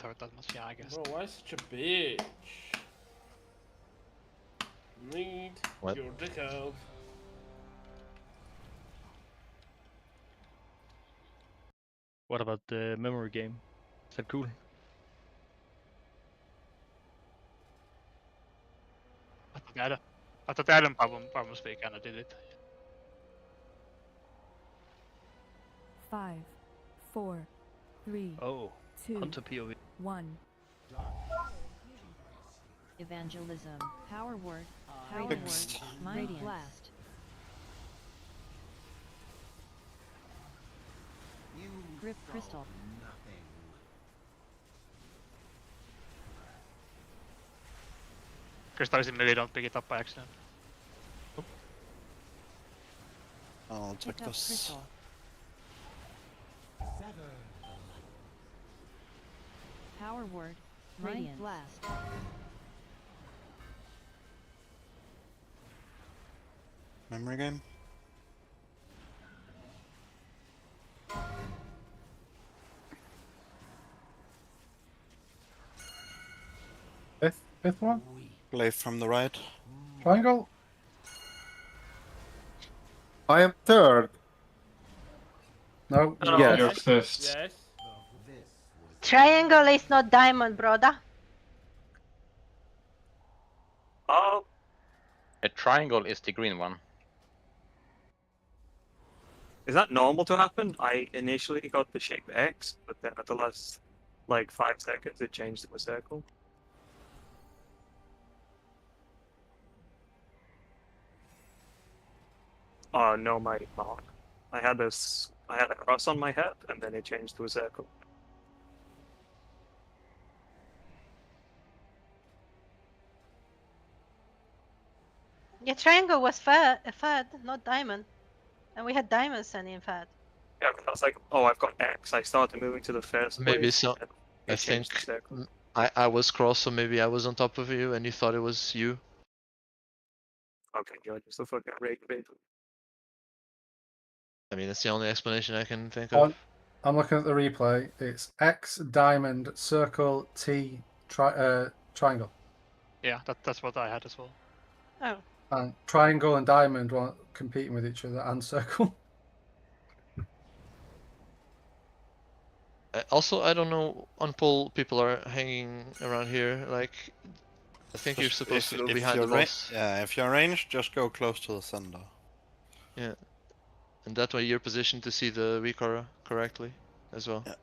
hurt that much, yeah, I guess. Bro, why such a bitch? Need your dick out. What about the memory game? Is that cool? Att det är en problemsvik and I did it. 5, 4, 3, Oh, 2, Hunter POV. 1. Evangelism. Power word. Power word. Mind blast. Grip crystal. Crystallizing maybe don't pick it up by accident. I'll take Pick up this. crystal. Power word. Mind blast. Memory game. Fifth one? Glaive from the right. Triangle? I am third. No, Yeah. you're fifth. Yes. Triangle is not diamond, brother. Oh. A triangle is the green one. Is that normal to happen? I initially got the shape X, but then at the last, like, 5 seconds, it changed to a circle. Oh no, my mark. I had a cross on my head, and then it changed to a circle. Yeah, triangle was fad, not diamond. And we had diamonds and in fad. Yeah, I was like, oh, I've got X. I started moving to the first Maybe place, so. and I it changed think to circle. I was cross, so maybe I was on top of you and you thought it was you. Okay, you're just a fucking rage bait. I mean, that's the only explanation I can think of. I'm looking at the replay. It's X, diamond, circle, T, triangle. Yeah, that's what I had as well. Oh. And triangle and diamond were competing with each other, and circle. Also, I don't know on pole people are hanging around here. Like, I think you're supposed to go behind the boss. Yeah, if you're ranged, just go close to the center. Yeah, and that way you're positioned to see the Vikara correctly as well. Yeah.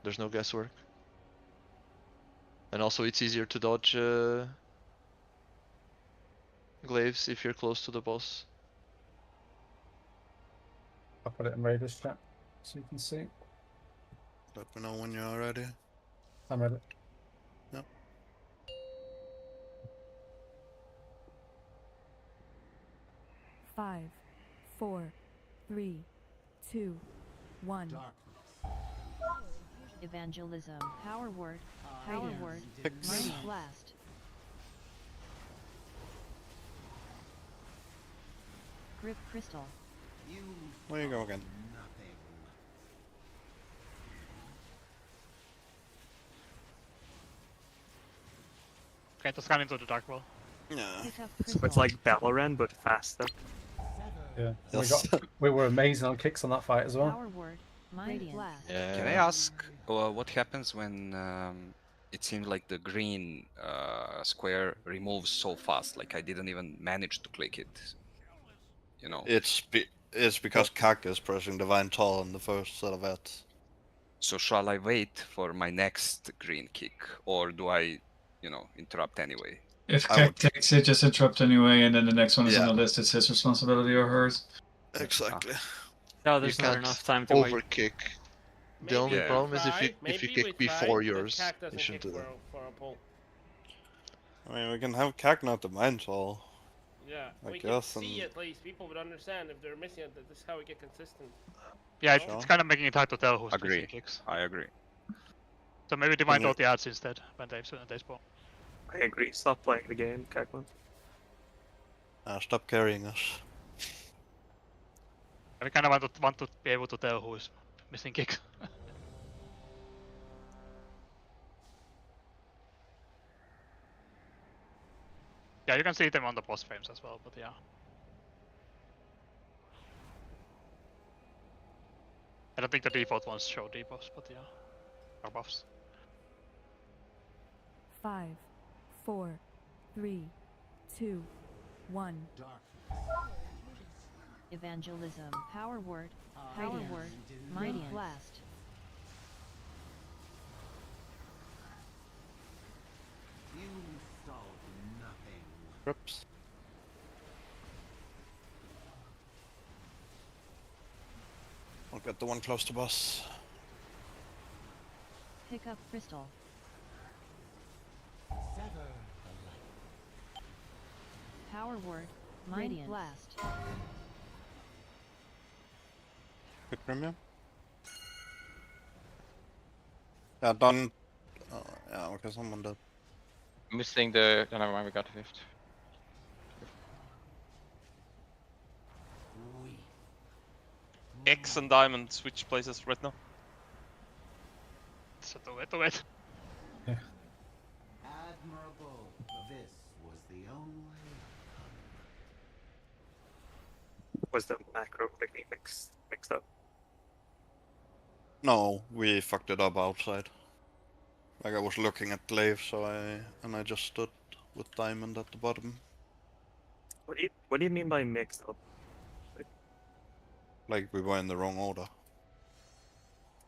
There's no guesswork. And also, it's easier to dodge glaives if you're close to the boss. I'll put it in Raiders chat so you can see. Let me know when you're ready. I'm ready. Yep. Five, 4, 3, 2, 1. Evangelism. Power word. Power word. Mind blast. Grip crystal. There you go again. Okay, to scan into the dark wall. Yeah. Pick up So crystal. it's like Valorant, but faster. Yeah. Yes. We were amazing on kicks on that fight as well. Power word. Mind blast. Can I ask what happens when it seems like the green square removes so fast? Like I didn't even manage to click it. You know. It's because Kak is pressing Divine Toll on the first set of ads. So shall I wait for my next green kick, or do I, interrupt anyway? If Kek takes it, just interrupt anyway, and then the next one is on the list. It's his responsibility or hers. Exactly. No, You there's not can't enough time to wait. overkick. The only Yeah. problem is if you kick before yours, you shouldn't do that. For a pull. I mean, we can have Kak not Divine Toll. Yeah, I we guess, can see and- at least. People would understand if they're missing it, that this is how we get consistent. Yeah, Sure. it's kind of making it hard to tell who's Agree. missing kicks. I agree. So maybe Divine Can you- Thought the ads instead when they spawn. I agree. Stop playing the game, Kaklin. Stop carrying us. We kind of want to be able to tell who is missing kicks. Yeah, you can see them on the boss frames as well, but yeah. I don't think the default ones show debuffs, but yeah. Or buffs. 5, 4, 3, 2, 1. Evangelism. Power word. Power word. Mighty blast. Oops. I'll get the one close to boss. Pick up crystal. Power word. Mighty blast. Good premium. Yeah, done. Yeah, okay, someone did. Missing the. Oh, never mind, we got the fifth. X and Diamond switch places right now. So do it. Admirable. This was the only. Was the macro technique mixed up? No, we fucked it up outside. Like I was looking at glaive, so I just stood with diamond at the bottom. What do you mean by mixed up? Like we were in the wrong order.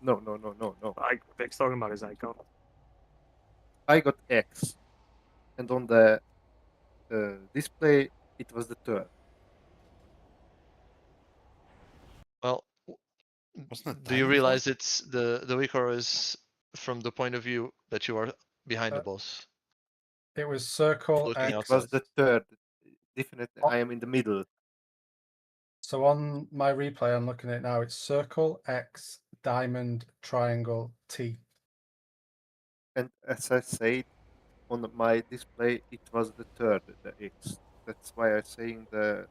No. Vic's talking about his icon. I got X, and on the display it was the third. Well, Wasn't it do you Titanfall? realize it's the weak arrow is from the point of view that you are behind the boss? It was circle Looking X. It was the third. Definitely, Oh. I am in the middle. So on my replay, I'm looking at it now. It's circle X, diamond, triangle, T. And as I said, on my display, it was the third, the X. That's why I'm saying the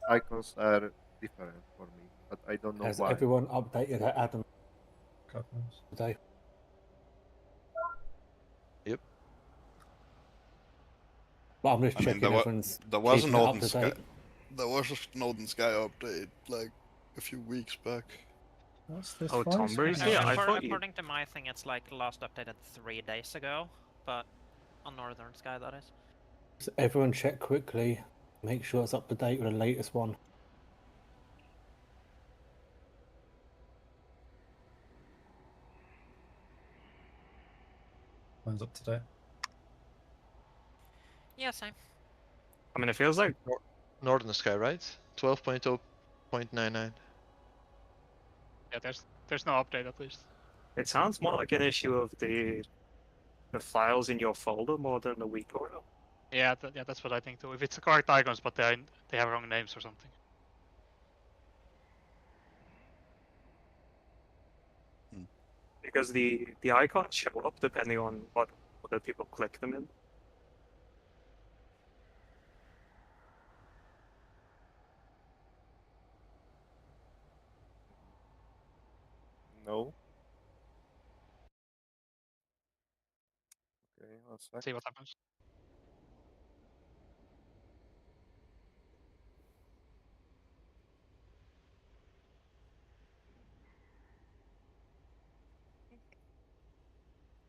icons are different for me, but I don't know Has why. everyone updated their Adam today? Yep. Well, I'm just I mean, checking everyone's there was an keeping it up Odin to Sky. date. There was an Odin Sky update like a few weeks back. What's this? Oh, Why is Tomberry? it- Yeah, I thought you. According to my thing, it's like last updated 3 days ago, but on Northern Sky, that is. So everyone check quickly, make sure it's up to date with the latest one. Mine's up to date. Yeah, same. I mean, it feels like Northern Sky, right? 12.0.99. Yeah, there's no update at least. it sounds more like an issue of the files in your folder more than the weak order. Yeah, yeah, that's what I think too. If it's the correct icons, but they have wrong names or something. Because the icons show up depending on what other people click them in. No. Okay, one sec. See what happens.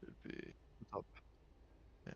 Should be top. Yeah.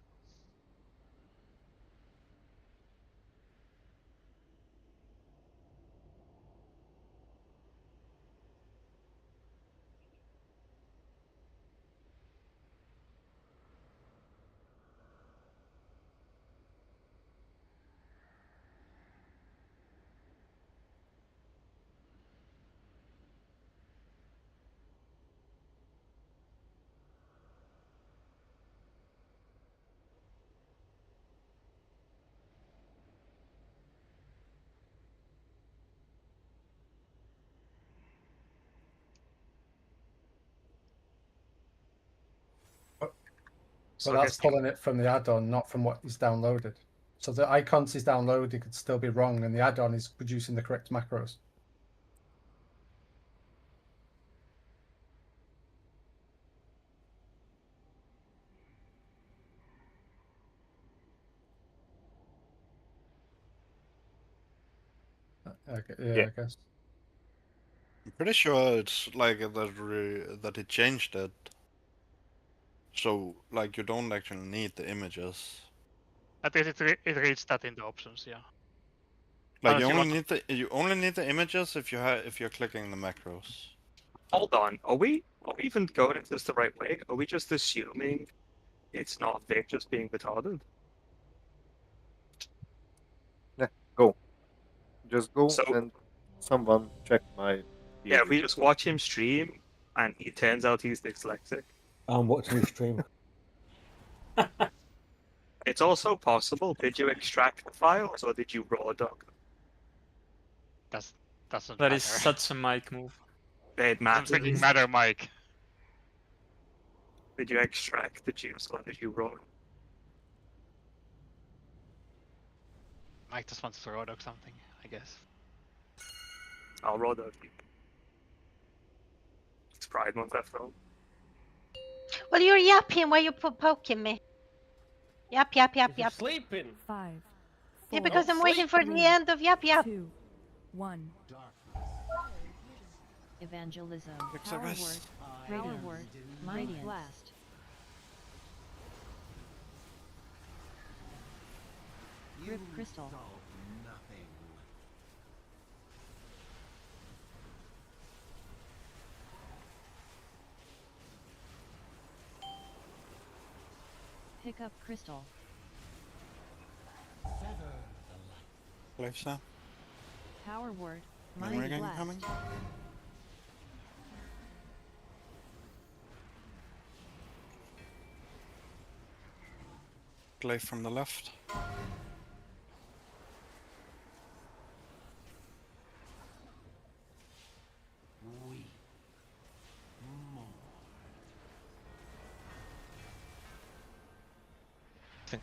So that's pulling it from the add-on, not from what is downloaded. So the icons is downloaded could still be wrong, and the add-on is producing the correct macros. Okay, yeah, Yeah. I guess. I'm pretty sure it's like that it changed it. So like you don't actually need the images. I think it reads that in the options, yeah. Like Unless you only need the images if you're clicking the macros. Hold on, are we even going at this the right way? Are we just assuming it's not Vic just being retarded? Yeah, go. Just go So and someone check my. yeah, if we POV. just watch him stream and it turns out he's dyslexic. I'm watching his stream. It's also possible. Did you extract the files or did you raw dog them? Doesn't That matter. is such a Mike move. It Doesn't matters. freaking matter, Mike. Did you extract the juice or did you raw it? Mike just wants to raw dog something, I guess. I'll raw dog you. It's Pride Month after all. Well, you're yapping while you're poking me. Yap, yap, yap, You're yap. sleeping. 5, Yeah, 4, because I'm waiting for the end of yap, yap. 2, 1. Evangelism. Fix Power the word. rest. Power word. Mind blast. Rip crystal. Nothing. Pick up crystal. Life now. Power word. Memory Mind gang blast. coming. Play from the left. We. More. I think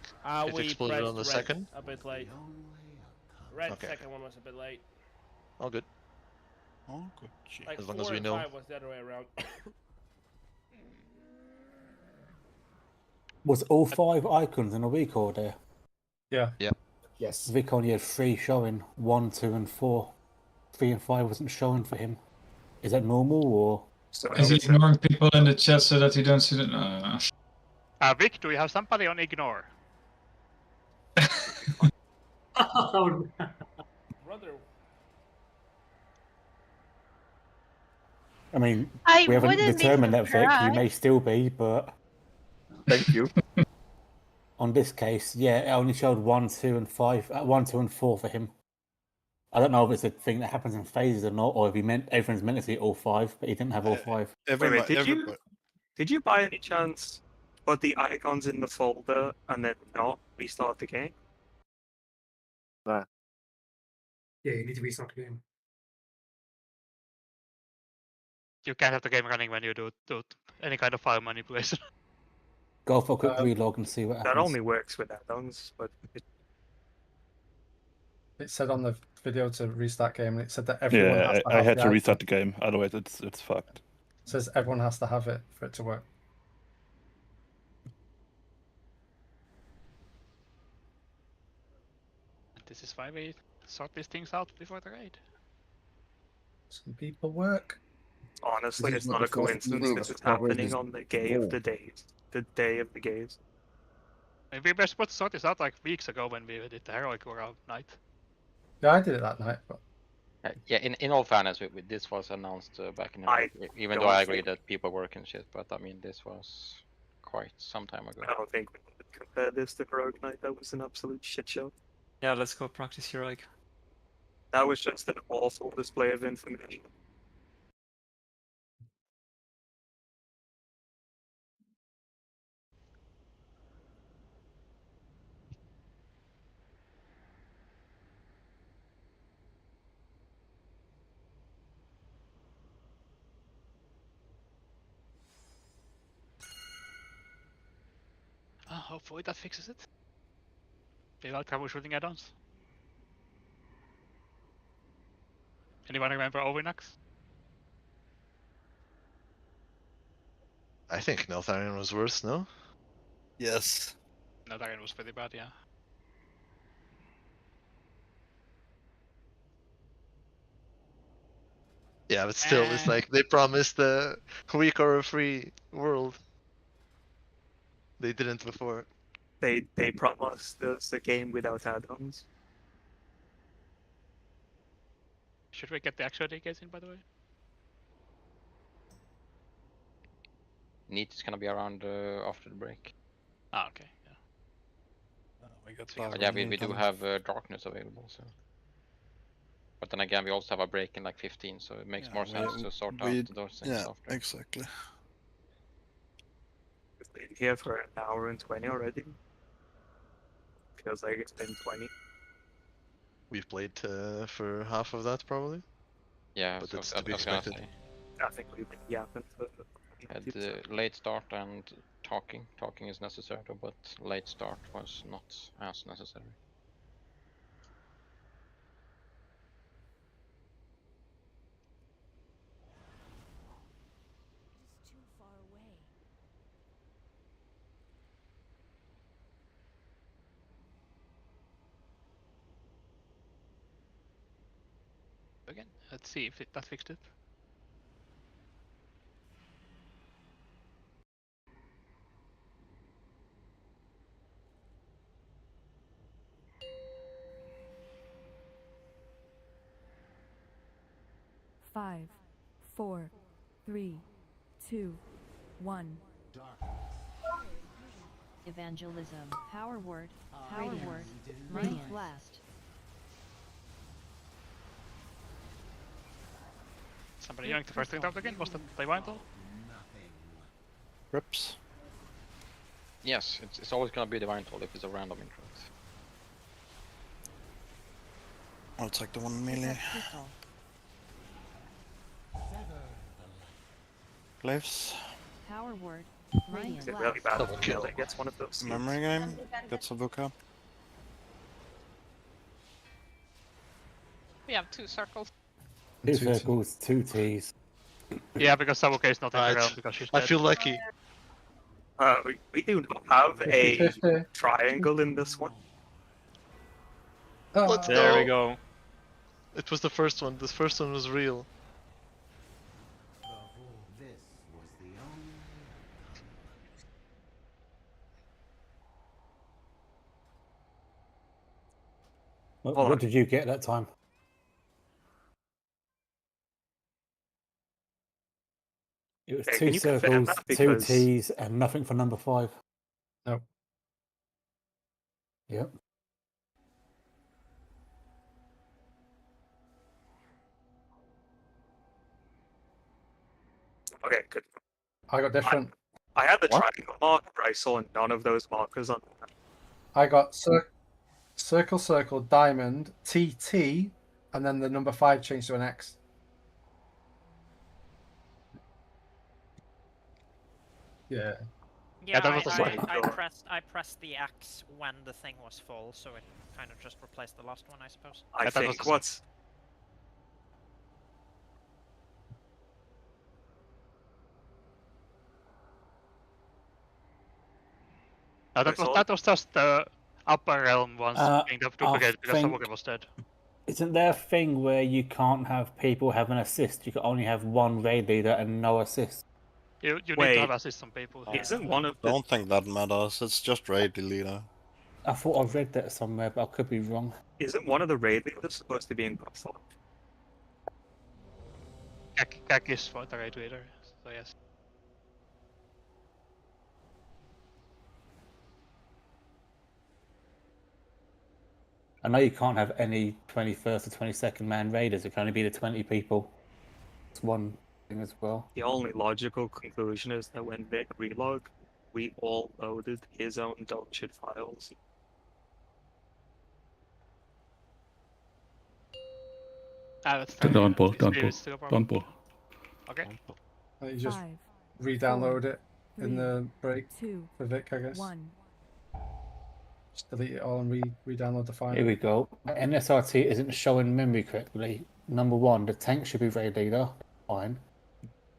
it We exploded pressed on the red second. a bit late. Red second one was a bit late. All good. Oh, good. Like As long 4 as we and know. 5 was the other way around. Was all 5 icons in a week order? Yeah. Yeah. Yes. Vic only had 3 showing. 1, 2, and 4. 3 and 5 wasn't showing for him. Is that normal or? Is he ignoring people in the chat so that you don't see that? No. Vic, do you have somebody on ignore? Brother. I mean, I we haven't wouldn't be determined that, Vic. You surprised. may still be, but Thank you. on this case, yeah, it only showed 1, 2, and 5. 1, 2, and 4 for him. I don't know if it's a thing that happens in phases or not, or if everyone's meant to see all 5, but he didn't have all 5. Wait, did you by any chance put the icons in the folder and then not restart the game? Nah. Yeah, you need to restart the game. You can't have the game running when you do any kind of file manipulation. Go for a quick relog and see what happens. That only works with add-ons, but It said on the video to restart game, and it said that everyone has Yeah, to I have had the to icon. restart the game, otherwise it's fucked. It says everyone has to have it for it to work. This is why we sort these things out before the raid. Some people work. honestly, This is it's not not a the first coincidence meeting this of is Progress happening is on the day of more. the days. The day of the gays. We were supposed to sort this out like weeks ago when we did the heroic aura night. Yeah, I did it that night, but Yeah, in all fairness, this was announced back in I even though don't I agree think- that people work and shit, but I mean, this was quite some time ago. I don't think we could compare this to Heroic Knight. That was an absolute shit show. Yeah, let's go practice heroic. That was just an awful display of information. Hopefully that fixes it. Without troubleshooting add-ons. Anyone remember Overnox? I think Neltharion was worse, no? Yes. No, Darian was pretty bad, yeah. Yeah, but still, it's like they promised a WeakAura free world. They didn't before. They promised us a game without add-ons. Should we get the actual DKs in, by the way? Neat is gonna be around after the break. Ah, okay. Yeah. We got But yeah, we do have darkness available, so. But then again, we also have a break in like 15, so it makes more sense to sort out those things after. Exactly. We've been here for an hour and 20 already. Feels like it's been 20. We've played for half of that probably. Yeah, but so it's I to be was gonna expected. say. I think we've been yapping for. Had the late start and talking. Talking is necessary, but late start was not as necessary. Again, let's see if that fixed it. Five, 4, 3, 2, 1. Evangelism. Power word. Power word. Mind blast. Somebody yanked the first thing out again? Was that Divinal? Rips. Yes, it's always gonna be divine toll if it's a random interact. I'll take the 1 melee. Glaives. Power word. Is it really bad if melee gets one of those? Memory game. Gets a Vuka. We have 2 circles. 2 circles, 2 T's. Yeah, because Savuka is not in the realm because she's dead. I feel lucky. We do not have a triangle in this one. Let's There go. we go. It was the first one. This first one was real. What did you get that time? It was Okay, 2 can you confirm circles, that? 2 Because- T's, and nothing for number 5. No. Yep. Okay, good. I got different. I had the What? triangle marker, but I saw none of those markers on. I got circle, circle, diamond, TT, and then the number 5 changed to an X. Yeah. Yeah, that was the I second. I pressed the X when the thing was full, so it kind of just replaced the last one, I suppose. I think what's That was just the upper realm ones being duplicated because think- Savuka was dead. Isn't there a thing where you can't have people have an assist? You can only have 1 raid leader and no assist. You need to Wait. have assist on people. Isn't one of the Don't think that matters. It's just raid leader. I thought I read that somewhere, but I could be wrong. isn't one of the raid leaders supposed to be in buff? Kak is for the raid leader, so yes. I know you can't have any 21st or 22nd man raiders. It can only be the 20 people. It's one thing as well. The only logical conclusion is that when Vic relog, we all loaded his own Dolchid files. That's Don't pull, don't pull, it's still a problem. don't pull. Okay. You just 5, re-download it in 3, the break 2, for Vic, I guess. 1. Just delete it all and re-download the file. Here we go. NSRT isn't showing memory correctly. Number 1, the tank should be raid leader. Fine.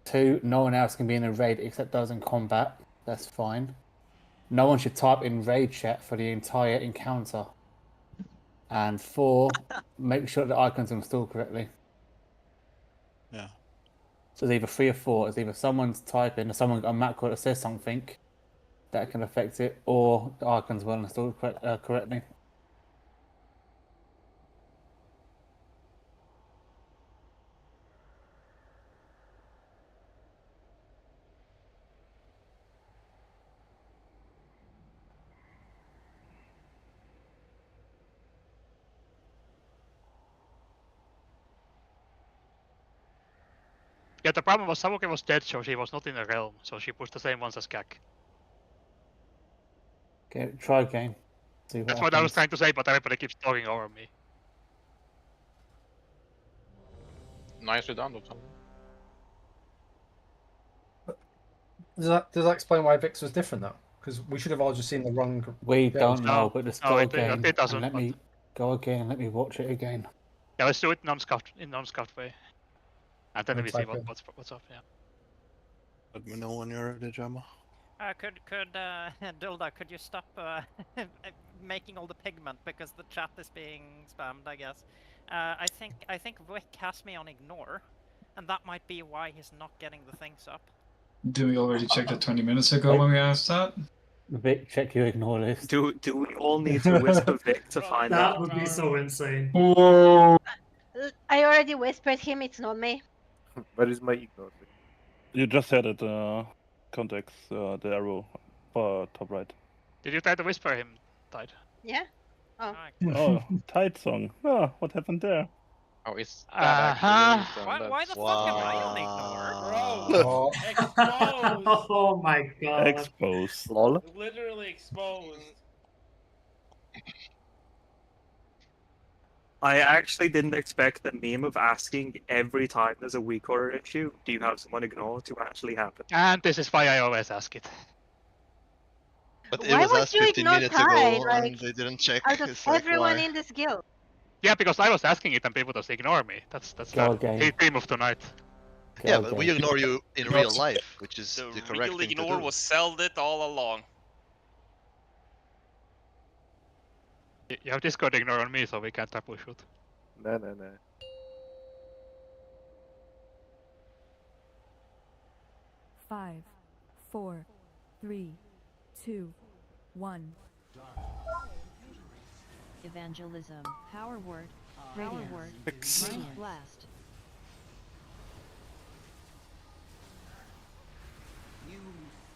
2, no one else can be in a raid except those in combat. That's fine. No one should type in raid chat for the entire encounter. And 4, make sure the icons are installed correctly. Yeah. there's either 3 or 4. It's either someone's typing or someone got a macro that says something that can affect it, or the icons weren't installed correctly. Yeah, the problem was Samuke was dead, so she was not in the realm, so she pushed the same ones as Gak. Okay, try again. See That's what I was trying to say, but everybody keeps talking over me. Nicely done, Dotson. Does that explain why Vix was different though? Because we should have all just seen the wrong. We don't know, but let's go it again. doesn't. And let me go again. Let me watch it again. Yeah, let's do it in non-scuffed way, and then we see what's up. Yeah. Let me know when you're ready, Jamma. Could Dulda, could you stop making all the pigment because the chat is being spammed? I guess. I think Vic has me on ignore, and that might be why he's not getting the things up. Did we already check that 20 minutes ago when we asked that? Vic, check your ignore list. Do we all need to whisper Vic to find out? That would be so insane. Whoa! I already whispered him. It's not me. Where is my ignore? You just had it, context, the arrow for top right. Did you try to whisper him, Tide? Yeah. Oh. Oh, Tide song. Oh, what happened there? Oh, is that actually Why the fuck am I on ignore? Exposed. Oh my god. Exposed. Lol. Literally exposed. I actually didn't expect the meme of asking every time there's a weak order issue, do you have someone ignore, to actually happen. And this is why I always ask it. But Why it was would asked you 15 ignore minutes Tide, ago, like, and they didn't check. out of It's like, everyone why? in this guild? Yeah, because I was asking it and people just ignore me. That's the theme of tonight. Yeah, but we ignore you in No, real life, which is the correct real thing to ignore do. was sold it all along. You have Discord ignore on me, so we can't troubleshoot. No. 5, 4, 3, 2, 1. Evangelism. Power word. Power word. Radiant blast. You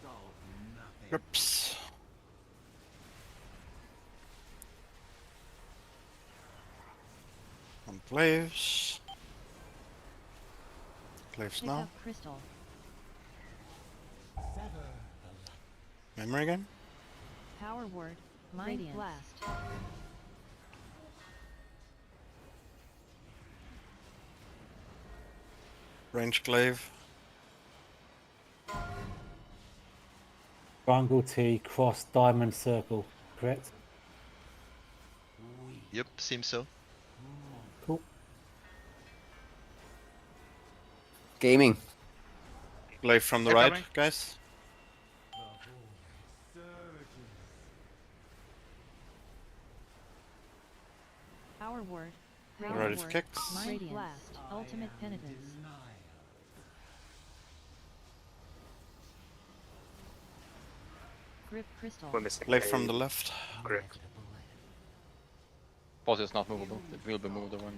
solve nothing. Oops. On Claves. Claves Pick now. up crystal. Memory again. Power word. Radiant blast. Range Clave. Triangle T, cross, diamond, circle. Correct? Yep, seems so. Cool. Gaming. Glaive from the right, guys. Power word. Ready for kicks. Radiant blast. Ultimate penitence. Grip crystal. Glaive from the left. Correct. Boss is not movable. It will be moved when.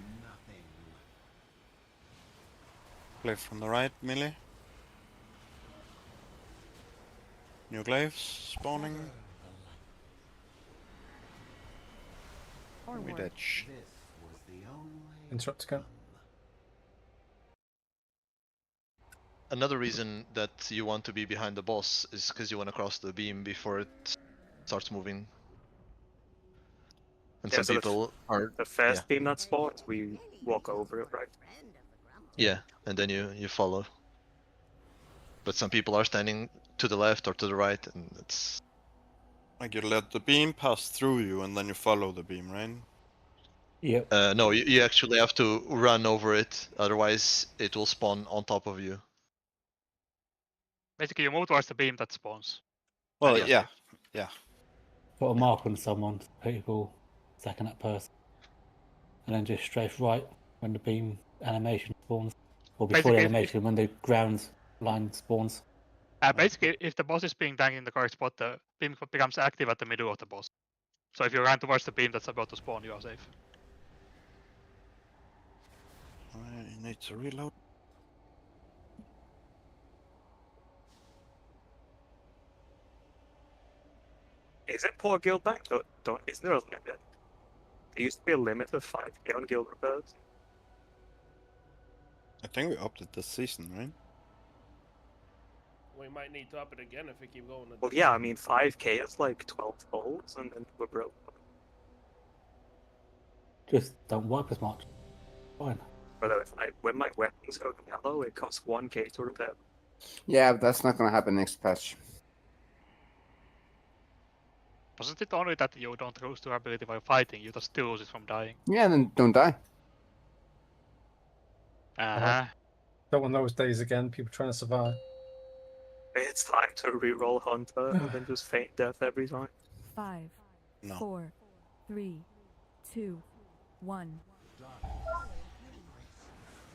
Glaive from the right, melee. New glaives spawning. Mid edge. Interrupt again. Another reason that you want to be behind the boss is because you want to cross the beam before it starts moving. And Yeah, some so people are the first beam that spawns, we walk over it, right? yeah, and then you follow. But some people are standing to the left or to the right, and it's like you let the beam pass through you, and then you follow the beam, right? Yep. No, you actually have to run over it, otherwise it will spawn on top of you. Basically, you move towards the beam that spawns. Well, yeah. Put a mark on someone, people attacking that person. And then just strafe right when the beam animation spawns. or before the animation when the ground line spawns. Basically, if the boss is being tanked in the correct spot, the beam becomes active at the middle of the boss. So if you run towards the beam that's about to spawn, you are safe. I need to reload. Is it per guild bank? Isn't there a limit? There used to be a limit of 5k on guild repairs. I think we upped it this season, right? We might need to up it again if we keep going. Well, yeah, I mean 5k is like 12 folds, and then we're broke. Just don't wipe as much. Fine. Although when my weapons go yellow, it costs 1k to repair. Yeah, but that's not gonna happen next patch. Wasn't it only that you don't lose durability while fighting, you just still lose it from dying? Yeah, then don't die. Don't want those days again, people trying to survive. It's time to reroll Hunter and then just feign death every time. 5, 4, 3, 2, 1.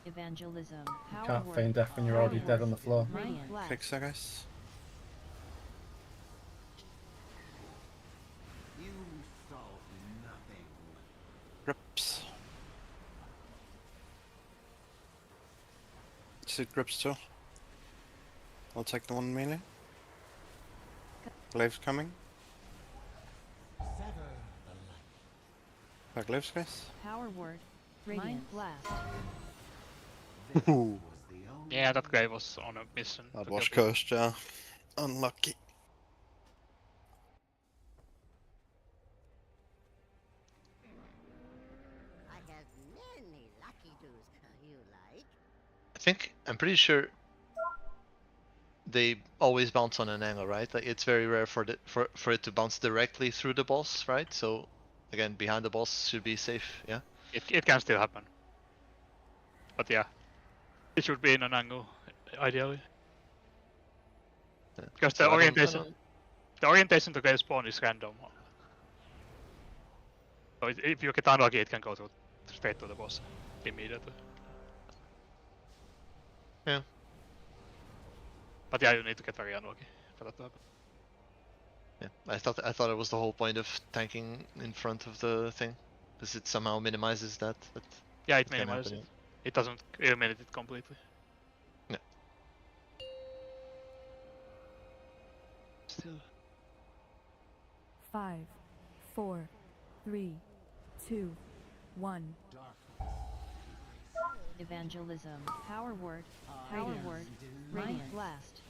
Evangelism. You can't feign death when you're already dead on the floor. Fix that, guys. You solve nothing. Grips. Suit grips too. I'll take the one melee. Glaive's coming. Back glaives, guys. Power word. Radiant blast. Ooh. Yeah, that guy was on a mission. That was cursed, yeah. Unlucky. I have many lucky do's you like. I'm pretty sure they always bounce on an angle, right? Like it's very rare for it to bounce directly through the boss, right? So again, behind the boss should be safe, yeah? It can still happen. But yeah, it should be in an angle, ideally. Yeah. Because the orientation to get spawn is random. So if you get unlucky, it can go straight to the boss immediately. Yeah. But yeah, you need to get very unlucky for that to happen. Yeah, I thought it was the whole point of tanking in front of the thing, because it somehow minimizes that. But yeah, it minimizes it. It doesn't eliminate it completely. Yeah. Still. 5, 4, 3, 2, 1. Evangelism. Power word. Power word. Radiant blast.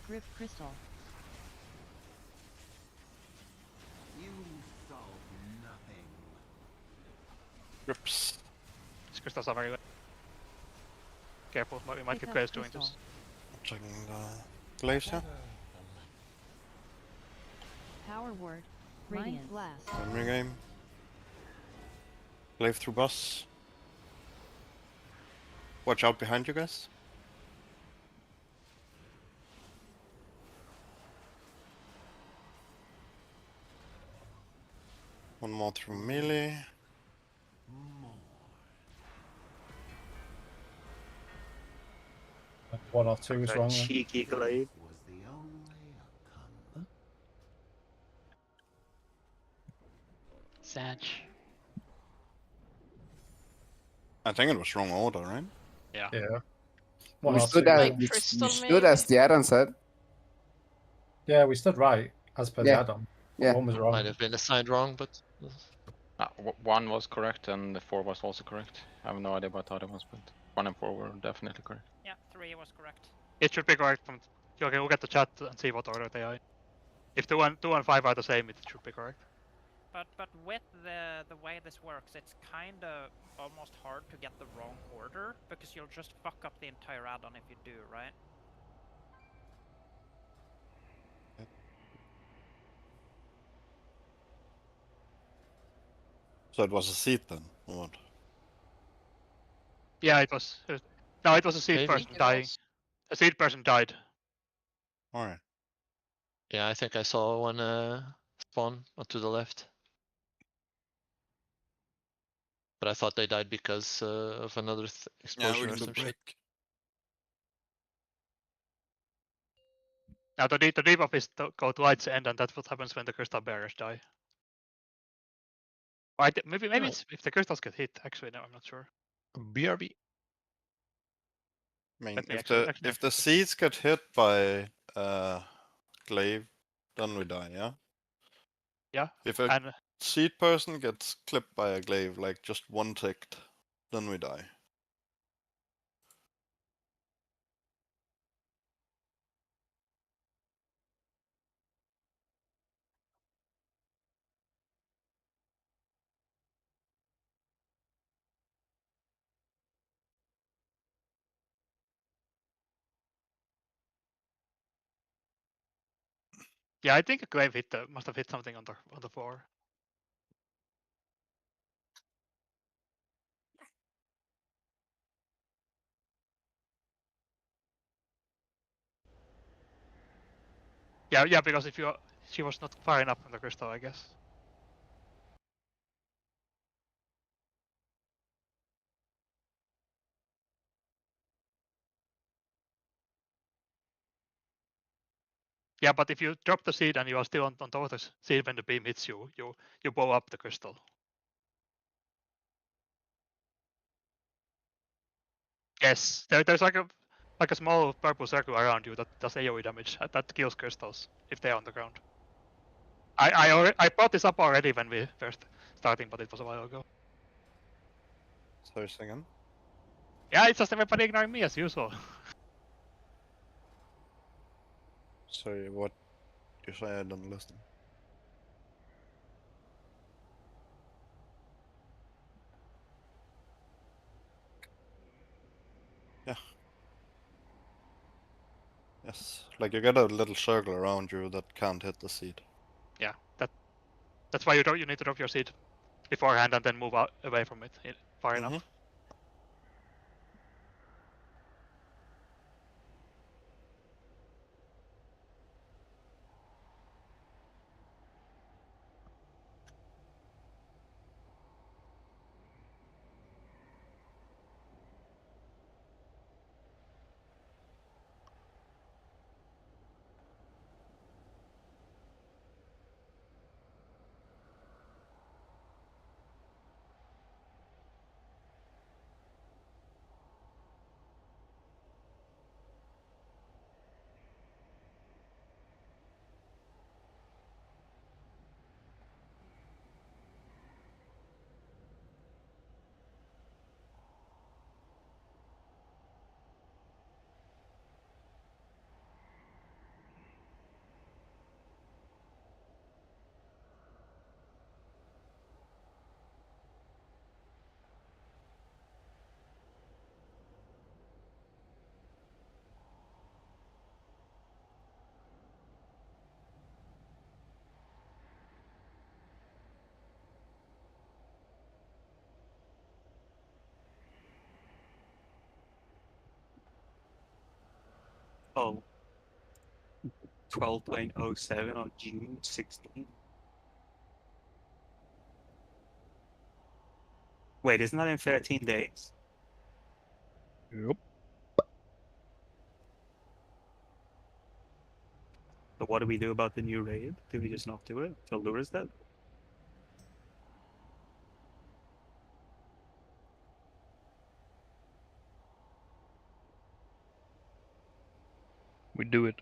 Grip crystal. You solve nothing. Grips. These crystals are very good. Careful, we might get players doing this. Checking the glaives here. Power word. Radiant blast. Memory game. Glaive through boss. Watch out behind you guys. One more through melee. One or two is wrong. Cheeky glaive. Sag. I think it was wrong order, right? Yeah. Yeah. We stood as the add-on said. Yeah, we stood right as per the Yeah. add-on. Yeah. One was wrong. Might have been assigned wrong, but 1 was correct and the 4 was also correct. I have no idea about the other ones, but 1 and 4 were definitely correct. Yeah, 3 was correct. It should be correct from. You can look at the chat and see what order they are in. If 2 and 5 are the same, it should be correct. But with the way this works, it's kind of almost hard to get the wrong order, because you'll just fuck up the entire add-on if you do, right? So it was a seat then, or what? Yeah, it was. No, it was a seed person dying. A seed person died. Alright. Yeah, I think I saw one spawn to the left. but I thought they died because of another explosion or some shit. Now the debuff is to go towards the end, and that's what happens when the crystal bearers die. Or maybe it's if the crystals get hit. Actually, no, I'm not sure. BRB. I mean, if the seeds get hit by glaive, then we die. Yeah. Yeah. If a seed person gets clipped by a glaive, like just one ticked, then we die. Yeah, I think a glaive must have hit something on the floor. Yeah, because she was not far enough from the crystal, I guess. Yeah, but if you drop the seed and you are still on top of the seed when the beam hits you, you blow up the crystal. Yes, there's like a small purple circle around you that does AoE damage that kills crystals if they are on the ground. I brought this up already when we first starting, but it was a while ago. Sorry, second. Yeah, it's just everybody ignoring me as usual. Sorry, what you say? I don't listen. Yeah. Yes, like you get a little circle around you that can't hit the seed. Yeah, that's why you need to drop your seed beforehand and then move out away from it far enough. Oh. 12.07 on June 16th. Wait, isn't that in 13 days? Yep. So what do we do about the new raid? Do we just not do it till Lura's dead? We do it.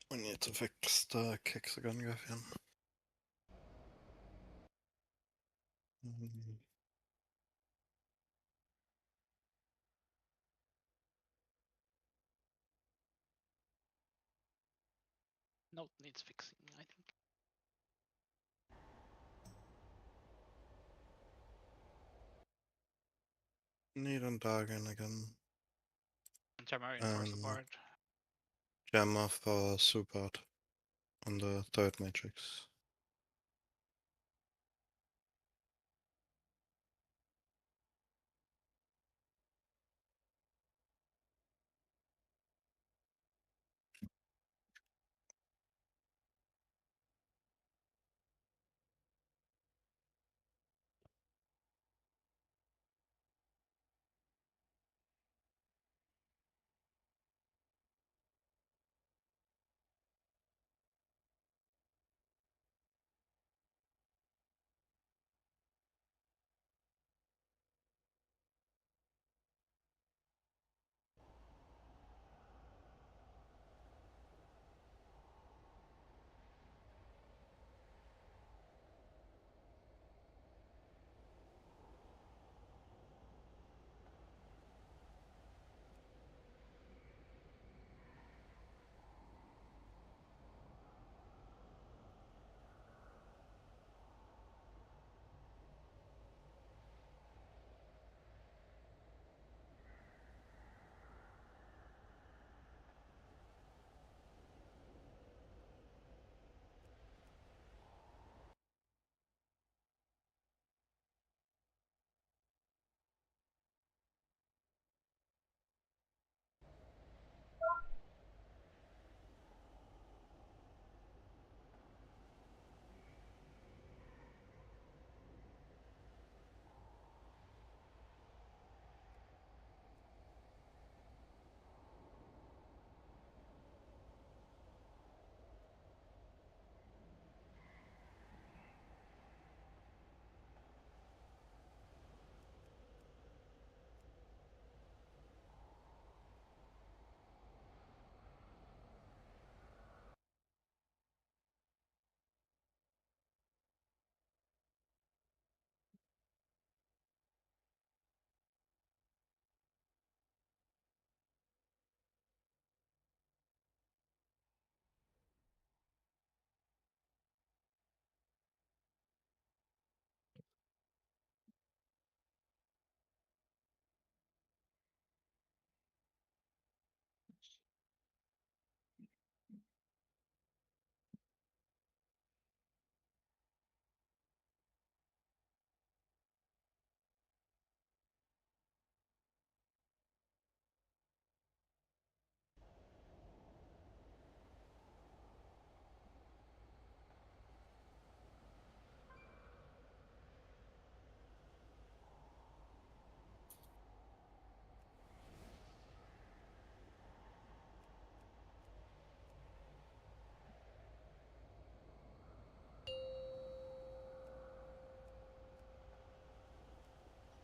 We need to fix the kicks again, Gaffian. Note needs fixing, I think. Need on Dagon again. Jammer for support. Jammer for support on the third matrix.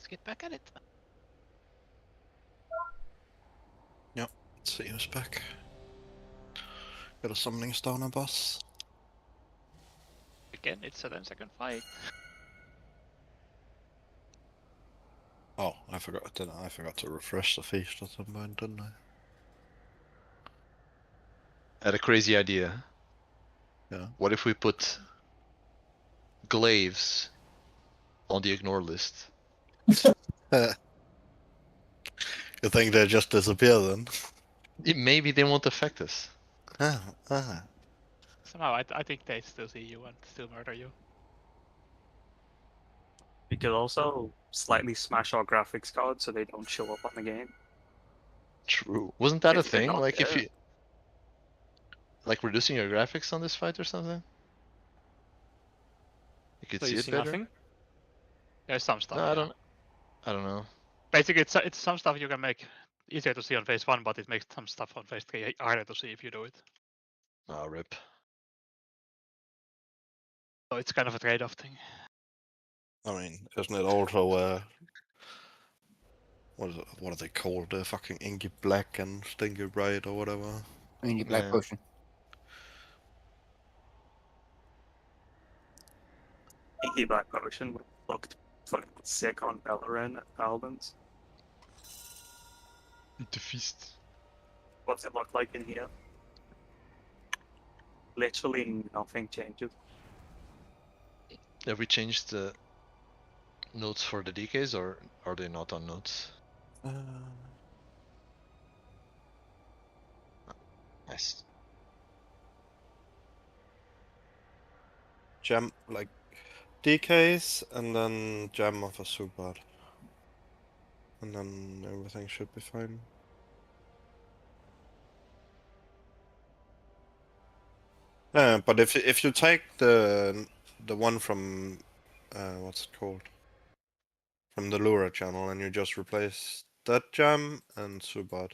Let's get back at it. Yep, let's see who's back. Got a summoning stone on boss. Again, it's a 10-second fight. Oh, I forgot, didn't I? I forgot to refresh the feast at some point, didn't I? I had a crazy idea. Yeah. What if we put glaives on the ignore list? You think they just disappear then? Maybe they won't affect us. Somehow, I think they still see you and still murder you. We could also slightly smash our graphics card so they don't show up on the game. True. Wasn't that a If they're thing? not Like if there. you like reducing your graphics on this fight or something? You could So see you it see better. nothing? There's some stuff. No, yeah. I don't know. Basically, it's some stuff you can make easier to see on phase 1, but it makes some stuff on phase 3 harder to see if you do it. Oh, rip. So it's kind of a trade-off thing. I mean, isn't it also what are they called? The fucking Inky Black and Stinky Bright or whatever. Inky Black potion. sneaky black potion looked fucking sick on Beleren and Paladins. The feast. What's it look like in here? Literally nothing changes. Have we changed the notes for the DKs, or are they not on notes? Nice. Gem, like DKs, and then gem of a Subad. And then everything should be fine. Yeah, but if you take the one from what's it called? From the Lura channel, and you just replace that gem and Subad.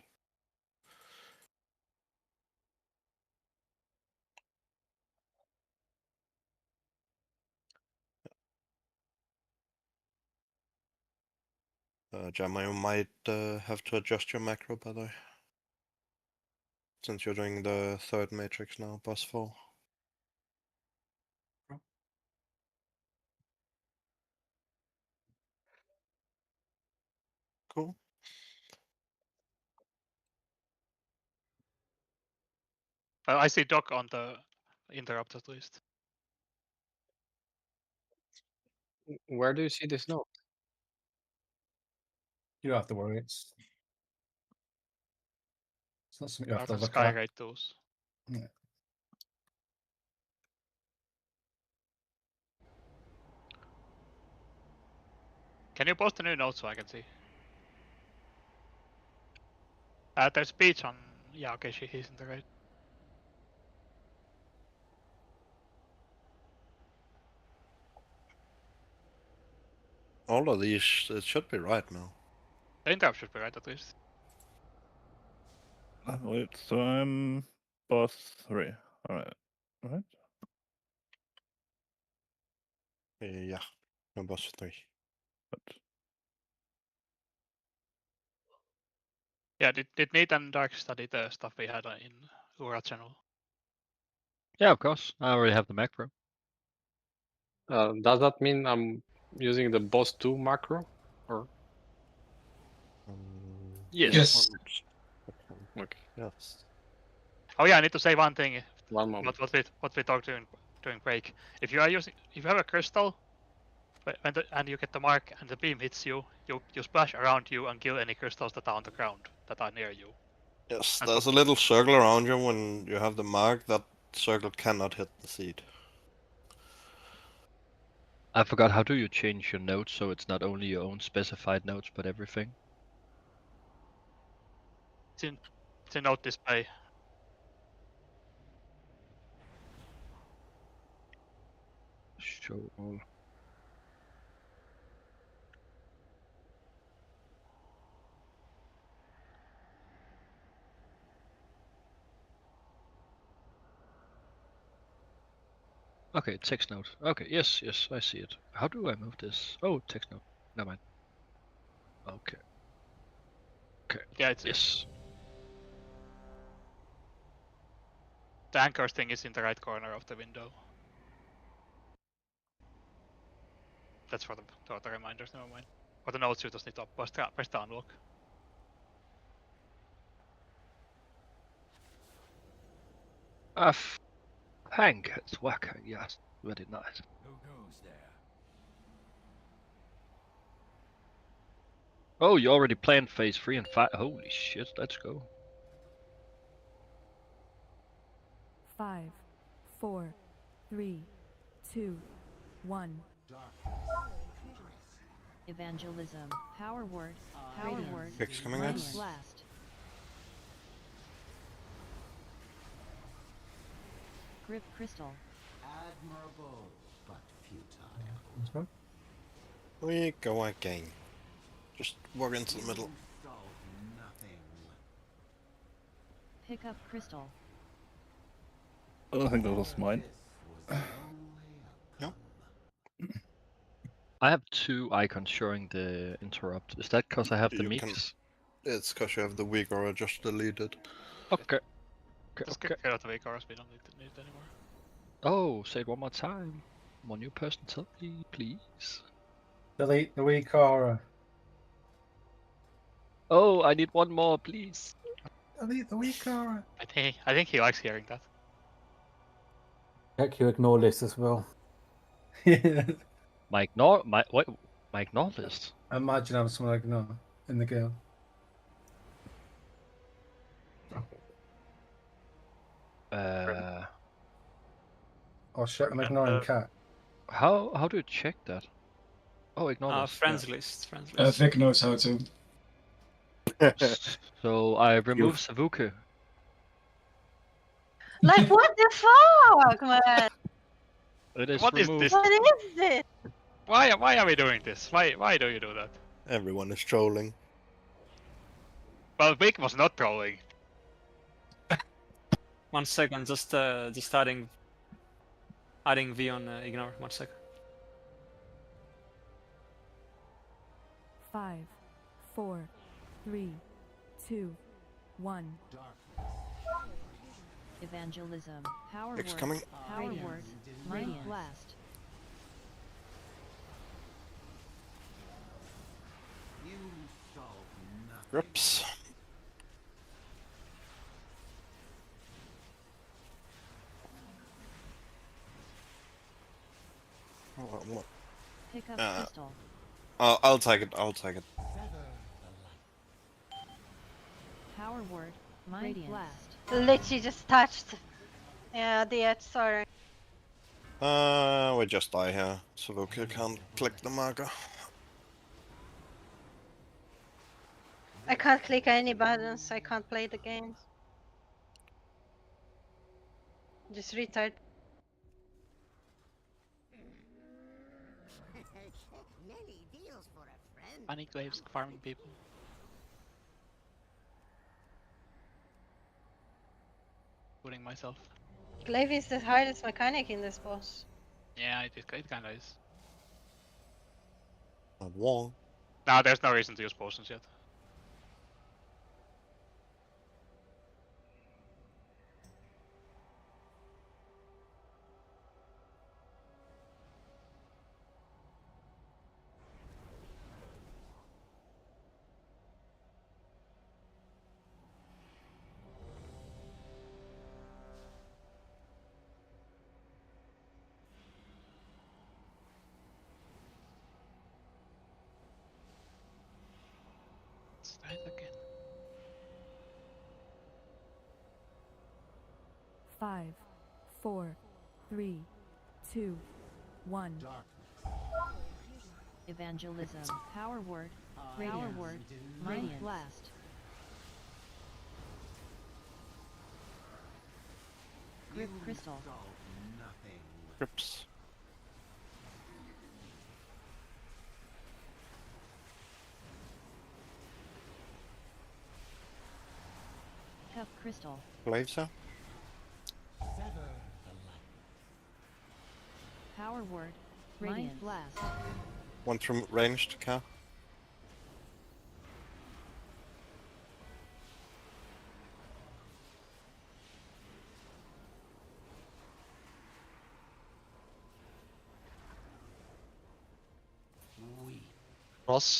Gemma, you might have to adjust your macro, by the way. Since you're doing the third matrix now, boss 4. Cool. I see Doc on the interrupt at least. Where do you see this note? You don't have to worry. It's not something you have to look at. Skyrate those. Yeah. Can you post a new note so I can see? There's speech on. Yeah, okay, he's in the right. All of these, it should be right now. The interrupt should be right at least. Wait, so I'm boss 3. Alright. Alright. Yeah, no boss 3. Yeah, did Nate and Dark study the stuff we had in Lura channel? Yeah, of course. I already have the macro. Does that mean I'm using the boss 2 macro? Or Yes. Okay. Yes. Oh yeah, I need to say one thing. One moment. What we talked during break. If you have a crystal, and you get the mark and the beam hits you, you splash around you and kill any crystals that are on the ground that are near you. Yes, there's a little circle around you when you have the mark. That circle cannot hit the seed. I forgot, how do you change your notes so it's not only your own specified notes but everything? It's in note display. Show all. Okay, text note. Okay, yes, I see it. How do I move this? Oh, text note. Never mind. Okay. Okay. Yeah, it's yes. The anchor thing is in the right corner of the window. That's for the reminders, never mind. For the notes, you just need to press the unlock. Hank, it's wacker, yes. Very nice. Who goes there? Oh, you already planned phase 3 and 5. Holy shit, let's go. 5, 4, 3, 2, 1. Evangelism. Power word. Power Radiance. word. Fix coming Radiant next. blast. Grip crystal. Admirable, but futile. We go again. Just walk into the middle. Nothing. Pick up crystal. I think that was mine. No. I have 2 icons showing the interrupt. Is that because I have the mix? It's because you have the weak aura just deleted. Okay. Just get out of the weak auras, we don't need it anymore. Oh, say it one more time. Come on, new person, tell me, please. Delete the weak aura. Oh, I need one more, please. Delete the weak aura. I think he likes hearing that. Check your ignore list as well. My ignore list. Imagine having someone like ignore in the game. Oh shit! I'm ignoring cat. How do you check that? Oh, ignore list. Friends list. Friends list. Vic knows how to. So I remove Savuke. Like, what the fuck, man? It is What is removed. this? What is this? Why are we doing this? Why do you do that? Everyone is trolling. Well, Vic was not trolling. 1 second, just adding V on ignore. 1 second. 5, 4, 3, 2, 1. Evangelism. Power Vic's word. coming. Power word. Mind blast. You solve nothing. Rips. What? Pick up crystal. I'll take it. I'll take it. Power word. Mind blast. Literally just touched. Yeah, the edge, sorry. We just die here. Savuke can't click the marker. I can't click any buttons, I can't play the games. Just retard. Nelly deals for a friend. Panic waves farming people. Putting myself. Glaive is the hardest mechanic in this boss. Yeah, it kinda is. Not one. Nah, there's no reason to use potions yet. Let's try it again. 5, 4, 3, 2, 1. Evangelism. Power word. Power word. Mind blast. Grip crystal. Rips. Cup crystal. Glaive, sir? Power word. Mind blast. One from ranged car.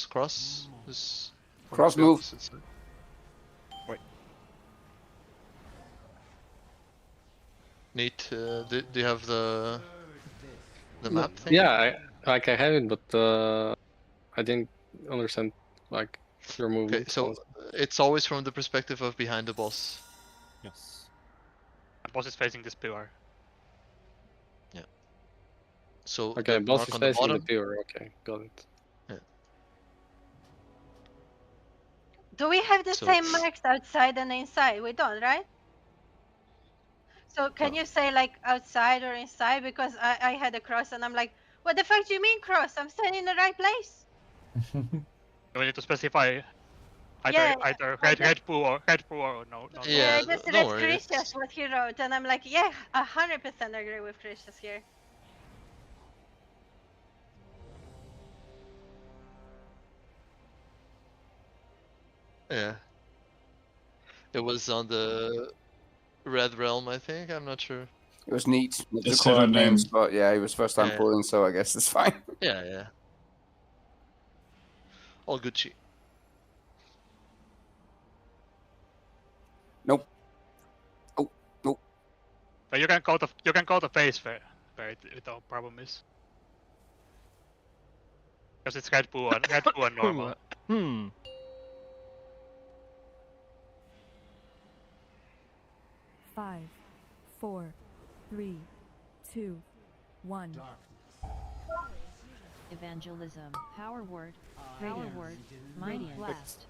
Cross is Cross move. Wait. Neat. Do you have the map thing? Yeah, I have it, but I didn't understand like your movement. Okay, so it's always from the perspective of behind the boss. Yes. The boss is facing this pillar. Yeah. So okay, the boss mark is on the facing the bottom. pillar. Okay, got it. Yeah. Do we have the So- same marks outside and inside? We don't, right? So can you say like outside or inside? Because I had a cross and I'm like, what the fuck do you mean cross? I'm standing in the right place. Do we need to specify either red poo or no? Yeah, I just don't read worry, Christian's what he wrote and I'm like, yeah, 100% agree with Christian's here. Yeah. It was on the Red Realm, I think. I'm not sure. It was neat. It was Just a hit core on names, name. but yeah, he was first time Yeah. pulling, so I guess it's fine. Yeah, yeah. All Gucci. Nope. Oh, nope. But you can go the face where the problem is. Because it's Red Bull and normal. Hmm. Five, 4, 3, 2, 1. Evangelism. Power word. Power word. Radiant blast.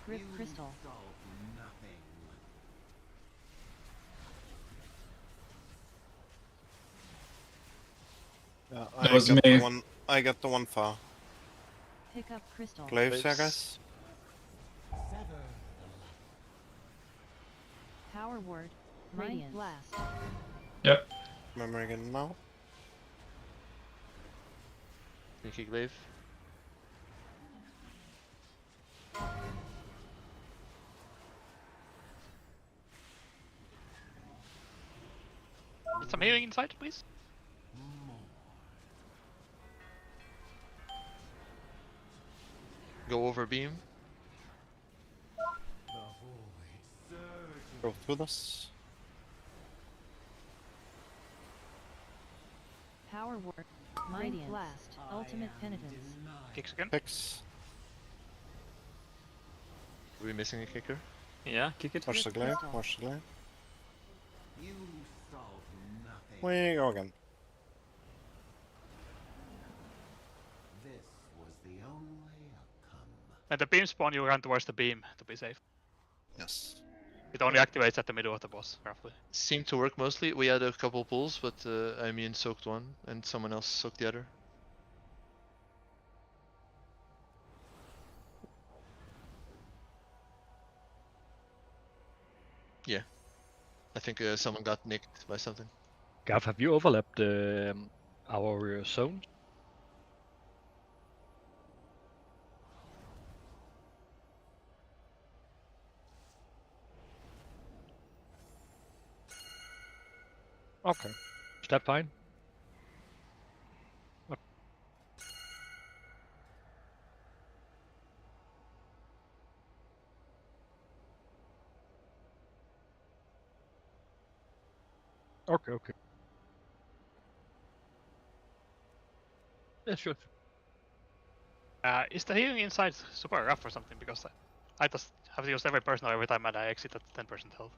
Grip crystal. Yeah, That was me. I got the one far. Pick up crystal. Glaives, I guess. Power word. Radiant blast. Yep. Memory again now. Sneaky glaive. Get some healing inside, please. Go over beam. Go through this. Power word. Radiant blast. Ultimate penitence. Kicks again. Picks. Are we missing a kicker? Yeah, kick it. Watch the glaive. Watch the glaive. You solve nothing. We go again. This was the only outcome. And the beam spawn, you run towards the beam to be safe. Yes. It only activates at the middle of the boss, roughly. Seemed to work mostly. We had a couple pulls, but I mean soaked one and someone else soaked the other. Yeah. I think someone got nicked by something. Gav, have you overlapped our zone? Okay. Is that fine? Okay, okay. Yeah, sure. Is the healing inside super rough or something? Because I just have to use every personal every time and I exit at 10% health.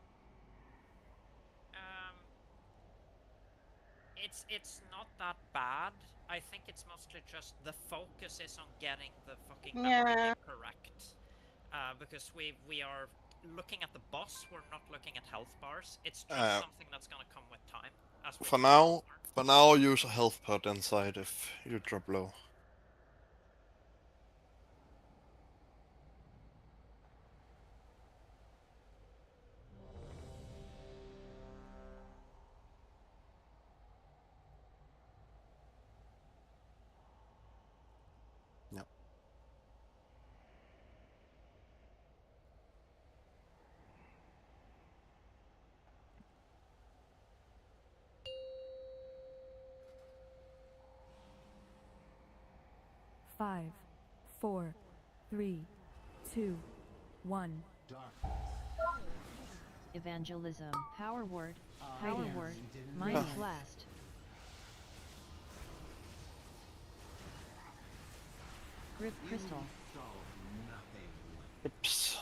It's not that bad. I think it's mostly just the focus is on getting the fucking memory game correct. Because we are looking at the boss, we're not looking at health bars. It's just something that's gonna come with time. For now, use a health pod inside if you drop low. Yep. 5, 4, 3, 2, 1. Evangelism. Power word. Power word. Mind blast. Grip crystal. Oops.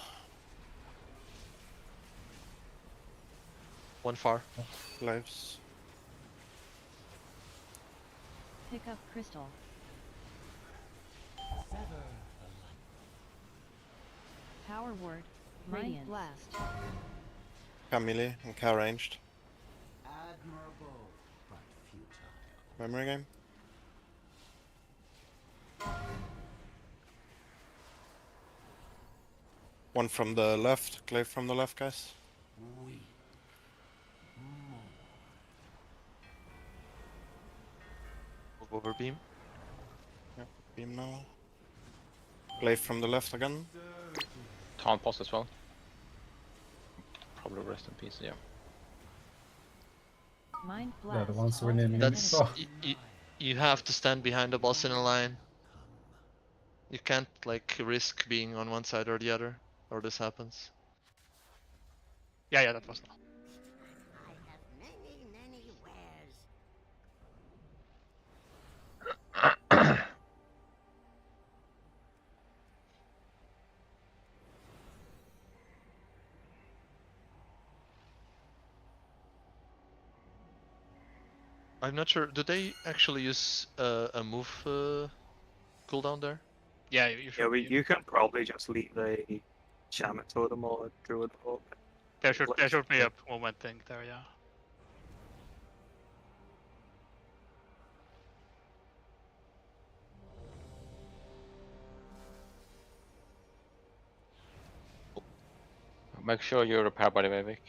One far. Glaives. Pick up crystal. Power word. Radiant blast. Melee and car ranged. Admirable, but futile. Memory game. One from the left, glaive from the left, guys. Move over beam. Yep, beam now. Glaive from the left again. Taunt boss as well. Probably rest in peace. Yeah. Mind They're the blast. ones who were near me That's before. you have to stand behind the boss in a line. You can't like risk being on one side or the other, or this happens. Yeah, that was now. I have many wares. I'm not sure. Do they actually use a move cooldown there? Yeah, you should. Yeah, you can probably just leave a shaman totem or a druid totem. There should be a movement thing there. Yeah. Make sure you repair by the way, Vic.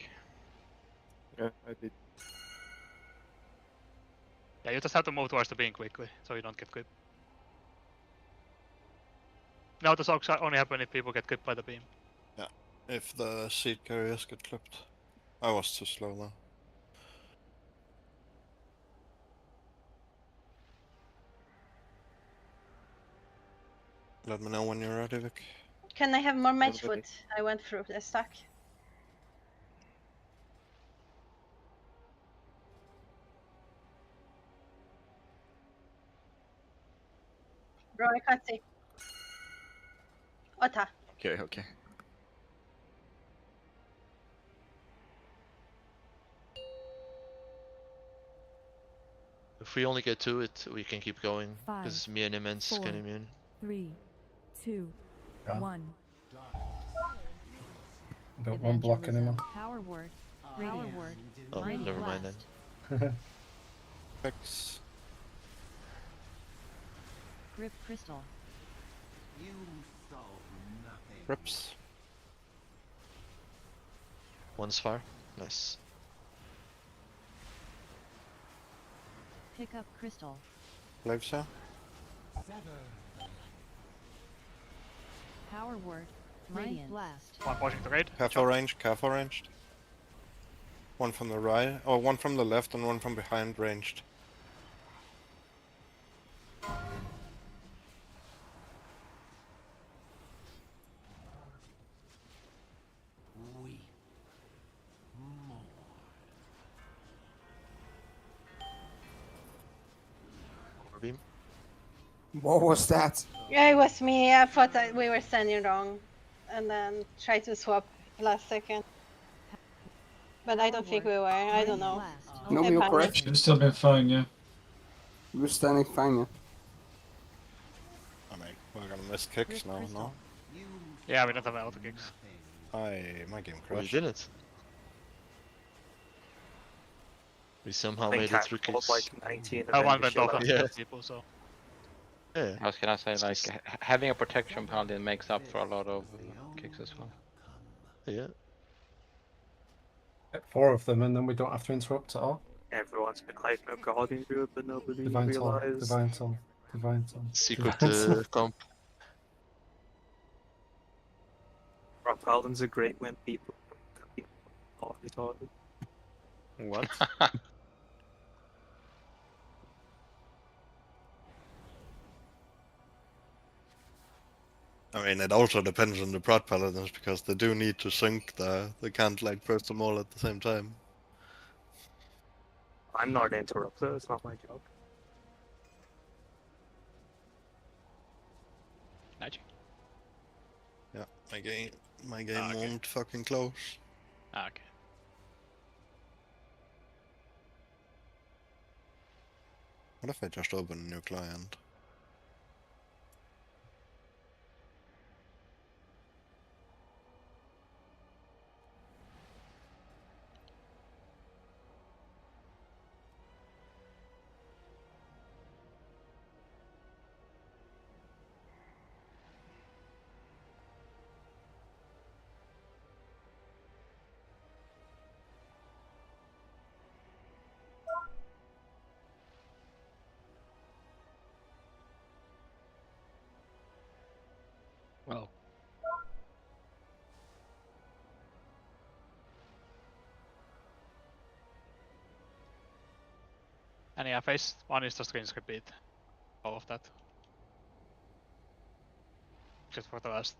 Yeah, I did. Yeah, you just have to move towards the beam quickly, so you don't get clipped. Now the soaks only happen if people get clipped by the beam. Yeah, if the seed carriers get clipped. I was too slow though. Let me know when you're ready, Vic. Can I have more mage foot? I went through the stack. Bro, I can't see. Ota. Okay. If we only get to it, we can keep going. 5, Because me and Immense 4, can immune. 3, 2, Yeah. 1. Got one block anymore. Power word. Power word. Oh, Mighty never mind blast. Fix. Grip crystal. You solve nothing. Rips. One spire. Nice. Pick up crystal. Live so. Power word. Mighty blast. One pushing the raid. Careful ranged. One from the right, or one from the left and one from behind ranged. Weep more. Overbeam. What was that? Yeah, it was me. I thought that we were standing wrong, and then tried to swap last second. But I don't think we were. I don't know. No, I you're panicked. correct. Should have still been fine, yeah. You were standing fine, yeah. I mean, we're gonna miss kicks now, no? Yeah, we don't have auto kicks. My game We crashed. didn't. We somehow I made think it through Cat was kicks. like 19. and I then one we went showed off up. of Yeah. people, so. Yeah. How can I say, like, having a protection paladin makes up for a lot of kicks as well. Yeah. Get 4 of them, and then we don't have to interrupt at all. Everyone's been hyping up Guardian Group, but nobody Divine Toll, realized. Divine Toll, Divine Toll. Secret Divine Toll. comp. Rock Paladin's a great when people are retarded. What? I mean, it also depends on the prot paladins because they do need to sync they can't like burst them all at the same time. I'm not an interrupter, it's not my job. Magic. Yeah, my game won't fucking close. Okay. What if I just open a new client? And yeah, phase 1 is just going to repeat all of that. Just for the last.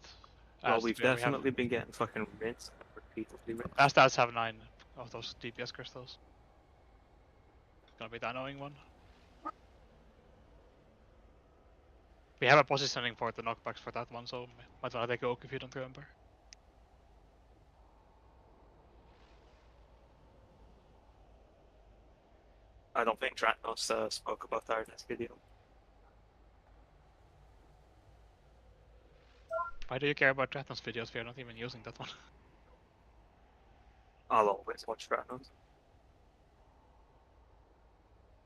Well, we've definitely been getting fucking rinsed repeatedly. Last ads have 9 of those DPS crystals. It's gonna be the annoying one. We have a positioning for the knockbacks for that one, so might wanna take a look if you don't remember. I don't think Tratnos spoke about that in this video. Why do you care about Tratnos videos? We are not even using that one. I'll always watch Tratnos.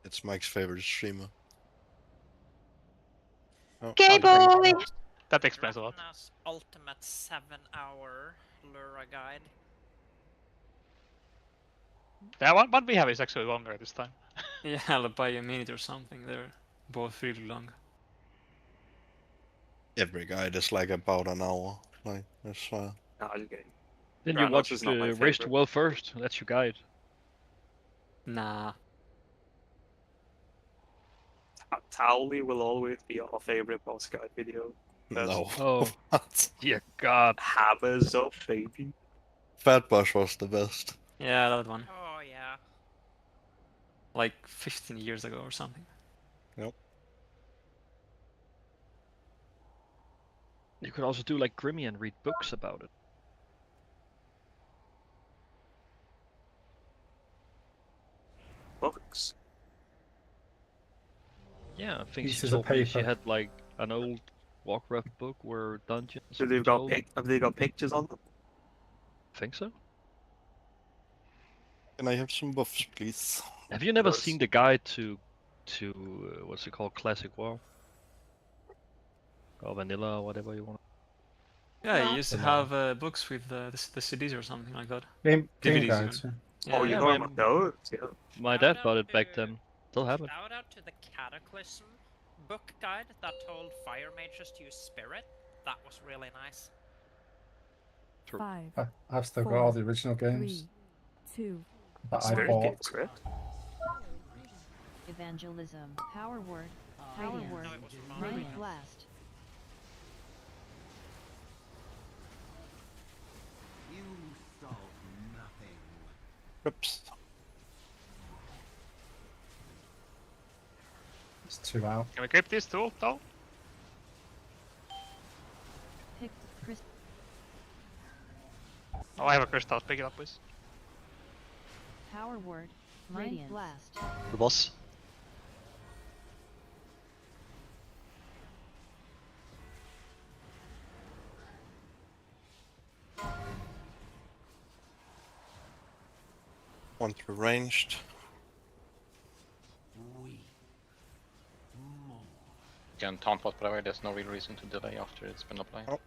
It's Mike's favorite streamer. Oh, Okay, boy! That explains a lot. Tratnos ultimate 7-hour Lura guide. Yeah, one we have is actually longer this time. Yeah, by a minute or something. They're both really long. Every guide is like about an hour. Like, that's Then you watch Race to Well first. That's your guide. Nah. Towley will always be our favorite boss guide video. No. Oh. What? Dear God. Hammers up, baby. Fat Bush was the best. Yeah, that one. Oh yeah. Like 15 years ago or something. Yep. You could also do like Grimmy and read books about it. Books? Yeah, I think Pieces she of told me she paper. had like an old Warcraft book where dungeons. So they've got have they got pictures on them? Think so. Can I have some buffs, please? Have you never seen the guide to what's it called, Classic WoW? Or Vanilla, or whatever you want. Yeah, No. you used to have books with the CDs or something like that. Game DVDs guides. even. Oh, you Yeah, know my- about those? Yeah. My dad bought it back then. Still have it. Shout out to the Cataclysm book guide that told fire mages to use spirit. That was really nice. 5, I've still got all the original games 3, 2, that I Spirit bought. games, correct? Evangelism. Power word. Power Radiant. word. No, it was Radiant Radiant. blast. You solve nothing. Oops. It's 2 out. Can we grip this too, though? Pick Chris. Oh, I have a crystal. Pick it up, please. Power word. Radiant blast. The boss. One through ranged. Can taunt what by the way, there's no real reason to delay after it's been applied. Oh.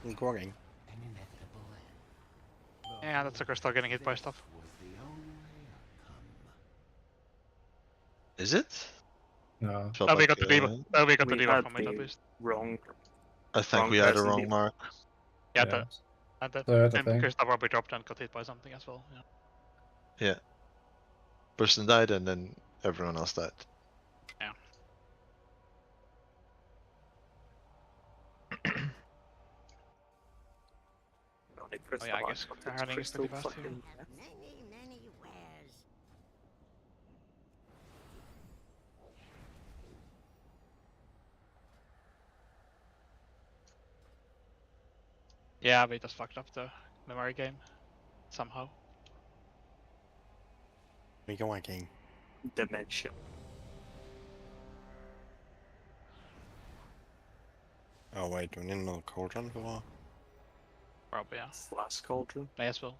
I'm going. Yeah, that's a crystal getting hit by stuff. Is it? No. Felt Oh, we like, got the diva. Oh, we got the We diva had from it at the least. wrong. I think wrong we had a person wrong here. mark. Yeah, Yeah. and the Third, I same think. crystal probably dropped and got hit by something as well. Yeah. Yeah. Person died and then everyone else died. Yeah. Only Oh yeah, I guess crystal got running is crystal pretty fast here. fucking- Many wares. Yeah, we just fucked up the memory game somehow. We go again. Dementia. Oh wait, we need another cauldron for that. Probably, yeah. Last cauldron. May as well.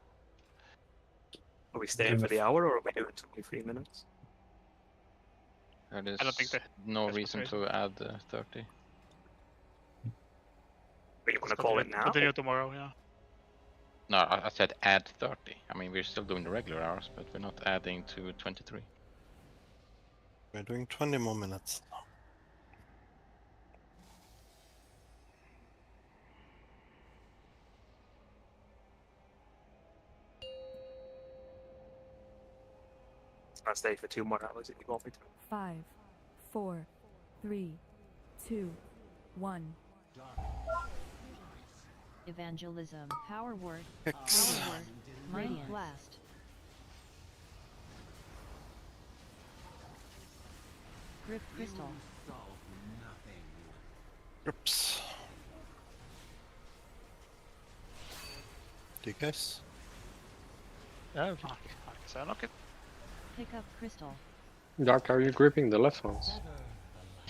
Are we staying for the hour or are we doing 23 minutes? There's I don't think no there's reason reason. to add 30. But you want to call it now? Continue tomorrow, yeah. No, I said add 30. I mean, we're still doing the regular hours, but we're not adding to 23. We're doing 20 more minutes. I'll stay for 2 more hours if you want me to. 5, 4, 3, 2, 1. Evangelism. Power word. X. Power word. Radiant blast. Grip crystal. Oops. Do you guys? Yeah. So look it. Pick up crystal. Dark, are you gripping the left ones?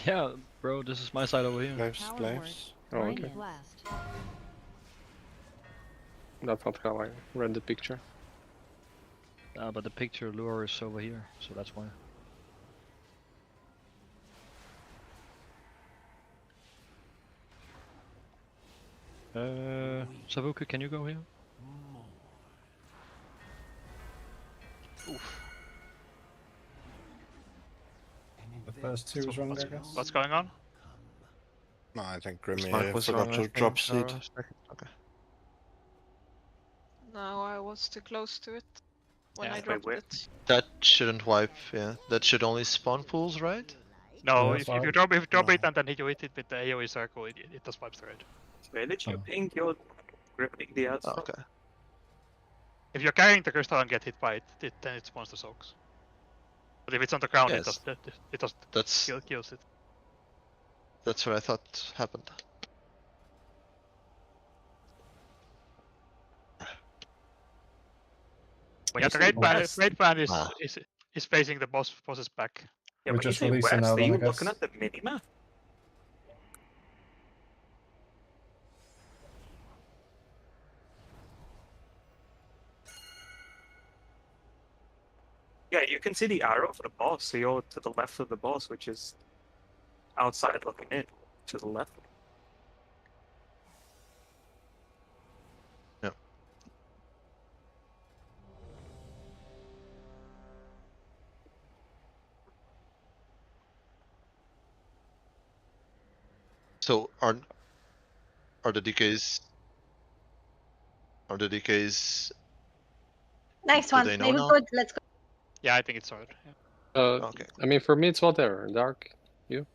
Yeah, bro, this is my side over here. Lives, lives. Oh, okay. Radiant blast. That's not how I read the picture. But the picture lure is over here, so that's why. Savuka, can you go here? Oof. The first two was wrong, I guess. What's going on? No, I think Mark Grimmy was forgot wrong, I to drop think, seed. Okay. No, I was too close to it when Yeah. I dropped it. That shouldn't wipe, yeah. That should only spawn pools, right? No, Yeah, if fine. you drop it and then you hit it with the AoE circle, it does wipe the raid. Where did you ping your gripping the ads? Oh, okay. If you're carrying the crystal and get hit by it, then it spawns the soaks. But if it's on the ground, Yes. it does That's kills it. that's what I thought happened. When yeah, the raid ban Ah. is facing the boss's back. Yeah, We're when you just say releasing west, now are then, you I guess. looking at the minimap? Yeah, you can see the arrow for the boss, so you're to the left of the boss, which is outside looking in, to the left. Yep. So are the DKs Nice do one. they know Maybe now? good. Let's go. Yeah, I think it's sorted. Yeah. Okay. I mean, for me, it's whatever. Dark, you?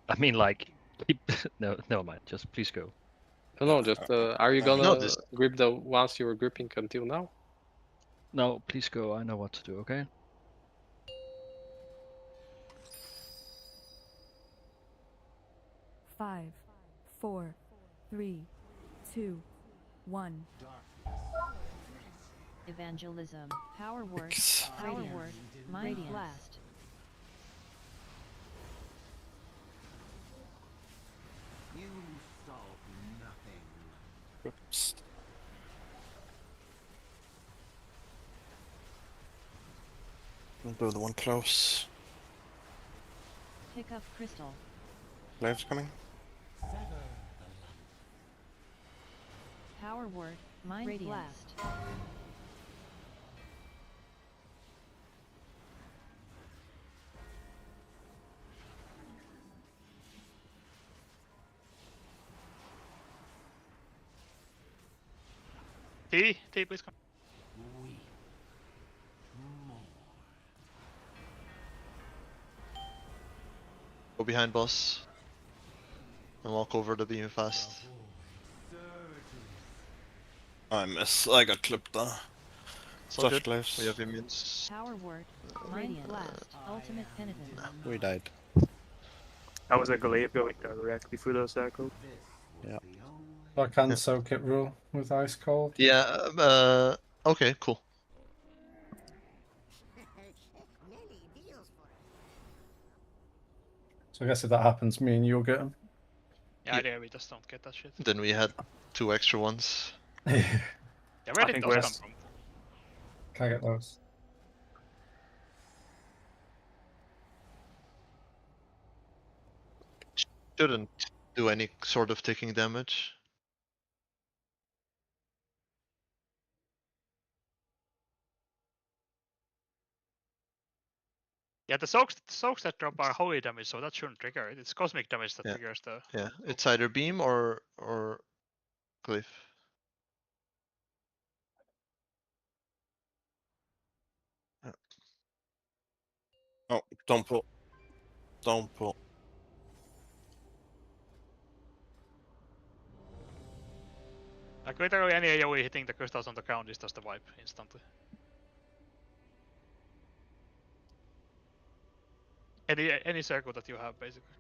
I mean, like, keep... no, never mind. Just please go. No, just are you gonna No, this grip the ones you were gripping until now? No, please go. I know what to do. Okay. Five, 4, 3, 2, 1. Evangelism. Power word. Power Radiant. word. Radiant blast. You solve nothing. Oops. I'll do the one close. Pick up crystal. Lives coming. Power word. Mind blast. T, please come. Go behind boss. And walk over the beam fast. I miss. I got clipped there. It's all Flash good. lives. We have immunes. Power word. Radiant blast. Ultimate penitence. We died. That was a glaive going directly through those circles. Yeah. I can soak it rule with ice cold. Yeah, okay, cool. So I guess if that happens, me and you'll get them. Yeah, we just don't get that shit. Then we had 2 extra ones. Yeah, where did think those we're- come from? Can I get those? Shouldn't do any sort of ticking damage. Yeah, the soaks that drop are holy damage, so that shouldn't trigger it. It's cosmic damage that Yeah. triggers the. Yeah, it's either beam or glyph. Don't pull. Don't pull. Like literally any AoE hitting the crystals on the ground is just a wipe instantly. Any circle that you have basically.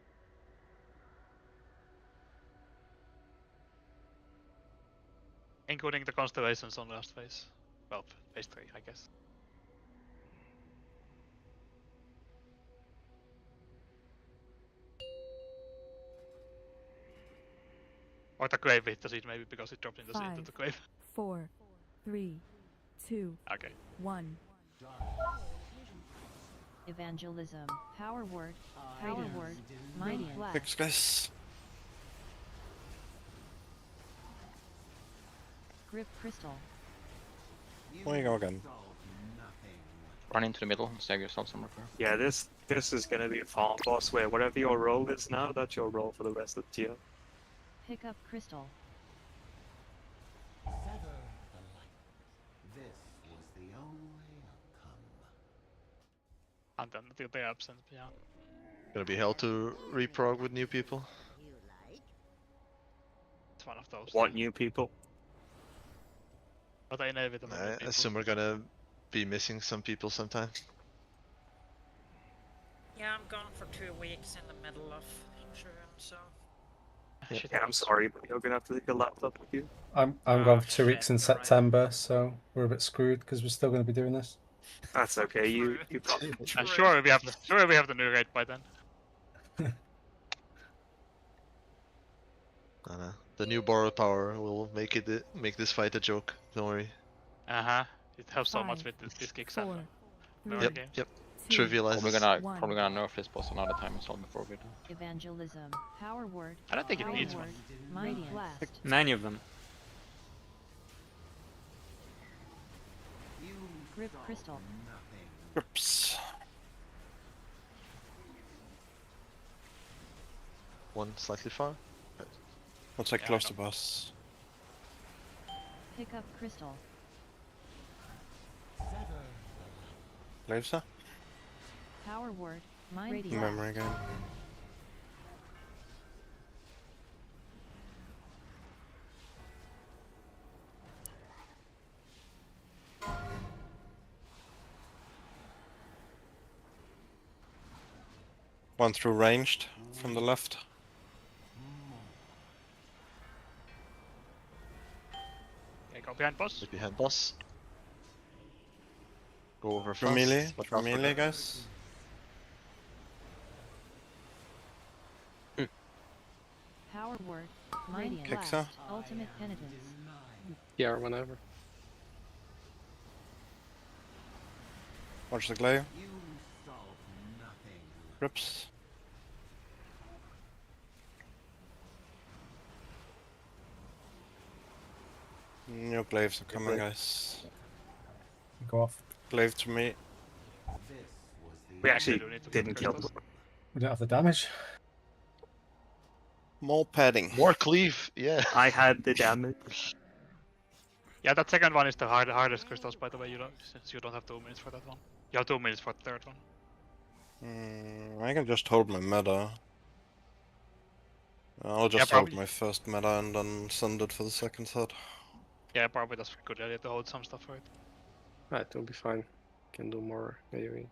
Including the constellations on last phase. Well, phase 3, I guess. Or the grave hit the seed maybe because it dropped into the grave. 4, 3, 2, okay. 1. Evangelism. Power word. Power word. Mighty blast. Thanks, guys. Grip crystal. Where you go again? Run into the middle and save yourself some repair. Yeah, this is gonna be a farm boss where whatever your role is now, that's your role for the rest of the tier. Pick up crystal. Sever the light. This was the only outcome. And then until they're absent, yeah. Gonna be hell to reprog with new people. It's one of those. What new people? But I inevitable. I assume we're gonna be missing some people sometime. Yeah, I'm gone for 2 weeks in the middle of June, so. Yeah, I'm sorry, but you're gonna have to take a laptop with you. I'm gone for 2 weeks in September, so we're a bit screwed because we're still going to be doing this. That's okay. You probably. I'm sure we have the new raid by then. The new borrowed power will make this fight a joke. Don't worry. It helps so much with this kicks and Yep. Trivialize. Probably gonna nerf this boss another time as well before we do. Evangelism. Power word. I don't think it needs one. Mighty blast. Many of them. Grip crystal. Oops. One slightly far. Once I close the boss. Pick up crystal. Laser? Power word. Mighty Memory game. One through ranged from the left. Okay, go behind boss. Look behind boss. Go over Through fast. melee, but through not melee, forget. guys. Power word. Mighty Kicks blast. Ultimate penitence. Yeah, whenever. Watch the glaive. Rips. New glaives are coming, guys. Go off. Glaive to me. We actually didn't kill them. We don't have the damage. More padding. More cleave, yeah. I had the damage. Yeah, that second one is the hardest crystals, by the way. Since you don't have 2 minutes for that one. You have 2 minutes for the third one. I can just hold my meta. I'll just hold my first meta and then send it for the second set. Yeah, probably that's a good idea to hold some stuff for it. Right, it'll be fine. Can do more AoE.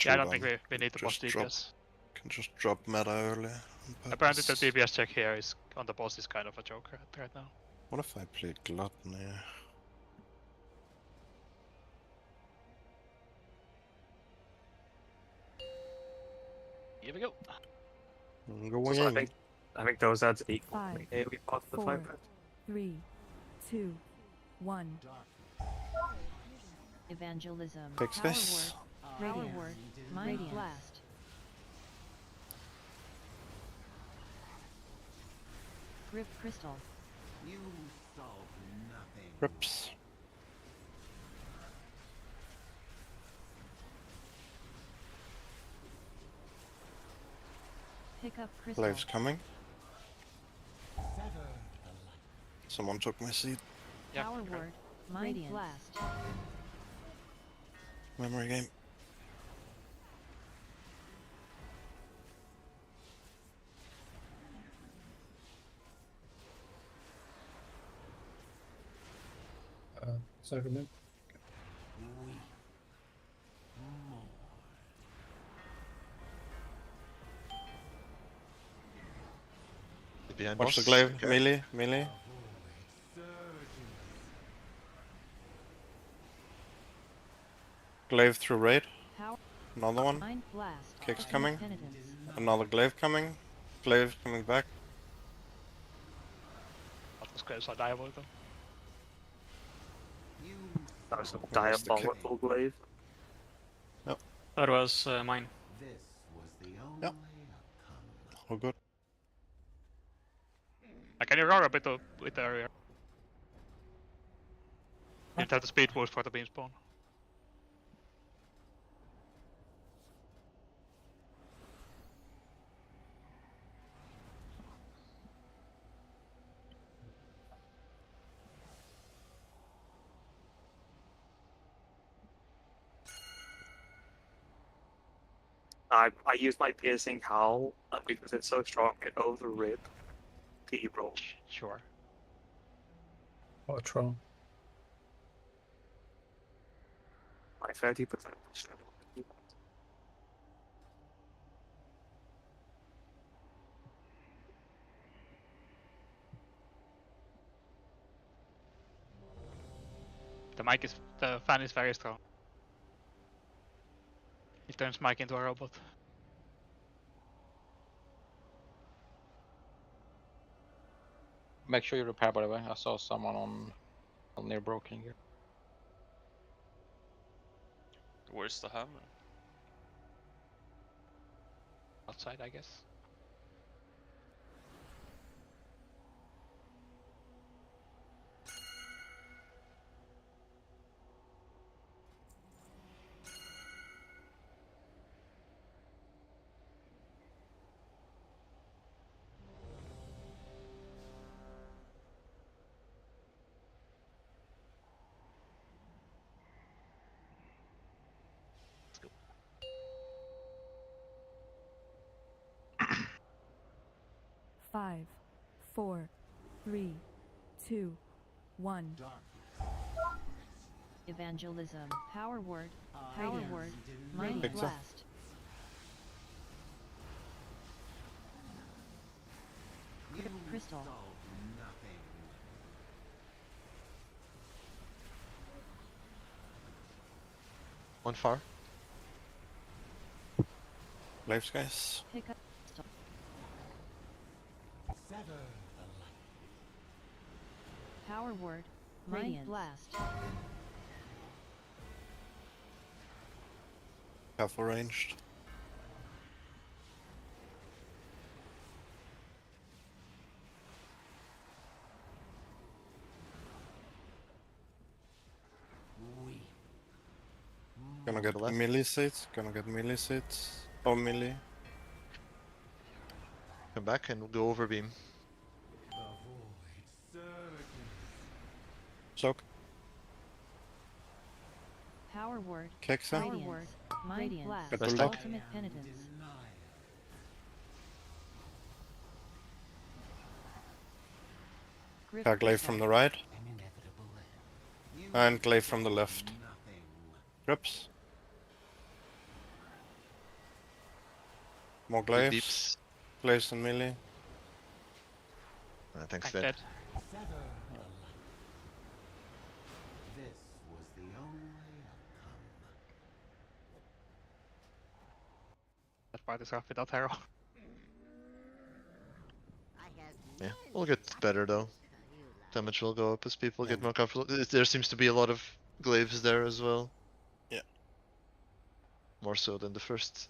Yeah, I don't think we need to boss Just drop. DPS. Can just drop meta early. Apparently the DPS check here is on the boss is kind of a joke right now. What if I played Gluttony? Here we go. Going So in. I think those adds equal. 5, AoE part of the 4, 5. 3, 2, 1. Evangelism. Fix Power this. word. Power word. Mighty blast. Grip crystal. You solve nothing. Rips. Pick up crystal. Glaive's coming. Someone took my seat. Yeah, Power okay. word. Mind blast. Memory game. Second move. Behind Watch the boss. glaive. Okay. Melee. Melee. Glaive through raid. Power. Another one. Mind blast. Kicks Ultimate coming. penitence. Another glaive coming. Glaive coming back. Not as close as diabolical. That was a Where's the kick? diabolical glaive. Yep. That was mine. Yep. All good. Can you roar a bit with the area? You have the speed boost for the beam spawn. I used my piercing howl, and because it's so strong, it overrid the roll. Sure. What a troll. My 30%. The fan is very strong. It turns Mike into a robot. Make sure you repair, by the way. I saw someone on near broken here. Where's the hammer? Outside, I guess. Five, four, three, two, one. Evangelism. Power word. Power word. Mind Pizza. blast. Crystal. One far. Glaives, guys. Pick up. Crystal. Power word. Mind blast. Careful ranged. Gonna get Left. melee seats. Gonna get melee seats. Oh, melee. Come back and go over beam. Soak. Power word. Kicks Power in. word. Mind blast. Get pulled up. Ultimate penitence. Glaive from the right. And glaive from the left. Grips. More glaives. Deeps. Glaives and melee. Thanks, I'm Dad. dead. That part is rough without hero. Yeah, we'll get better though. Damage will go up as people get more comfortable. There seems to be a lot of glaives there as well. Yeah. More so than the first.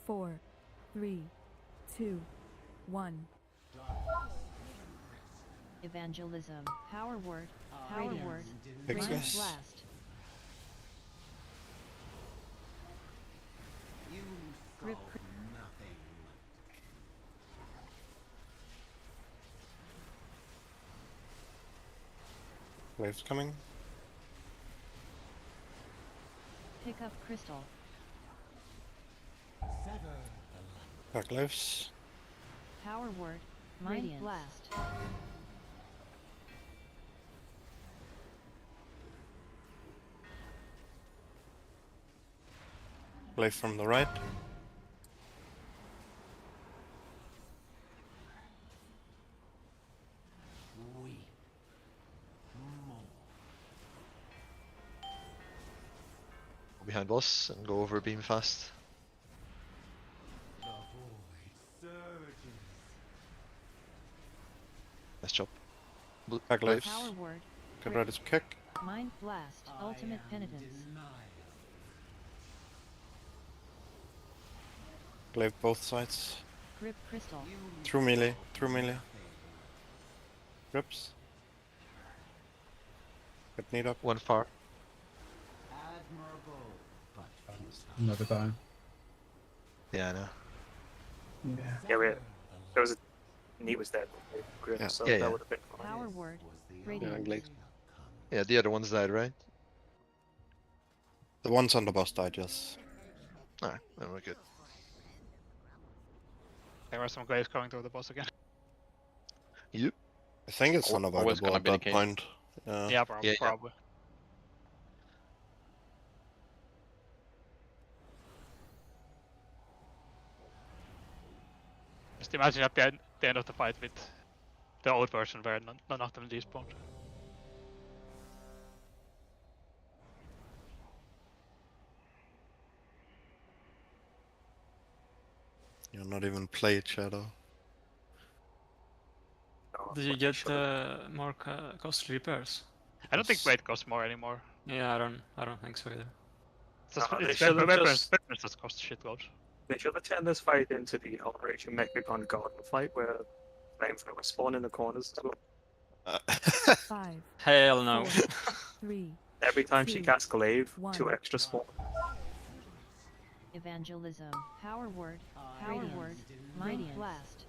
4, 3, 2, 1. Evangelism. Power word. Power Radiance. word. Fix Radiant this. blast. Grip. Waves coming. Pick up crystal. Back lives. Power word. Radiant blast. Glaive from the right. Behind boss and go over beam fast. Nice job. Back lives. Power word. Get ready to kick. Mind blast. Ultimate penitence. Glaive both sides. Grip crystal. Through melee. Through melee. Grips. Get need up. One far. Another die. Yeah, I know. Yeah, there was a Neat was dead. Grip, Yeah. so Yeah, that yeah. would have been fine. Power word. Yeah, Radiant. Glaive. Yeah, the other ones died, right? The ones on the boss died, yes. Alright, then we're good. There were some guys going through the boss again. Yep. I think it's Always unavoidable gonna at be the that case. point. Yeah, probably. Just imagine at the end of the fight with the old version where none of them despawned. You're not even played Shadow. Did you get more costly repairs? I don't think weight costs more anymore. Yeah, I don't think so either. It's they should've weapons just- that cost shitloads. They should have turned this fight into the Operation Mechagon Garden fight where flamethrowers spawn in the corners as well. 5, Hell no. 4, 3, Every time she 2, casts Glaive, 1. 2 extra spawn. Evangelism. Power word. Power word. Radiant blast.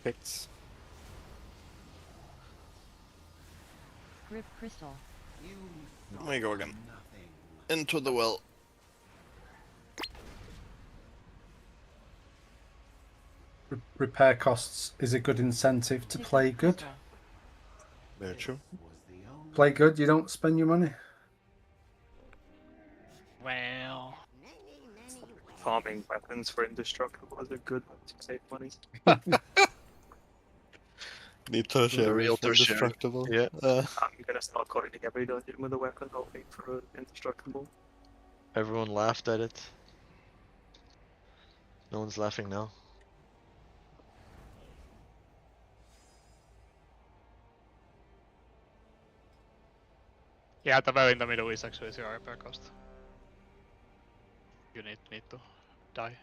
Fix. Grip crystal. We go again. Into the well. Repair costs is a good incentive to play good. Very true. Play good, you don't spend your money. Well, Farming weapons for indestructible is a good way to save money. Need tertiary real for tertiary. indestructible. Yeah. I'm gonna start coining every dungeon with a weapon hoping for indestructible. Everyone laughed at it. No one's laughing now. yeah, the well in the middle is actually 0 repair cost. You need to die.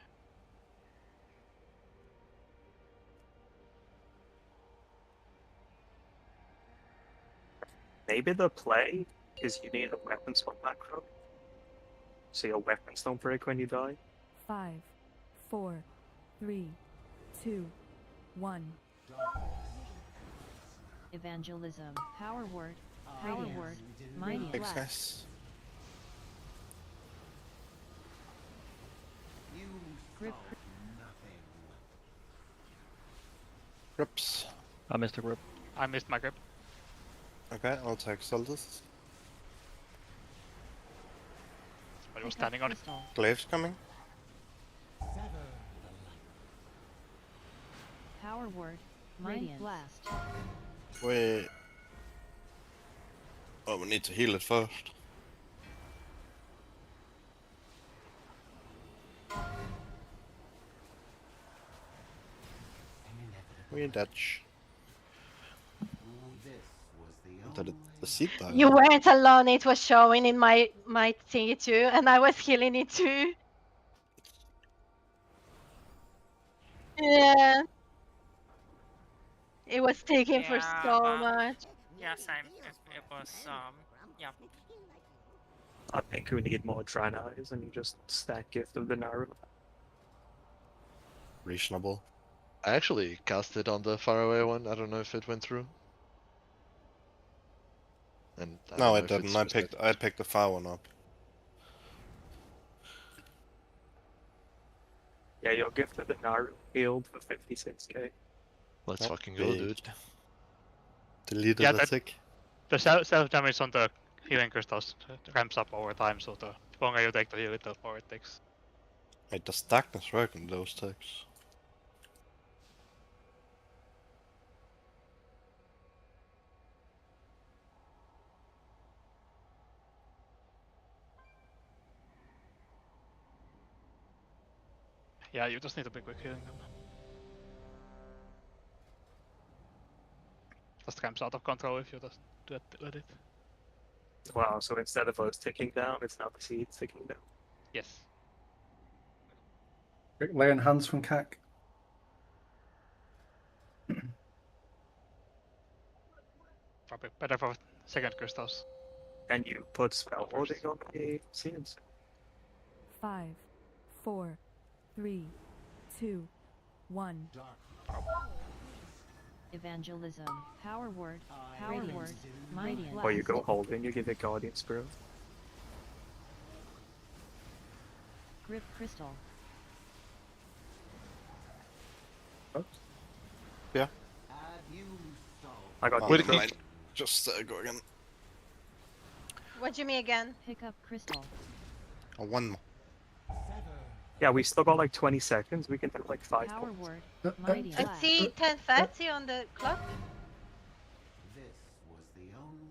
Maybe the play is you need a weapon swap macro. So your weapons don't break when you die. 5, 4, 3, 2, 1. Evangelism. Power word. Power word. Radiant blast. Excess. Grip. Grips. I missed the grip. I missed my grip. Okay, I'll take Zeldas. Somebody was standing on it. Crystal. Glaive's coming. Power word. Radiant blast. Wait. Oh, we need to heal it first. We Dutch. The seat died. You weren't alone. It was showing in my thingy too, and I was healing it too. Yeah. It was taking for Yeah, so much. Yeah, same. It was, yeah. I think we need more Draenei's and you just stack Gift of the Naru. Reasonable. I actually cast it on the faraway one. I don't know if it went through. And I No, don't know it if it's didn't. I picked the far one up. Yeah, your Gift of the Naru healed for 56k. Let's fucking go, dude. Deleted Yeah, the tick. the self damage on the healing crystals ramps up over time, so the longer you take to heal it, the more it takes. Wait, does darkness work in those ticks? Yeah, you just need to be quick healing them. Just ramps out of control if you just let it. Wow, so instead of us ticking down, it's now the seeds ticking down. Yes. Laying hands from CAC. Probably better for second crystals. And you put spell warding on the seeds. 5, 4, 3, 2, 1. Evangelism. Power word. Power word. Mighty. Or you go holding, you give it Guardian Spirit. Grip crystal. Oops. Yeah. I got Wait, just go again. What do you mean again? Pick up crystal. Oh, one more. Yeah, we still got like 20 seconds. We can do like 5 Power points. word. Mighty. I see 10:30 on the clock.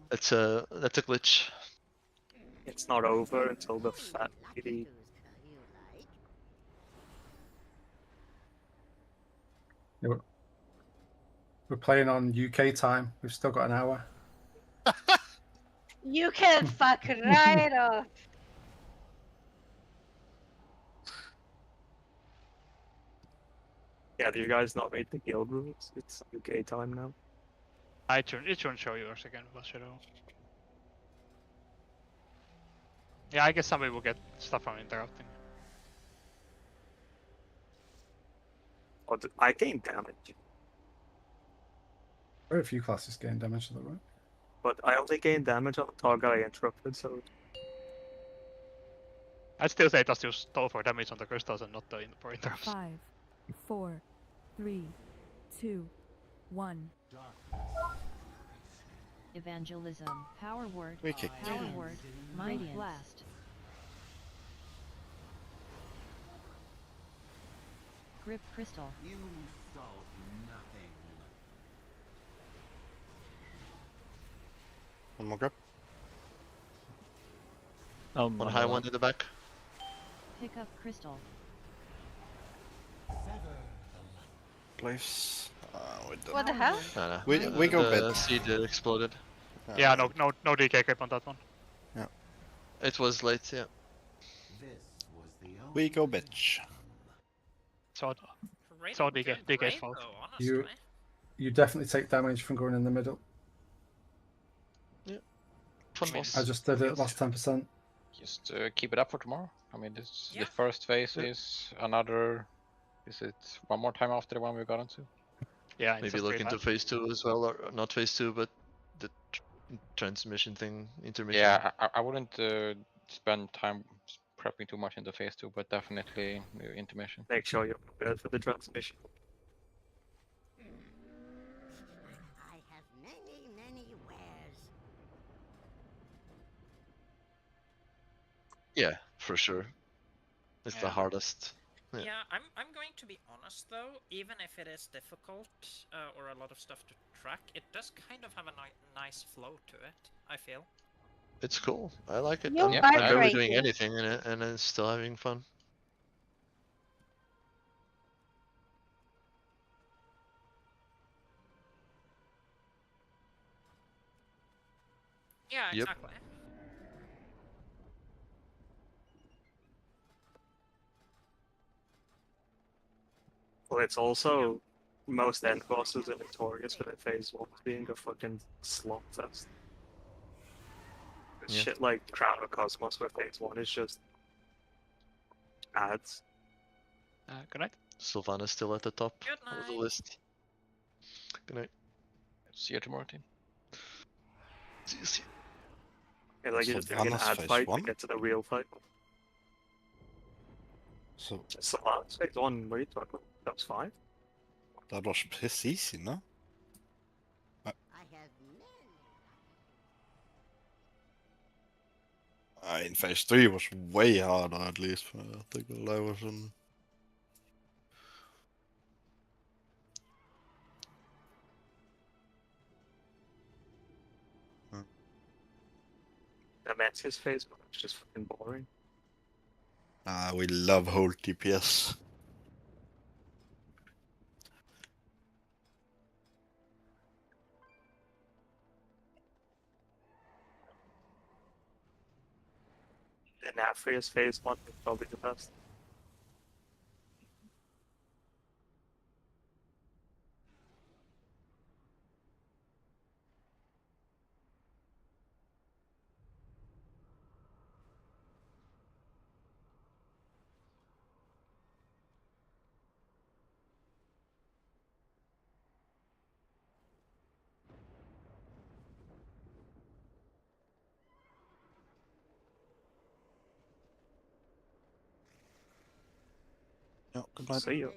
That's a glitch. It's not over until the fat lady. We're playing on UK time. We've still got an hour. You can fuck right off. Yeah, do you guys not read the guild rules? It's UK time now. It shouldn't show yours again, but should all. Yeah, I guess some people get stuff from interrupting. Oh, I gained damage. Very few classes gain damage to the right. But I only gained damage on the target I interrupted, so... I'd still say just use stall for damage on the crystals and not for interrupts. 5, 4, 3, 2, 1. Evangelism. Power word. We kick. Power word. Mighty blast. Grip crystal. You solve nothing. One more grab. One high, one in the back. Pick up crystal. Place. What the hell? No. We go the bit. seed exploded. Yeah, no DK grip on that one. Yeah. It was late, yeah. We go bitch. So DK's fault. You definitely take damage from going in the middle. Yeah. Fun boss. I just did it, lost 10%. Just keep it up for tomorrow. I mean, this the first phase is another. Is it one more time after the one we got into? Yeah. Maybe look into phase 2 as well, or not phase 2, but the transmission thing, intermission. Yeah, I wouldn't spend time prepping too much into phase 2, but definitely intermission. Make sure you're prepared for the transmission. I have many wares. Yeah, for sure. It's the hardest. Yeah, I'm going to be honest though, even if it is difficult or a lot of stuff to track, it does kind of have a nice flow to it, I feel. It's cool. I like it. You I'm are barely crazy. doing anything in it, and I'm still having fun. Yeah, Yep. exactly. Well, it's also most end bosses are notorious for their phase 1 being a fucking slot fest. Yeah. Shit like Crown of Cosmos, where phase 1 is just ads. Good night. Sylvana's still at the top Good of the night. list. Good night. See you tomorrow, team. See you. See you. Yeah, like you're just doing an Sylvana's ad phase fight 1? to get to the real fight. So Sylvana's phase 1, what are you talking about? That was 5? that was piss easy, no? I have many. In phase 3 was way harder, at least. I think I was in. Nemesia's phase 1 is just fucking boring. We love hold DPS. Anafria's phase 1 is probably the best. Yeah, good night. See you.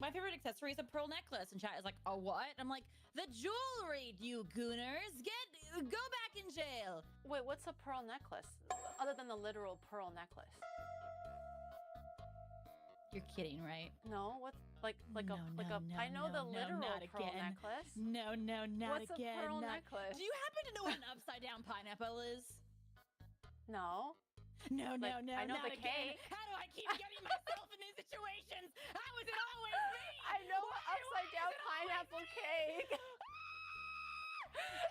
My favorite accessory is a pearl necklace, and chat is like, a what? I'm like, the jewelry, you gooners! Go back in jail! Wait, what's a pearl necklace? Other than the literal pearl necklace. You're kidding, right? No, what's I know the no, literal not pearl again. necklace. No, not What's again. a pearl not- necklace? Do you happen to know what an upside down pineapple is? No. No, I know not the again. cake. How do I keep getting myself in these situations? How is it always me? I know upside down pineapple cake.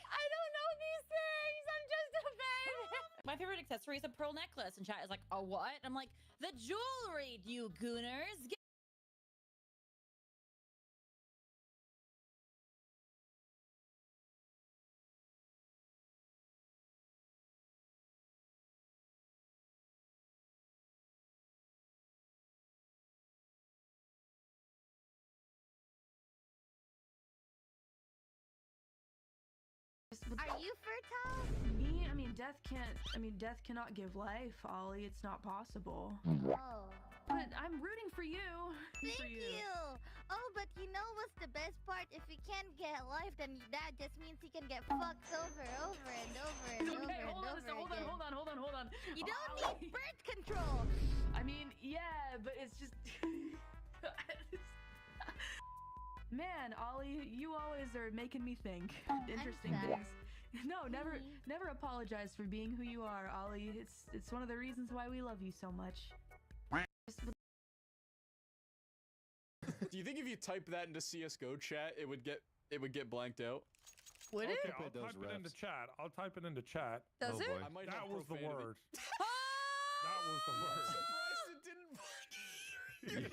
I don't know these things. I'm just a baby. My favorite accessory is a pearl necklace, and chat is like, a what? I'm like, the jewelry, you gooners! Are you fertile? Me? I mean, death cannot give life, Ollie. It's not possible. Oh. But I'm rooting for you. Thank you. Oh, but you know what's the best part? If you can't get life, then that just means you can get fucked over and over and over Okay, and hold on, over hold on. You don't need birth control. I mean, yeah, but it's just... Man, Ollie, you always are making me think interesting sorry. things. No, never apologize for being who you are, Ollie. It's one of the reasons why we love you so much. Do you think if you type that into CS:GO chat, it would get blanked out? Would it? Okay, I'll type it into chat. Does it? I might That have was the profanity. word. That was the word. Surprised it didn't.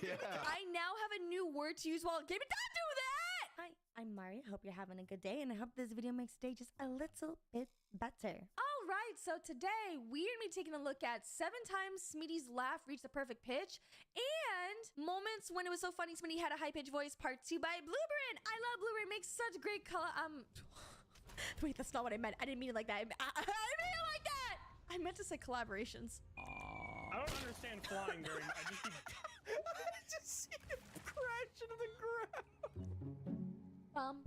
Yeah. I now have a new word to use while gaming. Don't do that! Hi, I'm Mari. Hope you're having a good day, and I hope this video makes today just a little bit better. All right, so today we're gonna be taking a look at 7 times Smitty's laugh reached the perfect pitch, and moments when it was so funny Smitty had a high-pitched voice, part 2 by Blueberry. I love Blueberry. Makes such great color. Wait, that's not what I meant. I didn't mean it like that. I mean it like that. I meant to say collaborations. I don't understand flying very much. I just see him crash into the ground.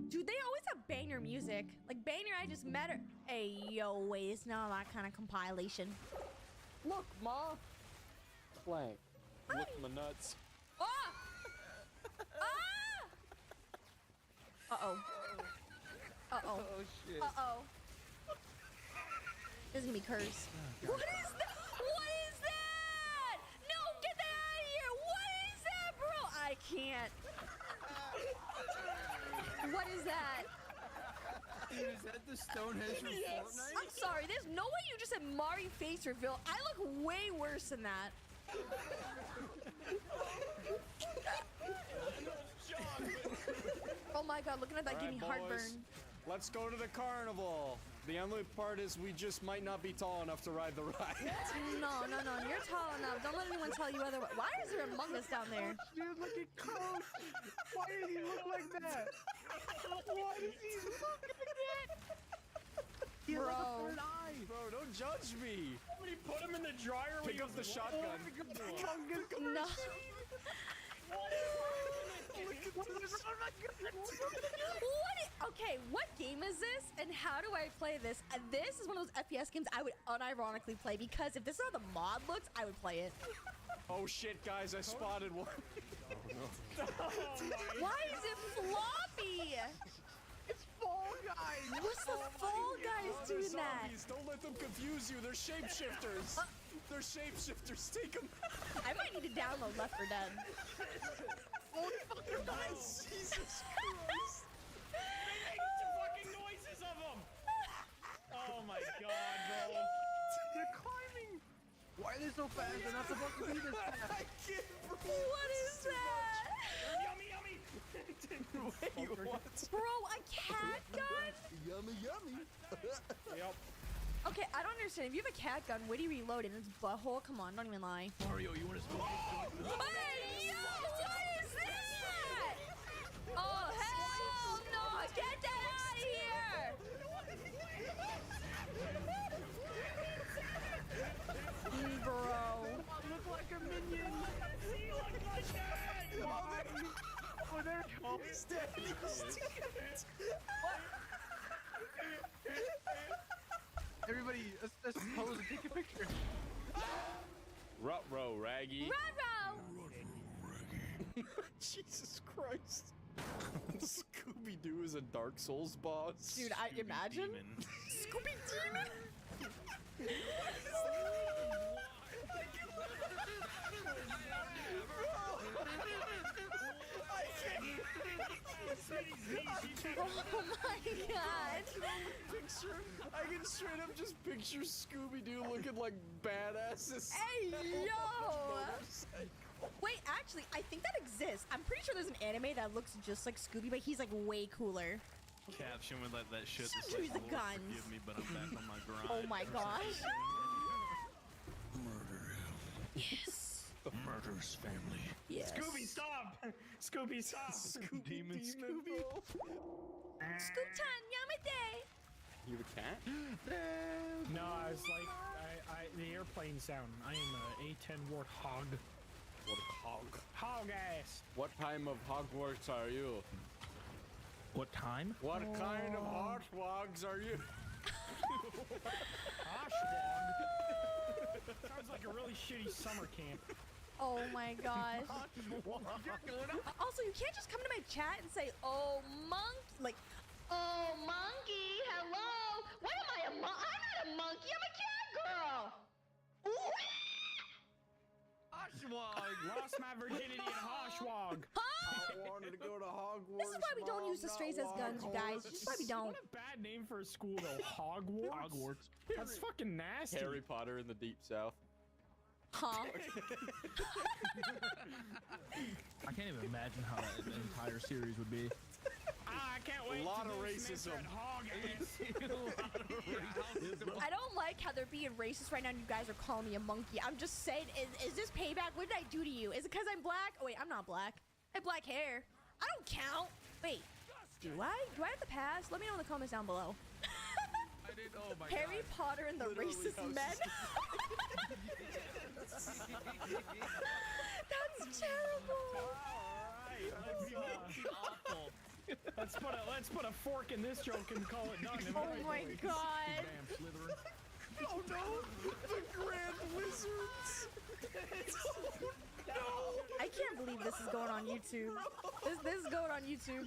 Dude, they always have banger music. Like, banger, I just met her. Hey, yo, wait, it's not that kind of compilation. Look, Ma. Blank. Look my nuts. Ah! Ah! Uh-oh. Uh-oh. Oh, shit. Uh-oh. This is gonna be cursed. What is that? What is that? No, get that out of here! What is that, bro? I can't. What is that? Dude, is that the Stonehenge from Fortnite? I'm sorry, there's no way you just said Mari face reveal. I look way worse than that. Oh my god, looking at that gave me heartburn. Let's go to the carnival. The only part is we just might not be tall enough to ride the ride. No, you're tall enough. Don't let anyone tell you otherwise. Why is there Among Us down there? Dude, look at Coach. Why does he look like that? Why does he look like that? He has like a third eye. Bro, don't judge me. Somebody put him in the dryer. Pick up the shotgun. No. Okay, what game is this and how do I play this? This is one of those FPS games I would unironically play because if this is how the mod looks, I would play it. Oh shit, guys, I spotted one. Why is it floppy? It's Fall Guys. What's the Fall Guys doing They're that? zombies. Don't let them confuse you. They're shapeshifters. They're shapeshifters. Take them. I might need to download Left 4 Dead. Holy fucking guys. Jesus Christ. They make fucking noises of them. Oh my god, bro. They're climbing. Why are they so fast? They're not supposed to be this fast. I can't breathe. What is that? Yummy, yummy. Wait, what? Bro, a cat gun? Yummy, yummy. Yep. Okay, I don't understand. If you have a cat gun, where do you reload it? It's butthole? Come on, don't even lie. Mario, you want to smoke? Hey, yo, what is that? Oh, hell no! Get that out of here! Bro. Look like a minion. He looked like that. Oh, he's dead. He's dead. Everybody, let's pose and take a picture. Ruh-roh, Raggy. Ruh-roh! Jesus Christ. Scooby-Doo is a Dark Souls boss. Dude, I imagine. Scooby Demon. Oh my god! I can straight up just picture Scooby-Doo looking like badass. Hey yo! Wait, actually, I think that exists. I'm pretty sure there's an anime that looks just like Scooby, but he's like way cooler. Caption with like that shit. Shut That's you like, the Lord, guns. forgive me, but I'm back on my grind. Oh my gosh. Murder him. Yes. The murderous family. Yes. Scooby, stop! Scooby, stop! Demon Scooby. Scoop-chan, yamete! You have a cat? No, I was like, the airplane sound. I am a A10 warthog. What a hog. Hog ass. What time of Hogwarts are you? What time? What kind of Hogwarts are you? Oshwog. Sounds like a really shitty summer camp. Oh my gosh. Also, you can't just come to my chat and say, oh, monkey. Like, oh, monkey, hello. What am I, I'm not a monkey, I'm a cat girl. Oshwog. Lost my virginity in Oshwog. Huh? I wanted to go to Hogwarts. This is why we don't use the strays as guns, you guys. This is why we don't. What a bad name for a school, though. Hogwarts? Hogwarts. That's fucking nasty. Harry Potter in the Deep South. Huh? I can't even imagine how that entire series would be. I can't wait. A lot to of do racism. Hog ass. I don't like how they're being racist right now and you guys are calling me a monkey. I'm just saying, is this payback? What did I do to you? Is it because I'm black? Oh, wait, I'm not black. I have black hair. I don't count. Wait, do I? Do I have to pass? Let me know in the comments down below. I did, oh my Harry God. Potter and the Literally, racist I was men. just- That's terrible. Awful. Let's put a fork in this joke and call it done. Oh my god. Damn Slytherin. Oh no! The Grand Wizards! Oh no! I can't believe this is going on YouTube. This is going on YouTube.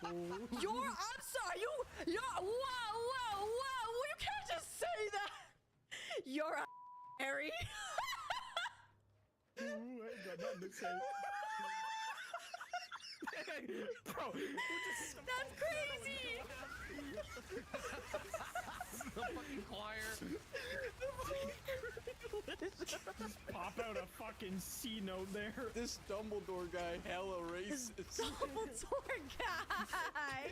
I'm sorry. You're. Whoa. You can't just say that. You're a Harry. Ooh, I ain't got nothing to say. Bro, That's crazy. The fucking choir. just pop out a fucking C note there. This Dumbledore guy hella racist. Dumbledore guy.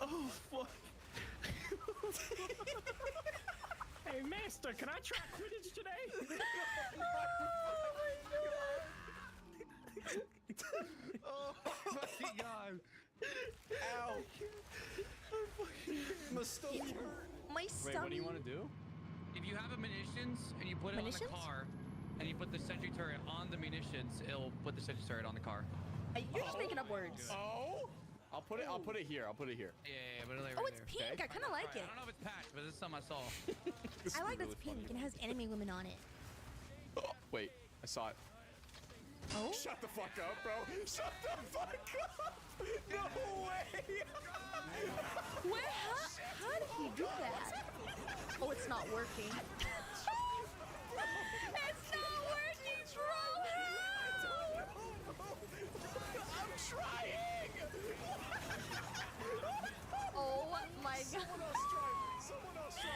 Oh fuck. Hey master, can I try Quidditch today? Oh my god. Ow. My stomach hurt. My Wait, stomach. what do you want to do? If you have a munitions and you put it Munitions? on the car, and you put the sentry turret on the munitions, it'll put the sentry turret on the car. You're just making up words. Oh! I'll put it here. I'll put it here. Yeah, but like Oh, right it's there. pink. I kind of like it. I don't know if it's patched, but this is something I saw. I like that it's pink and it has anime women on it. Oh, wait, I saw it. Oh? Shut the fuck up, bro. Shut the fuck up. No way. Where? How did he do that? Oh, it's not working. It's not working, bro. I'm trying. Oh my god. Someone else try. Someone else try.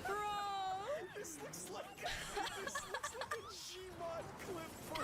Bro! This looks like a Gmod clip for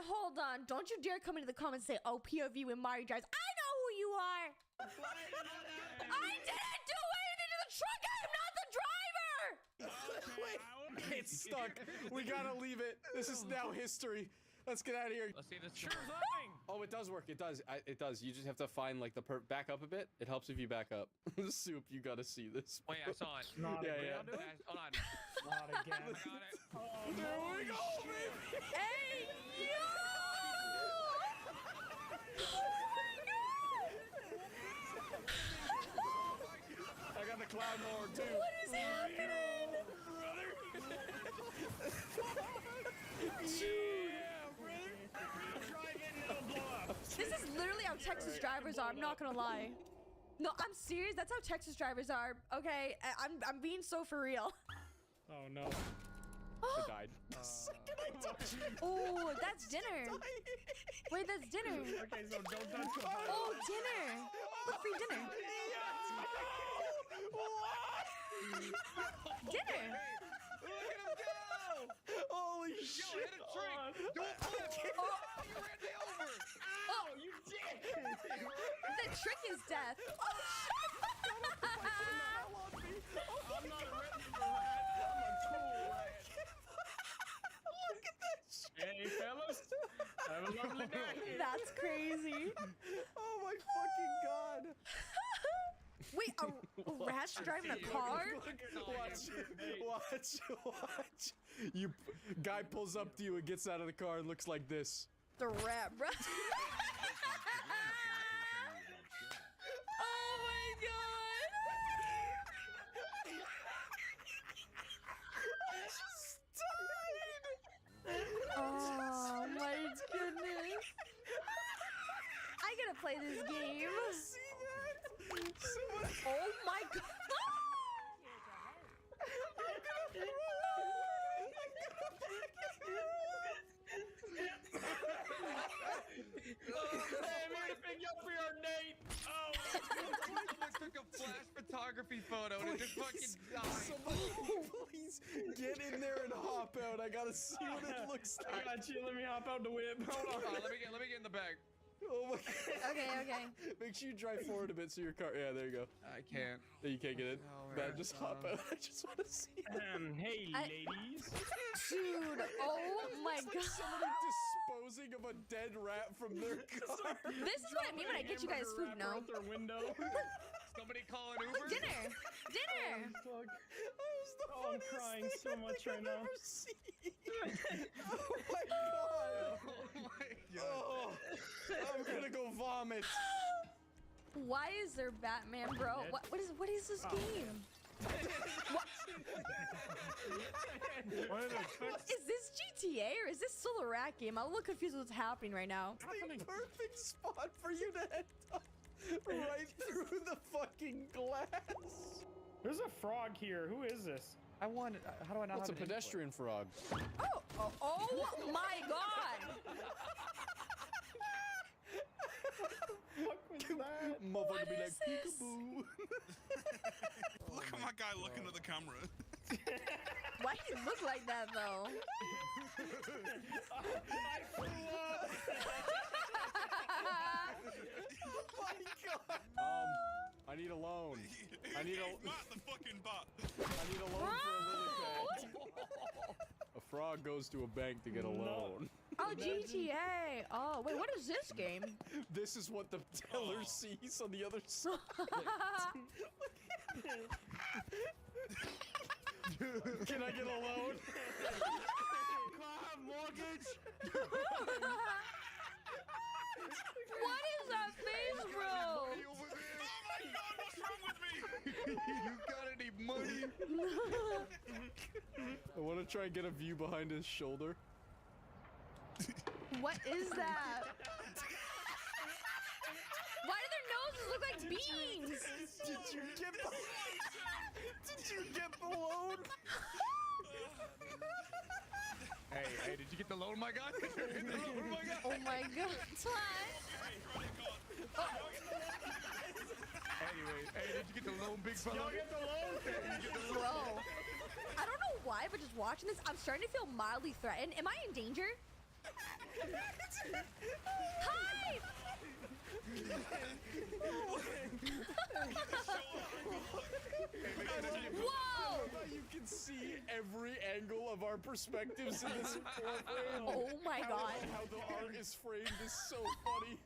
hold on. Don't you dare come into the comments and say, oh, POV when Mari drives. I know who you are. I didn't do anything to the truck. I am not the driver. Wait, it's stuck. We gotta leave it. This is now history. Let's get out of here. Let's see this. Sure thing. Oh, it does work. It does. It does. You just have to find like the back up a bit. It helps if you back up. Soup, you gotta see this. Wait, I saw it. Yeah, yeah. Hold on. Not again. I got it. Oh, there we go, baby. Hey, yo! I got the cloud horn too. What is happening? Yeah, brother. Try getting it'll blow up. This is literally how Texas drivers are. I'm not gonna lie. No, I'm serious. That's how Texas drivers are. Okay, I'm being so for real. Oh no. It died. Oh, that's dinner. Wait, that's dinner. Okay, so don't touch the Oh, dinner. Look, free dinner. Dinner. Look at him go! Holy Yo, shit! hit a trick! Don't flip! You ran me over! Oh, you did! The trick is death. Oh, I'm not a red rat. I'm a cool rat. Look at that shit! Hey, fellas. Have a lovely day. that's crazy. Oh my fucking god! Wait, a rat's driving a car? Watch. You guy pulls up to you and gets out of the car and looks like this. The rat, bro. Oh my god. I just died. Oh my goodness. I gotta play this game. See that? Oh my god. Hey, I'm here to pick you up for your date! Oh! Someone took a flash photography photo and it just fucking died. Somebody please get in there and hop out. I gotta see what it looks like. I got you. Let me hop out the whip. Hold on. Let me get in the bag. Oh my god. Okay. Make sure you drive forward a bit so your car. Yeah, there you go. I can't. You can't get in. No, Man, just hop out. I just want to see it. Hey, ladies. Dude, oh my god. Somebody disposing of a dead rat from their car. This is what I mean when I get you guys food now. Out their window. Somebody call an Uber? Dinner. Oh, I'm crying so much right now. Oh my god. Oh my god. Oh, I'm gonna go vomit. Why is there Batman, bro? What is this game? What? Is this GTA or is this still a rat game? I'm a little confused with what's happening right now. It's the perfect spot for you to head up right through the fucking glass. There's a frog here. Who is this? I want. How do I know? It's a pedestrian frog. Oh my god! What was that? Motherfucker be like is this? peekaboo. Look at my guy looking at the camera. Why do you look like that though? I flew up. Oh my god. I need a loan. I need a. Not the fucking butt. I need a loan for a lily pad. A frog goes to a bank to get a loan. Oh, GTA. Oh, wait, what is this game? This is what the teller sees on the other side. Can I get a loan? Car mortgage. What is that face, bro? Oh my god, what's wrong with me? You got any money? I want to try and get a view behind his shoulder. What is that? Why do their noses look like beans? Did you get the? Did you get the loan? Hey, did you get the loan, my guy? Did you get the loan, my guy? Oh my god. Anyway, hey, did you get the loan, big fella? Y'all get the loan? Bro, I don't know why, but just watching this, I'm starting to feel mildly threatened. Am I in danger? Hi! Whoa! You can see every angle of our perspectives in this floor frame. Oh my god. How the art is framed is so funny.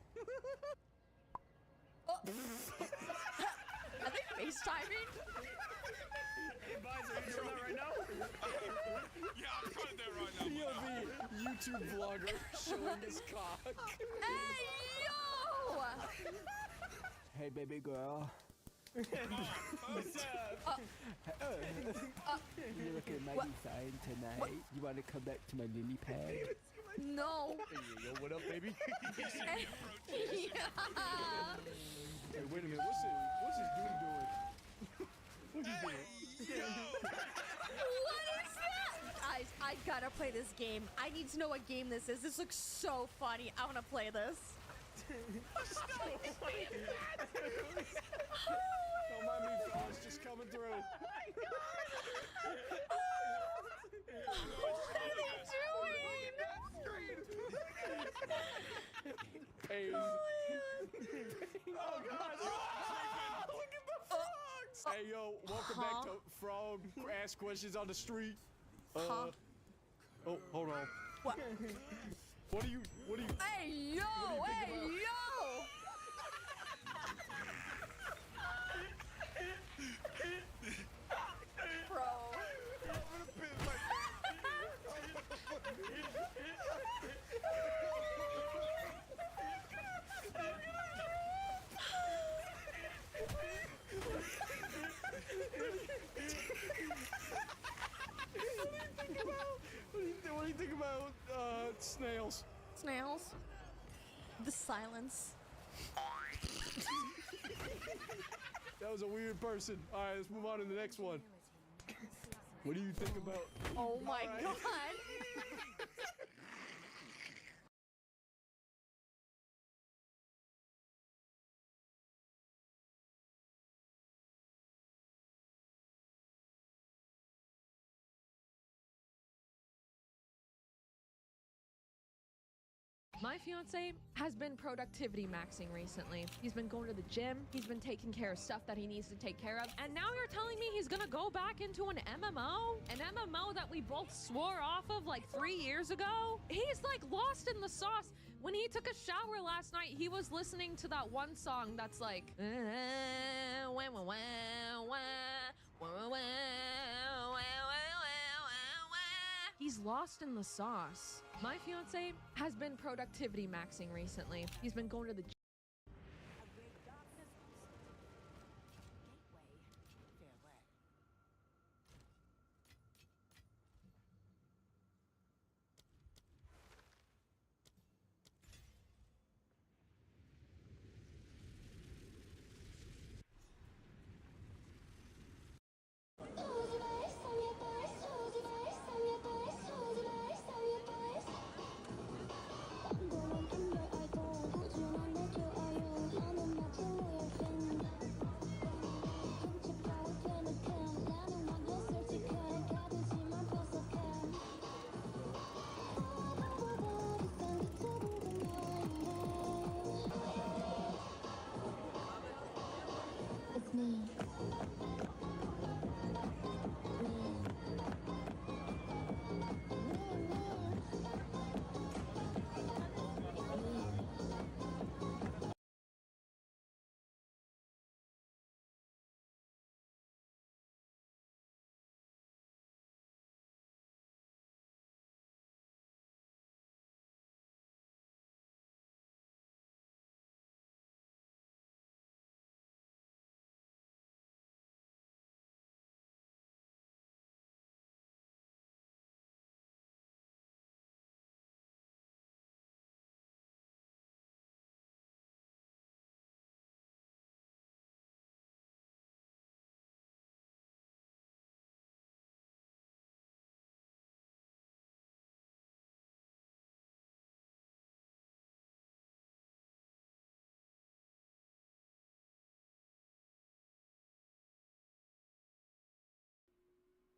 Are they FaceTiming? Hey, boys, are you doing that right now? Yeah, I'm trying that right now. POV YouTube vlogger showing his cock. Hey, yo! Hey, baby girl. What's up? You're looking mighty fine tonight. You want to come back to my lily pad? No. Yo, what up, baby? Yeah. Hey, wait a minute. What's this dude doing? What's he doing? What is that? Guys, I gotta play this game. I need to know what game this is. This looks so funny. I wanna play this. Don't mind me, fellas. Just coming through. What are they doing? Hey. Oh, Oh gosh! Look at the frogs! Hey yo, welcome back to Frog Ask Questions on the Street. Oh, hold on. What? What are you? Hey yo! Hey yo! Bro. What do you think about snails? Snails. The silence. That was a weird person. All right, let's move on to the next one. What do you think about? Oh my All right. god. My fiance has been productivity maxing recently. He's been going to the gym, he's been taking care of stuff that he needs to take care of, and now you're telling me he's gonna go back into an MMO? An MMO that we both swore off of like 3 years ago? He's like lost in the sauce. When he took a shower last night, he was listening to that one song that's like he's lost in the sauce. My fiance has been productivity maxing recently. He's been going to the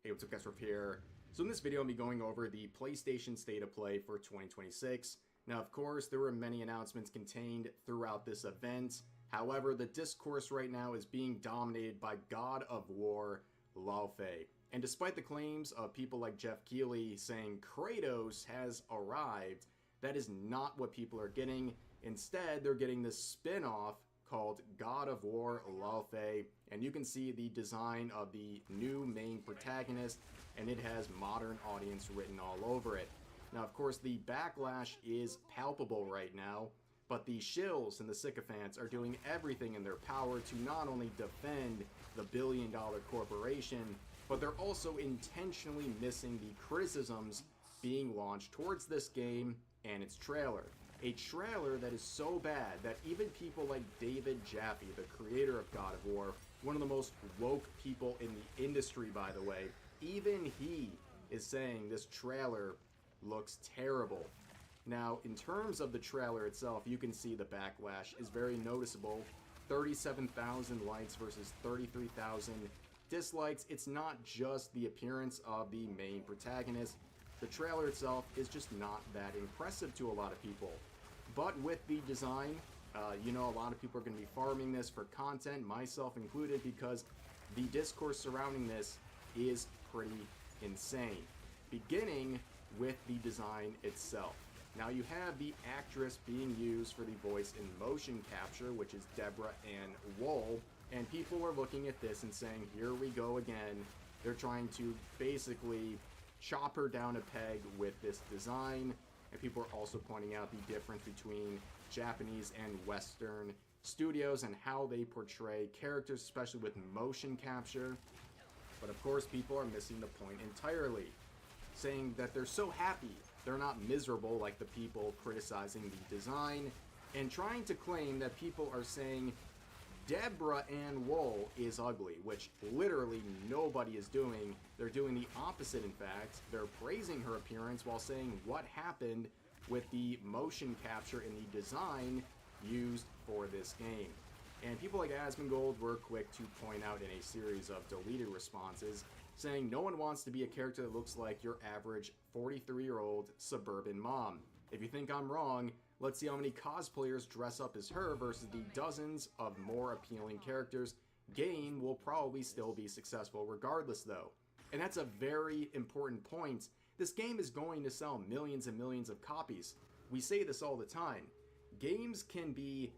Hey, what's up guys, Ruff here. So in this video, I'll be going over the PlayStation State of Play for 2026. Now, of course, there were many announcements contained throughout this event. However, the discourse right now is being dominated by God of War, Lao Fei. And despite the claims of people like Jeff Keighley saying Kratos has arrived, that is not what people are getting. Instead, they're getting this spin-off called God of War Lao Fei, and you can see the design of the new main protagonist, and it has modern audience written all over it. Now, of course, the backlash is palpable right now, but the shills and the sycophants are doing everything in their power to not only defend the billion-dollar corporation, but they're also intentionally missing the criticisms being launched towards this game and its trailer. A trailer that is so bad that even people like David Jaffe, the creator of God of War, one of the most woke people in the industry, by the way, even he is saying this trailer looks terrible. Now, in terms of the trailer itself, you can see the backlash is very noticeable. 37,000 likes versus 33,000 dislikes. It's not just the appearance of the main protagonist. The trailer itself is just not that impressive to a lot of people. But with the design, you know, a lot of people are going to be farming this for content, myself included, because the discourse surrounding this is pretty insane. Beginning with the design itself. Now you have the actress being used for the voice in motion capture, which is Deborah Ann Woll, and people are looking at this and saying, here we go again. They're trying to basically chop her down a peg with this design, and people are also pointing out the difference between Japanese and Western studios and how they portray characters, especially with motion capture. But of course, people are missing the point entirely, saying that they're so happy they're not miserable like the people criticizing the design, and trying to claim that people are saying Deborah Ann Woll is ugly, which literally nobody is doing. They're doing the opposite, in fact. They're praising her appearance while saying what happened with the motion capture in the design used for this game. And people like Asmongold were quick to point out in a series of deleted responses, saying no one wants to be a character that looks like your average 43-year-old suburban mom. If you think I'm wrong, let's see how many cosplayers dress up as her versus the dozens of more appealing characters. Game will probably still be successful regardless, though. And that's a very important point. This game is going to sell millions and millions of copies. We say this all the time. Games can be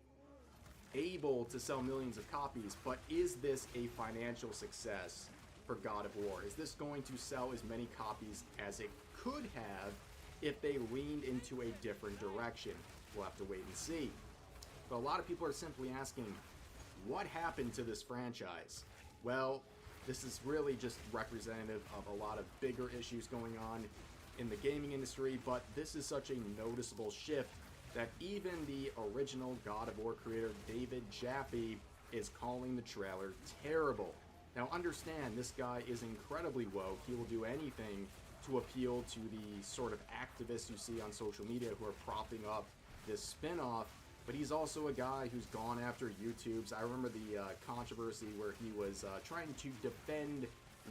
able to sell millions of copies, but is this a financial success for God of War? Is this going to sell as many copies as it could have if they leaned into a different direction? We'll have to wait and see. But a lot of people are simply asking, what happened to this franchise? Well, this is really just representative of a lot of bigger issues going on in the gaming industry, but this is such a noticeable shift that even the original God of War creator, David Jaffe, is calling the trailer terrible. Now understand, this guy is incredibly woke. He will do anything to appeal to the sort of activists you see on social media who are propping up this spin-off, but he's also a guy who's gone after YouTubes. I remember the controversy where he was trying to defend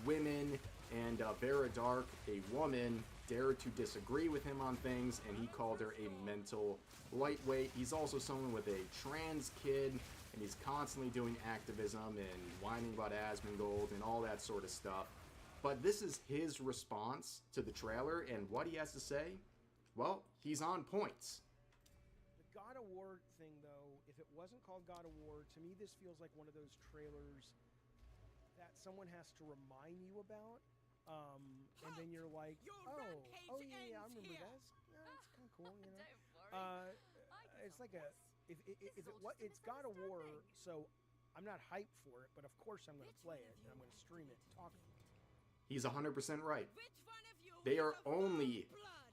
women, and Vera Dark, a woman, dared to disagree with him on things, and he called her a mental lightweight. He's also someone with a trans kid, and he's constantly doing activism and whining about Asmongold and all that sort of stuff. But this is his response to the trailer, and what he has to say, well, he's on point. The God of War thing, though, if it wasn't called God of War, to me this feels like one of those trailers that someone has to remind you about. And then you're like, oh yeah, I remember this. Yeah, it's kind of cool, you know. It's like a it's God of War, so I'm not hyped for it, but of course I'm going to play it and I'm going to stream it and talk about it. He's 100% right. They are only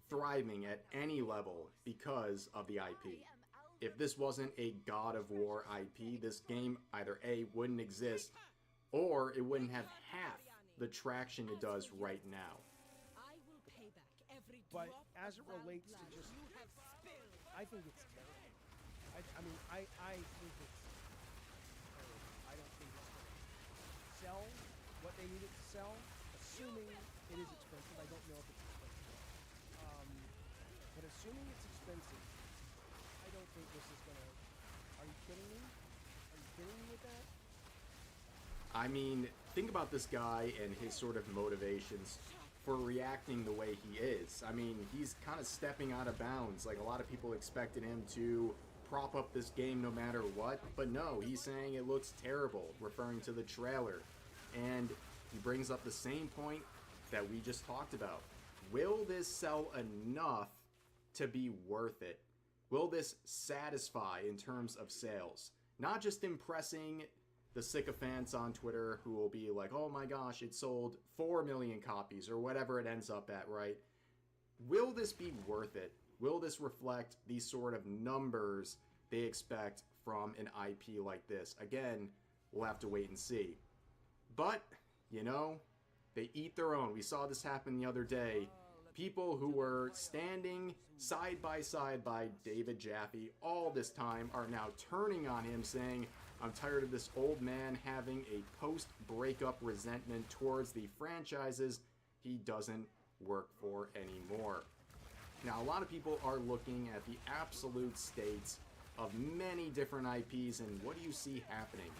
thriving at any level because of the IP. If this wasn't a God of War IP, this game either A, wouldn't exist, or it wouldn't have half the traction it does right now. But as it relates to just, I think it's terrible. I mean, I think it's terrible. I don't think it's going to sell what they need it to sell, assuming It is expensive. I don't know if it's expensive. But assuming it's expensive, I don't think this is gonna. Are you kidding me? Are you kidding me with that? I mean, think about this guy and his sort of motivations for reacting the way he is. I mean, he's kind of stepping out of bounds. Like, a lot of people expected him to prop up this game no matter what, but no, he's saying it looks terrible, referring to the trailer. And he brings up the same point that we just talked about. Will this sell enough to be worth it? Will this satisfy in terms of sales? Not just impressing the sycophants on Twitter who will be like, oh my gosh, it sold 4 million copies or whatever it ends up at, right? Will this be worth it? Will this reflect these sort of numbers they expect from an IP like this? Again, we'll have to wait and see. But, you know, they eat their own. We saw this happen the other day. People who were standing side by David Jaffe all this time are now turning on him, saying, I'm tired of this old man having a post-breakup resentment towards the franchises he doesn't work for anymore. Now, a lot of people are looking at the absolute states of many different IPs, and what do you see happening?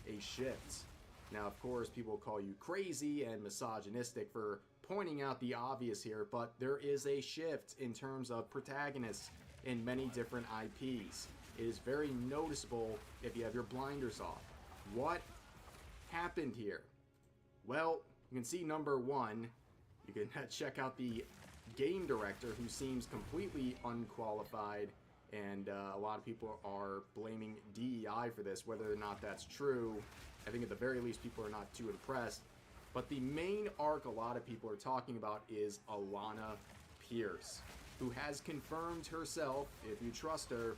A shift. Now, of course, people call you crazy and misogynistic for pointing out the obvious here, but there is a shift in terms of protagonists in many different IPs. It is very noticeable if you have your blinders off. What happened here? Well, you can see number one. You can check out the game director, who seems completely unqualified, and a lot of people are blaming DEI for this. Whether or not that's true, I think at the very least people are not too impressed. But the main arc a lot of people are talking about is Alana Pierce, who has confirmed herself, if you trust her,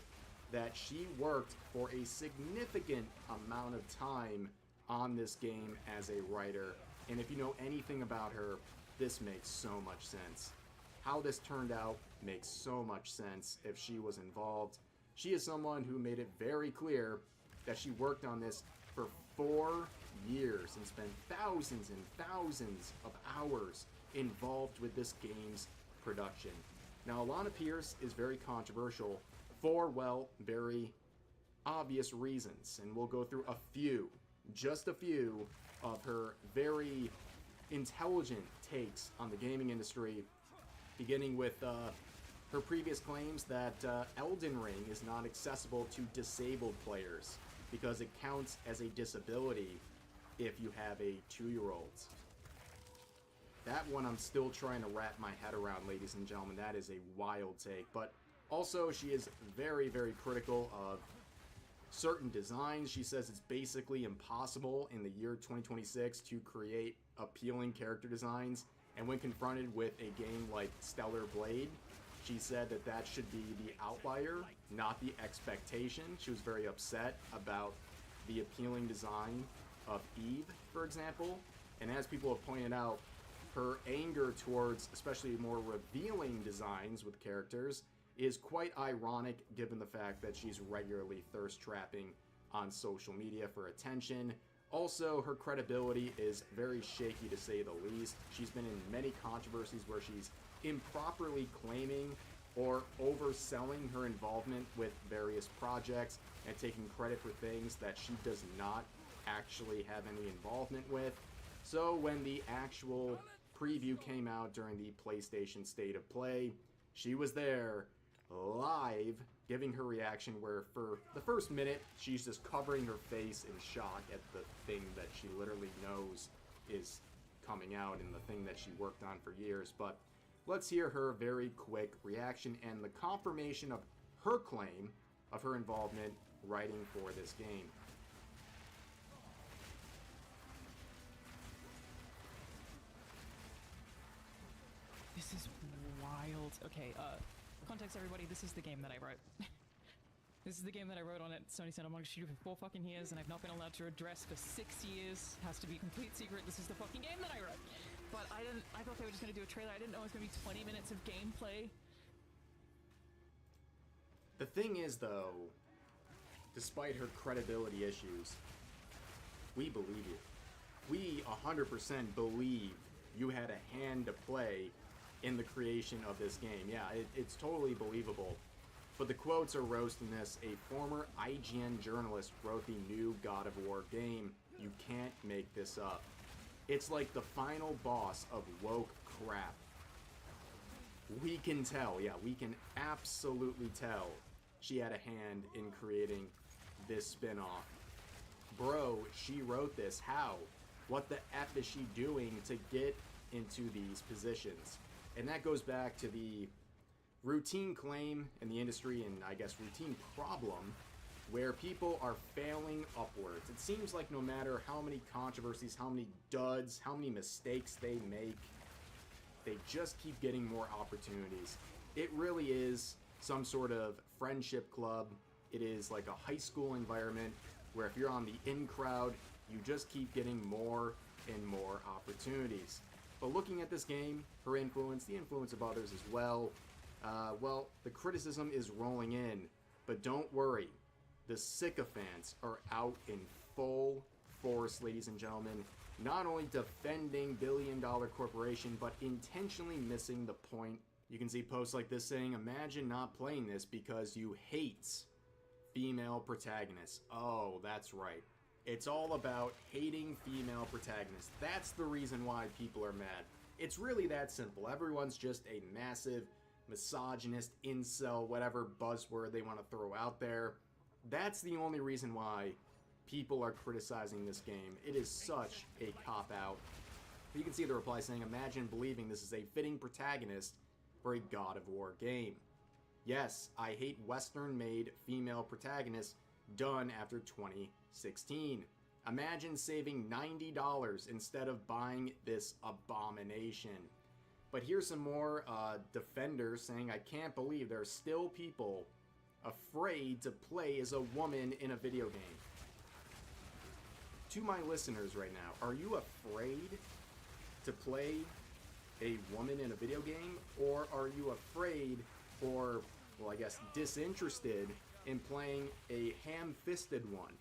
that she worked for a significant amount of time on this game as a writer. And if you know anything about her, this makes so much sense. How this turned out makes so much sense if she was involved. She is someone who made it very clear that she worked on this for 4 years and spent thousands and thousands of hours involved with this game's production. Now, Alana Pierce is very controversial for, well, very obvious reasons, and we'll go through a few, just a few, of her very intelligent takes on the gaming industry, beginning with her previous claims that Elden Ring is not accessible to disabled players because it counts as a disability if you have a 2-year-old. That one I'm still trying to wrap my head around, ladies and gentlemen. That is a wild take. But also, she is very, very critical of certain designs. She says it's basically impossible in the year 2026 to create appealing character designs. And when confronted with a game like Stellar Blade, she said that that should be the outlier, not the expectation. She was very upset about the appealing design of Eve, for example. And as people have pointed out, her anger towards especially more revealing designs with characters is quite ironic given the fact that she's regularly thirst trapping on social media for attention. Also, her credibility is very shaky to say the least. She's been in many controversies where she's improperly claiming or overselling her involvement with various projects and taking credit for things that she does not actually have any involvement with. So when the actual preview came out during the PlayStation State of Play, she was there live giving her reaction, where for the first minute she's just covering her face in shock at the thing that she literally knows is coming out and the thing that she worked on for years. But let's hear her very quick reaction and the confirmation of her claim of her involvement writing for this game. This is wild. Okay, context everybody, this is the game that I wrote. This is the game that I wrote on at Sony Santa Monica Studio for 4 fucking years, and I've not been allowed to address for 6 years. Has to be complete secret. This is the fucking game that I wrote. But I thought they were just gonna do a trailer. I didn't know it was gonna be 20 minutes of gameplay. The thing is, though, despite her credibility issues, we believe you. We 100% believe you had a hand to play in the creation of this game. Yeah, it's totally believable. But the quotes are roasting this. A former IGN journalist wrote the new God of War game. You can't make this up. It's like the final boss of woke crap. We can tell, yeah, we can absolutely tell she had a hand in creating this spin-off. Bro, she wrote this. How? What the F is she doing to get into these positions? And that goes back to the routine claim in the industry, and I guess routine problem, where people are failing upwards. It seems like no matter how many controversies, how many duds, how many mistakes they make, they just keep getting more opportunities. It really is some sort of friendship club. It is like a high school environment where if you're on the in crowd, you just keep getting more and more opportunities. But looking at this game, her influence, the influence of others as well, well, the criticism is rolling in. But don't worry, the sycophants are out in full force, ladies and gentlemen, not only defending billion-dollar corporation, but intentionally missing the point. You can see posts like this saying, imagine not playing this because you hate female protagonists. Oh, that's right. It's all about hating female protagonists. That's the reason why people are mad. It's really that simple. Everyone's just a massive misogynist, incel, whatever buzzword they want to throw out there. That's the only reason why people are criticizing this game. It is such a cop-out. You can see the reply saying, imagine believing this is a fitting protagonist for a God of War game. Yes, I hate Western-made female protagonists done after 2016. Imagine saving $90 instead of buying this abomination. But here's some more defenders saying, I can't believe there are still people afraid to play as a woman in a video game. To my listeners right now, are you afraid to play a woman in a video game? Or are you afraid or, well, I guess disinterested in playing a ham-fisted one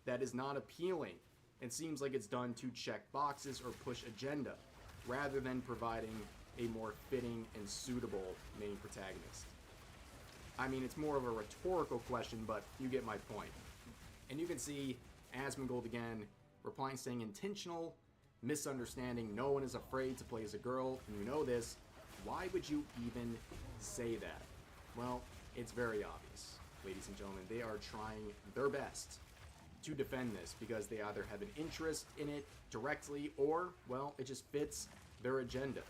that is not appealing and seems like it's done to check boxes or push agenda, rather than providing a more fitting and suitable main protagonist? I mean, it's more of a rhetorical question, but you get my point. And you can see Asmongold again replying saying, intentional misunderstanding. No one is afraid to play as a girl, and you know this. Why would you even say that? Well, it's very obvious, ladies and gentlemen. They are trying their best to defend this because they either have an interest in it directly or, well, it just fits their agenda.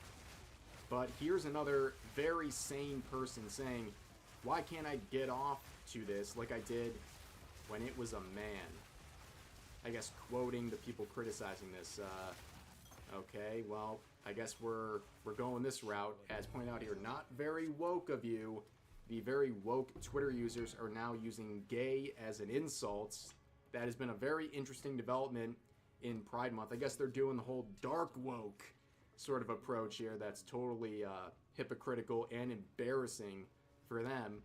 But here's another very sane person saying, why can't I get off to this like I did when it was a man? I guess quoting the people criticizing this. Okay, well, I guess we're going this route. As pointed out here, not very woke of you. The very woke Twitter users are now using gay as an insult. That has been a very interesting development in Pride Month. I guess they're doing the whole dark woke sort of approach here that's totally hypocritical and embarrassing for them.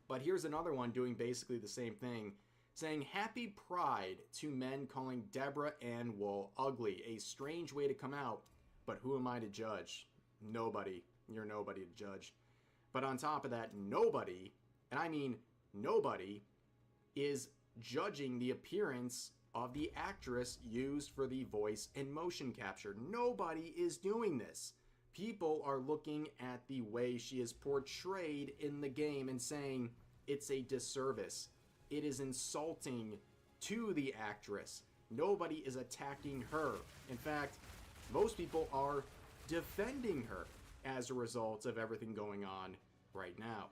But here's another one doing basically the same thing, saying happy Pride to men calling Deborah Ann Wool ugly. A strange way to come out, but who am I to judge? Nobody. You're nobody to judge. But on top of that, nobody, and I mean nobody, is judging the appearance of the actress used for the voice and motion capture. Nobody is doing this. People are looking at the way she is portrayed in the game and saying it's a disservice. It is insulting to the actress. Nobody is attacking her. In fact, most people are defending her as a result of everything going on right now.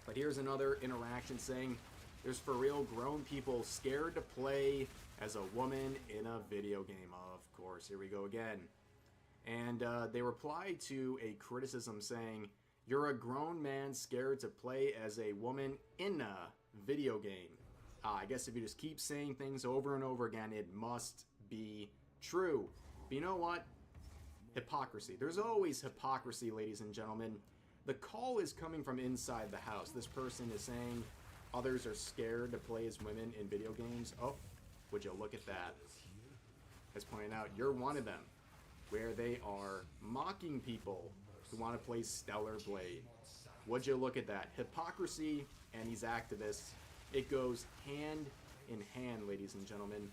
But here's another interaction saying there's for real grown people scared to play as a woman in a video game. Of course, here we go again. And they reply to a criticism saying, you're a grown man scared to play as a woman in a video game. I guess if you just keep saying things over and over again, it must be true. But you know what? Hypocrisy. There's always hypocrisy, ladies and gentlemen. The call is coming from inside the house. This person is saying others are scared to play as women in video games. Oh, would you look at that? As pointed out, you're one of them. where they are mocking people who want to play Stellar Blade. Would you look at that? Hypocrisy and these activists, it goes hand in hand, ladies and gentlemen.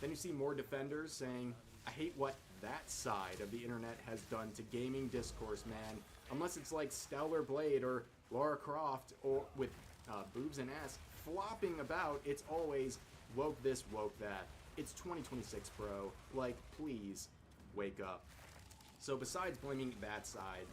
Then you see more defenders saying, I hate what that side of the internet has done to gaming discourse, man. Unless it's like Stellar Blade or Lara Croft or with boobs and ass flopping about, it's always woke this, woke that. It's 2026, bro. Like, please wake up. So besides blaming that side,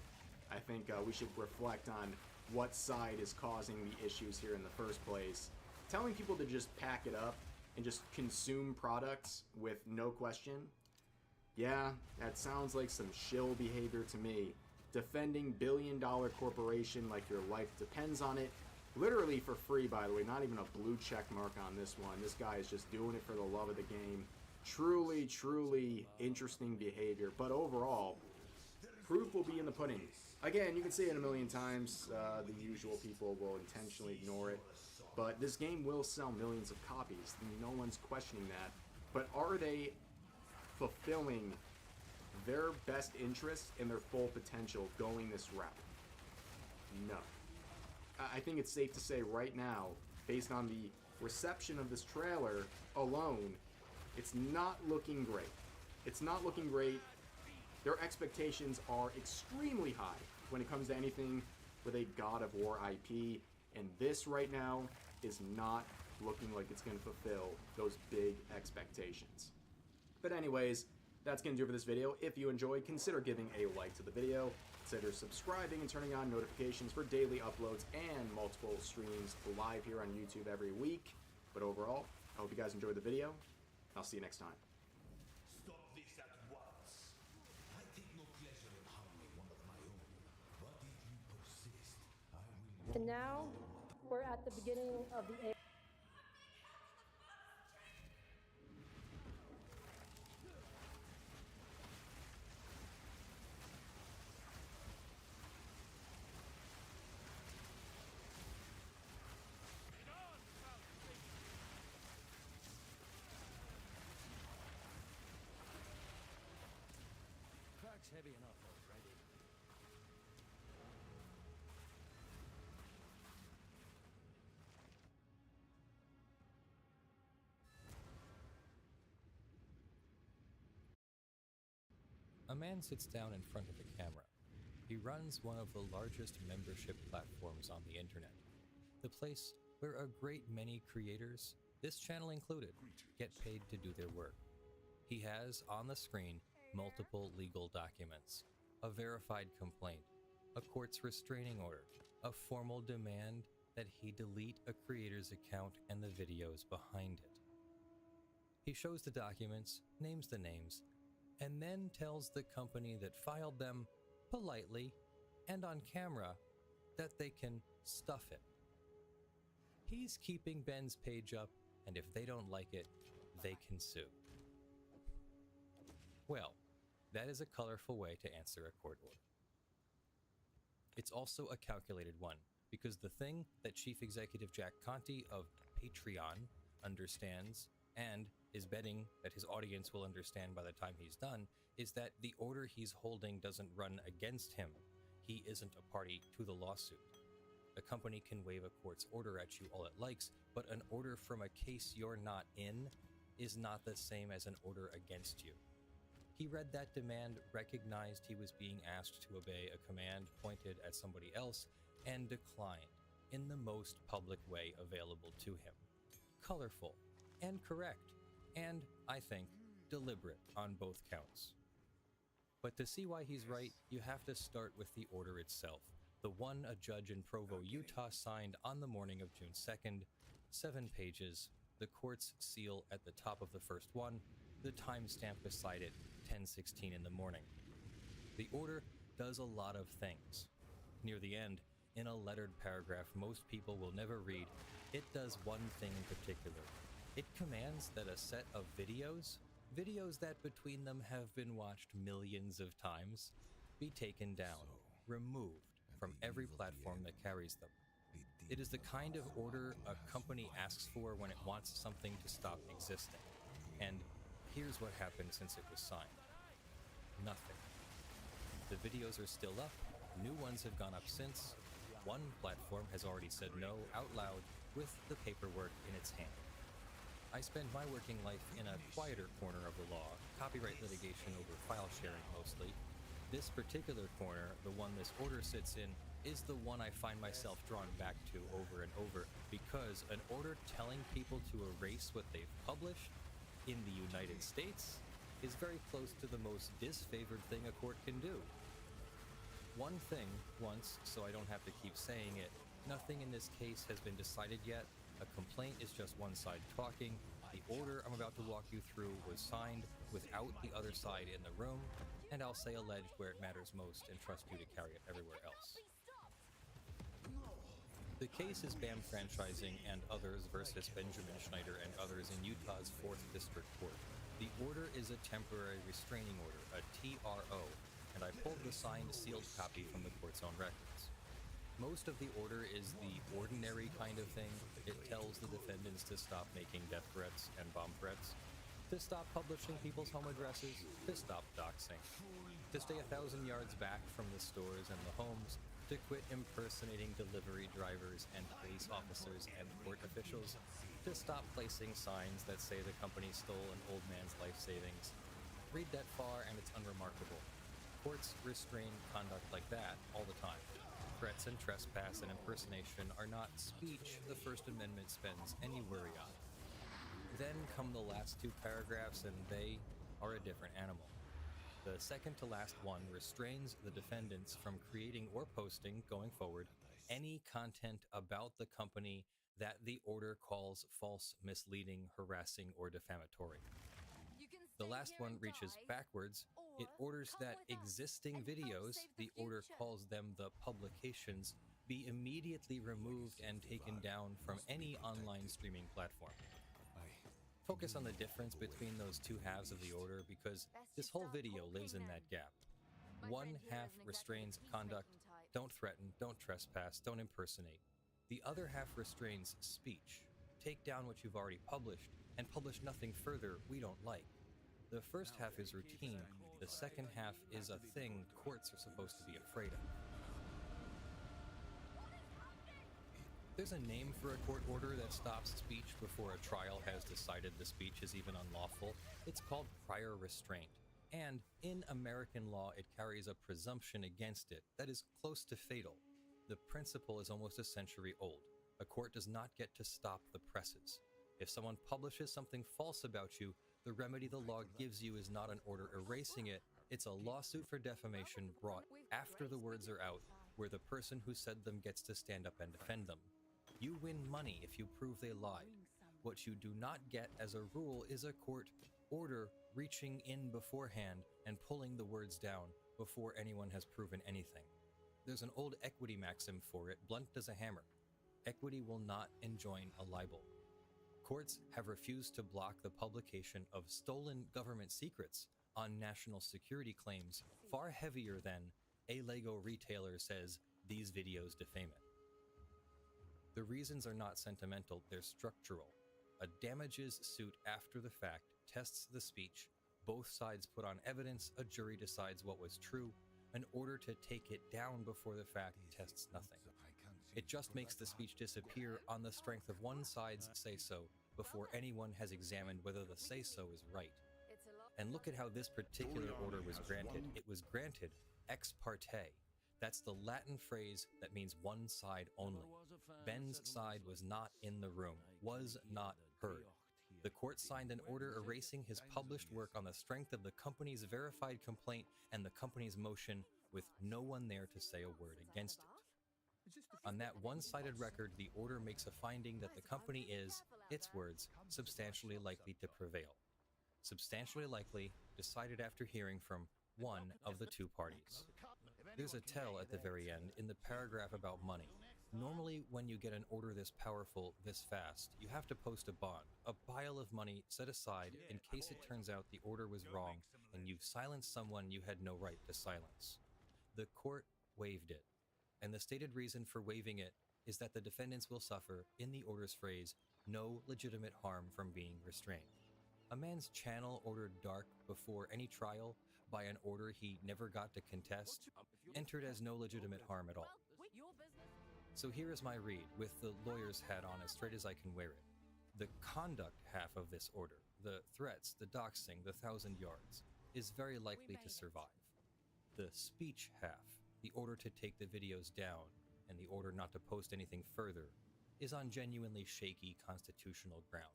I think we should reflect on what side is causing the issues here in the first place. Telling people to just pack it up and just consume products with no question, yeah, that sounds like some shill behavior to me. Defending billion-dollar corporation like your life depends on it, literally for free, by the way, not even a blue check mark on this one. This guy is just doing it for the love of the game. Truly, truly interesting behavior, but overall, proof will be in the pudding. Again, you can say it a million times, the usual people will intentionally ignore it, but this game will sell millions of copies, no one's questioning that. But are they fulfilling their best interests and their full potential going this route? No. I think it's safe to say right now, based on the reception of this trailer alone, it's not looking great. It's not looking great. Their expectations are extremely high when it comes to anything with a God of War IP, and this right now is not looking like it's going to fulfill those big expectations. But anyways, that's going to do it for this video. If you enjoyed, consider giving a like to the video, consider subscribing and turning on notifications for daily uploads and multiple streams live here on YouTube every week. But overall, I hope you guys enjoyed the video. I'll see you next time. Stop this at once. I take no pleasure in harming one of my own. But if you persist, I will... And now, we're at the beginning of the... Crack's heavy enough already. A man sits down in front of a camera. He runs one of the largest membership platforms on the internet. The place where a great many creators, this channel included, get paid to do their work. He has on the screen multiple legal documents, a verified complaint, a court's restraining order, a formal demand that he delete a creator's account and the videos behind it. He shows the documents, names the names, and then tells the company that filed them politely and on camera that they can stuff it. He's keeping Ben's page up, and if they don't like it, they can sue. Well, that is a colorful way to answer a court order. It's also a calculated one, because the thing that Chief Executive Jack Conte of Patreon understands, and is betting that his audience will understand by the time he's done, is that the order he's holding doesn't run against him. He isn't a party to the lawsuit. A company can wave a court's order at you all it likes, but an order from a case you're not in is not the same as an order against you. He read that demand, recognized he was being asked to obey a command pointed at somebody else, and declined in the most public way available to him. Colorful and correct, and, I think, deliberate on both counts. But to see why he's right, you have to start with the order itself, the one a judge in Provo, Utah signed on the morning of June 2nd, 7 pages, the court's seal at the top of the first one, the timestamp beside it, 10:16 in the morning. The order does a lot of things. Near the end, in a lettered paragraph most people will never read, it does one thing in particular. It commands that a set of videos that between them have been watched millions of times, be taken down, removed from every platform that carries them. It is the kind of order a company asks for when it wants something to stop existing. And here's what happened since it was signed. nothing. The videos are still up, new ones have gone up since. One platform has already said no out loud with the paperwork in its hand. I spend my working life in a quieter corner of the law, copyright litigation over file sharing mostly. This particular corner, the one this order sits in, is the one I find myself drawn back to over and over, because an order telling people to erase what they've published in the United States is very close to the most disfavored thing a court can do. One thing, once, so I don't have to keep saying it, nothing in this case has been decided yet. A complaint is just one side talking. The order I'm about to walk you through was signed without the other side in the room, and I'll say alleged where it matters most and trust you to carry it everywhere else. The case is BAM Franchising and Others versus Benjamin Schneider and others in Utah's 4th District Court. The order is a temporary restraining order, a TRO, and I pulled the signed sealed copy from the court's own records. Most of the order is the ordinary kind of thing. It tells the defendants to stop making death threats and bomb threats, to stop publishing people's home addresses, to stop doxing, to stay 1,000 yards back from the stores and the homes, to quit impersonating delivery drivers and police officers and court officials, to stop placing signs that say the company stole an old man's life savings. Read that far and it's unremarkable. Courts restrain conduct like that all the time. Threats and trespass and impersonation are not speech the First Amendment spends any worry on. Then come the last two paragraphs and they are a different animal. The second to last one restrains the defendants from creating or posting, going forward, any content about the company that the order calls false, misleading, harassing, or defamatory. The last one reaches backwards. It orders that existing videos, the order calls them the publications, be immediately removed and taken down from any online streaming platform. Focus on the difference between those two halves of the order because this whole video lives in that gap. One half restrains conduct, don't threaten, don't trespass, don't impersonate. The other half restrains speech, take down what you've already published, and publish nothing further we don't like. The first half is routine, the second half is a thing courts are supposed to be afraid of. There's a name for a court order that stops speech before a trial has decided the speech is even unlawful. It's called prior restraint. And in American law, it carries a presumption against it that is close to fatal. The principle is almost a century old. A court does not get to stop the presses. If someone publishes something false about you, the remedy the law gives you is not an order erasing it, it's a lawsuit for defamation brought after the words are out, where the person who said them gets to stand up and defend them. You win money if you prove they lied. What you do not get as a rule is a court order reaching in beforehand and pulling the words down before anyone has proven anything. There's an old equity maxim for it, blunt as a hammer. Equity will not enjoin a libel. Courts have refused to block the publication of stolen government secrets on national security claims far heavier than a Lego retailer says these videos defame it. The reasons are not sentimental, they're structural. A damages suit after the fact tests the speech, both sides put on evidence, a jury decides what was true, an order to take it down before the fact tests nothing. It just makes the speech disappear on the strength of one side's say-so before anyone has examined whether the say-so is right. And look at how this particular order was granted. It was granted ex parte. That's the Latin phrase that means one side only. Ben's side was not in the room, was not heard. The court signed an order erasing his published work on the strength of the company's verified complaint and the company's motion with no one there to say a word against it. On that one-sided record, the order makes a finding that the company is, its words, substantially likely to prevail. Substantially likely, decided after hearing from one of the two parties. There's a tell at the very end in the paragraph about money. Normally, when you get an order this powerful, this fast, you have to post a bond, a pile of money set aside in case it turns out the order was wrong and you've silenced someone you had no right to silence. The court waived it, and the stated reason for waiving it is that the defendants will suffer, in the order's phrase, no legitimate harm from being restrained. A man's channel ordered dark before any trial, by an order he never got to contest entered as no legitimate harm at all. So here is my read, with the lawyer's hat on as straight as I can wear it. The conduct half of this order, the threats, the doxing, the 1,000 yards, is very likely to survive. The speech half, the order to take the videos down, and the order not to post anything further, is on genuinely shaky constitutional ground.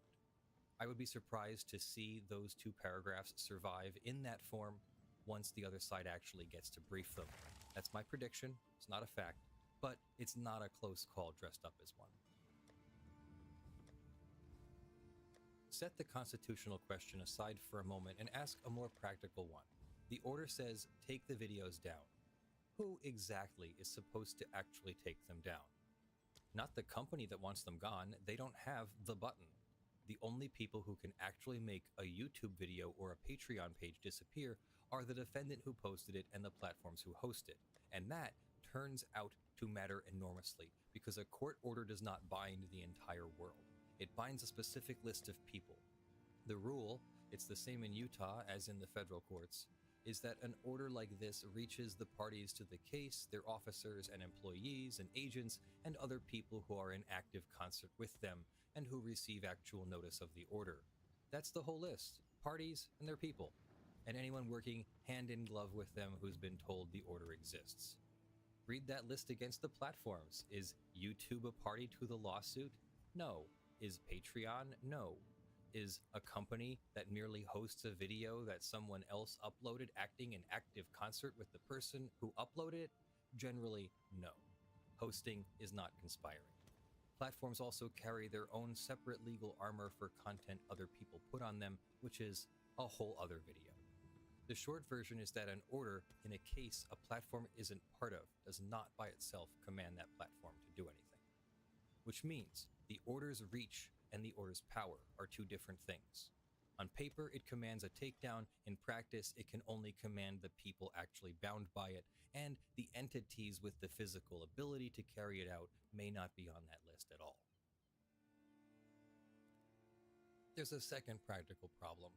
I would be surprised to see those two paragraphs survive in that form once the other side actually gets to brief them. That's my prediction, it's not a fact, but it's not a close call dressed up as one. Set the constitutional question aside for a moment and ask a more practical one. The order says, take the videos down. Who exactly is supposed to actually take them down? Not the company that wants them gone, they don't have the button. The only people who can actually make a YouTube video or a Patreon page disappear are the defendant who posted it and the platforms who host it. And that turns out to matter enormously, because a court order does not bind the entire world. It binds a specific list of people. The rule, it's the same in Utah as in the federal courts, is that an order like this reaches the parties to the case, their officers and employees and agents, and other people who are in active concert with them and who receive actual notice of the order. That's the whole list, parties and their people, and anyone working hand in glove with them who's been told the order exists. Read that list against the platforms. Is YouTube a party to the lawsuit? No. Is Patreon? No. Is a company that merely hosts a video that someone else uploaded acting in active concert with the person who uploaded it? Generally, no. Hosting is not conspiring. Platforms also carry their own separate legal armor for content other people put on them, which is a whole other video. The short version is that an order in a case a platform isn't part of does not by itself command that platform to do anything. Which means the order's reach and the order's power are two different things. On paper, it commands a takedown. In practice, it can only command the people actually bound by it, and the entities with the physical ability to carry it out may not be on that list at all. There's a second practical problem,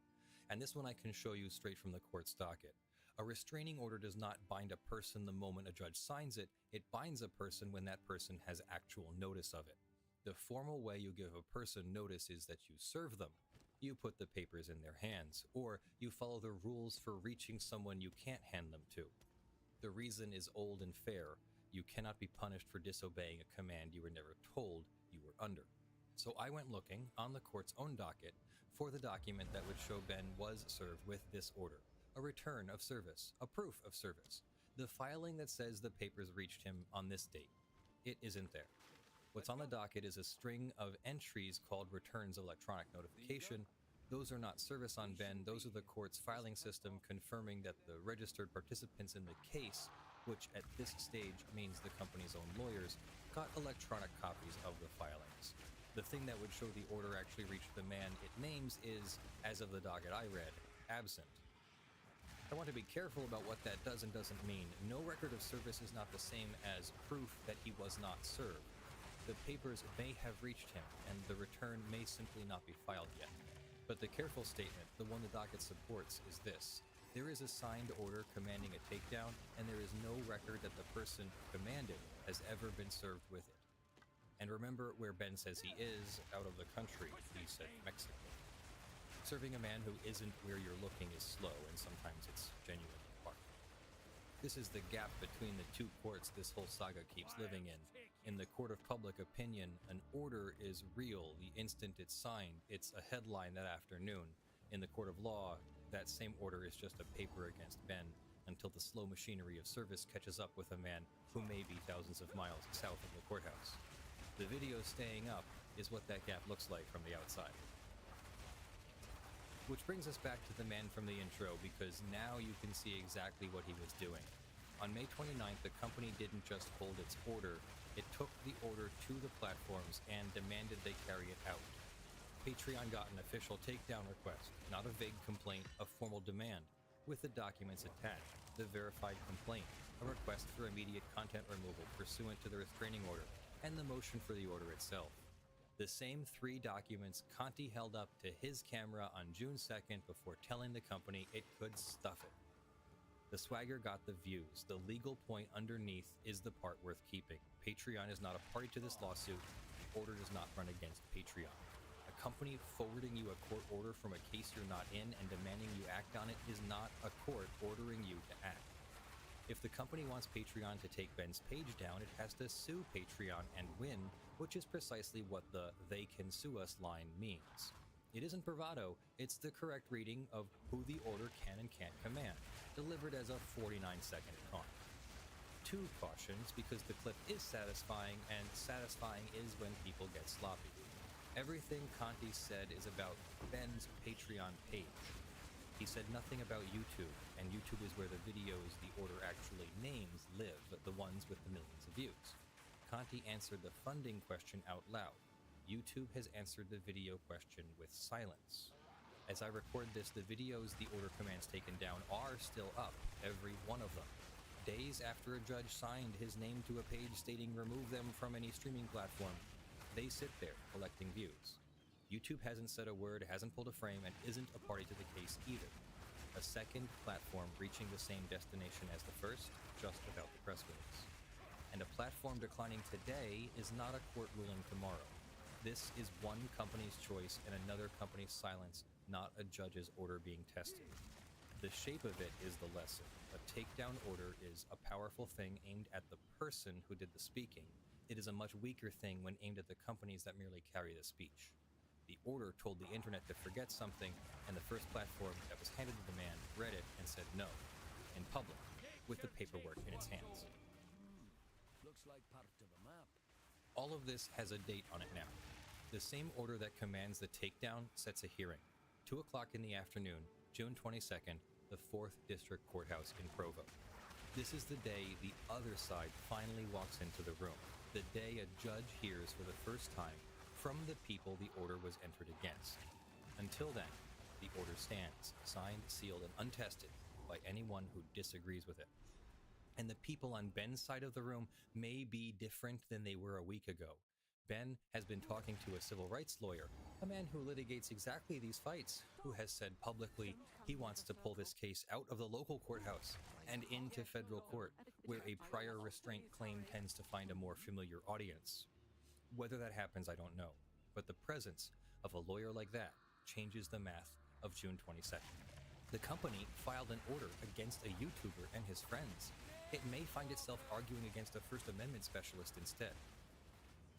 and this one I can show you straight from the court's docket. A restraining order does not bind a person the moment a judge signs it, it binds a person when that person has actual notice of it. The formal way you give a person notice is that you serve them. You put the papers in their hands, or you follow the rules for reaching someone you can't hand them to. The reason is old and fair. You cannot be punished for disobeying a command you were never told you were under. So I went looking on the court's own docket for the document that would show Ben was served with this order, a return of service, a proof of service, the filing that says the papers reached him on this date. It isn't there. What's on the docket is a string of entries called returns of electronic notification. Those are not service on Ben, those are the court's filing system confirming that the registered participants in the case, which at this stage means the company's own lawyers, got electronic copies of the filings. The thing that would show the order actually reached the man it names is, as of the docket I read, absent. I want to be careful about what that does and doesn't mean. No record of service is not the same as proof that he was not served. The papers may have reached him, and the return may simply not be filed yet. But the careful statement, the one the docket supports, is this. There is a signed order commanding a takedown, and there is no record that the person commanded has ever been served with it. And remember where Ben says he is, out of the country, he said Mexico. Serving a man who isn't where you're looking is slow, and sometimes it's genuinely hard. This is the gap between the two courts this whole saga keeps living in. In the court of public opinion, an order is real the instant it's signed. It's a headline that afternoon. In the court of law, that same order is just a paper against Ben until the slow machinery of service catches up with a man who may be thousands of miles south of the courthouse. The video staying up is what that gap looks like from the outside. Which brings us back to the man from the intro, because now you can see exactly what he was doing. On May 29th, the company didn't just hold its order, it took the order to the platforms and demanded they carry it out. Patreon got an official takedown request, not a vague complaint, a formal demand, with the documents attached, the verified complaint, a request for immediate content removal pursuant to the restraining order, and the motion for the order itself. The same 3 documents Conti held up to his camera on June 2nd before telling the company it could stuff it. The swagger got the views. The legal point underneath is the part worth keeping. Patreon is not a party to this lawsuit. The order does not run against Patreon. A company forwarding you a court order from a case you're not in and demanding you act on it is not a court ordering you to act. If the company wants Patreon to take Ben's page down, it has to sue Patreon and win, which is precisely what the "they can sue us" line means. It isn't bravado, it's the correct reading of who the order can and can't command, delivered as a 49-second taunt. Two cautions, because the clip is satisfying, and satisfying is when people get sloppy. Everything Conti said is about Ben's Patreon page. He said nothing about YouTube, and YouTube is where the videos the order actually names live, the ones with the millions of views. Conti answered the funding question out loud. YouTube has answered the video question with silence. As I record this, the videos the order commands taken down are still up, every one of them. Days after a judge signed his name to a page stating remove them from any streaming platform, they sit there collecting views. YouTube hasn't said a word, hasn't pulled a frame, and isn't a party to the case either. A second platform reaching the same destination as the first, just about the press release. And a platform declining today is not a court ruling tomorrow. This is one company's choice and another company's silence, not a judge's order being tested. The shape of it is the lesson. A takedown order is a powerful thing aimed at the person who did the speaking. It is a much weaker thing when aimed at the companies that merely carry the speech. The order told the internet to forget something, and the first platform that was handed to the man read it and said no, in public, with the paperwork in its hands. Looks like part of a map. All of this has a date on it now. The same order that commands the takedown sets a hearing. 2 o'clock in the afternoon, June 22nd, the 4th District Courthouse in Provo. This is the day the other side finally walks into the room. The day a judge hears for the first time from the people the order was entered against. Until then, the order stands, signed, sealed, and untested by anyone who disagrees with it. And the people on Ben's side of the room may be different than they were a week ago. Ben has been talking to a civil rights lawyer, a man who litigates exactly these fights, who has said publicly he wants to pull this case out of the local courthouse and into federal court, where a prior restraint claim tends to find a more familiar audience. Whether that happens, I don't know, but the presence of a lawyer like that changes the math of June 22nd. The company filed an order against a YouTuber and his friends. It may find itself arguing against a First Amendment specialist instead.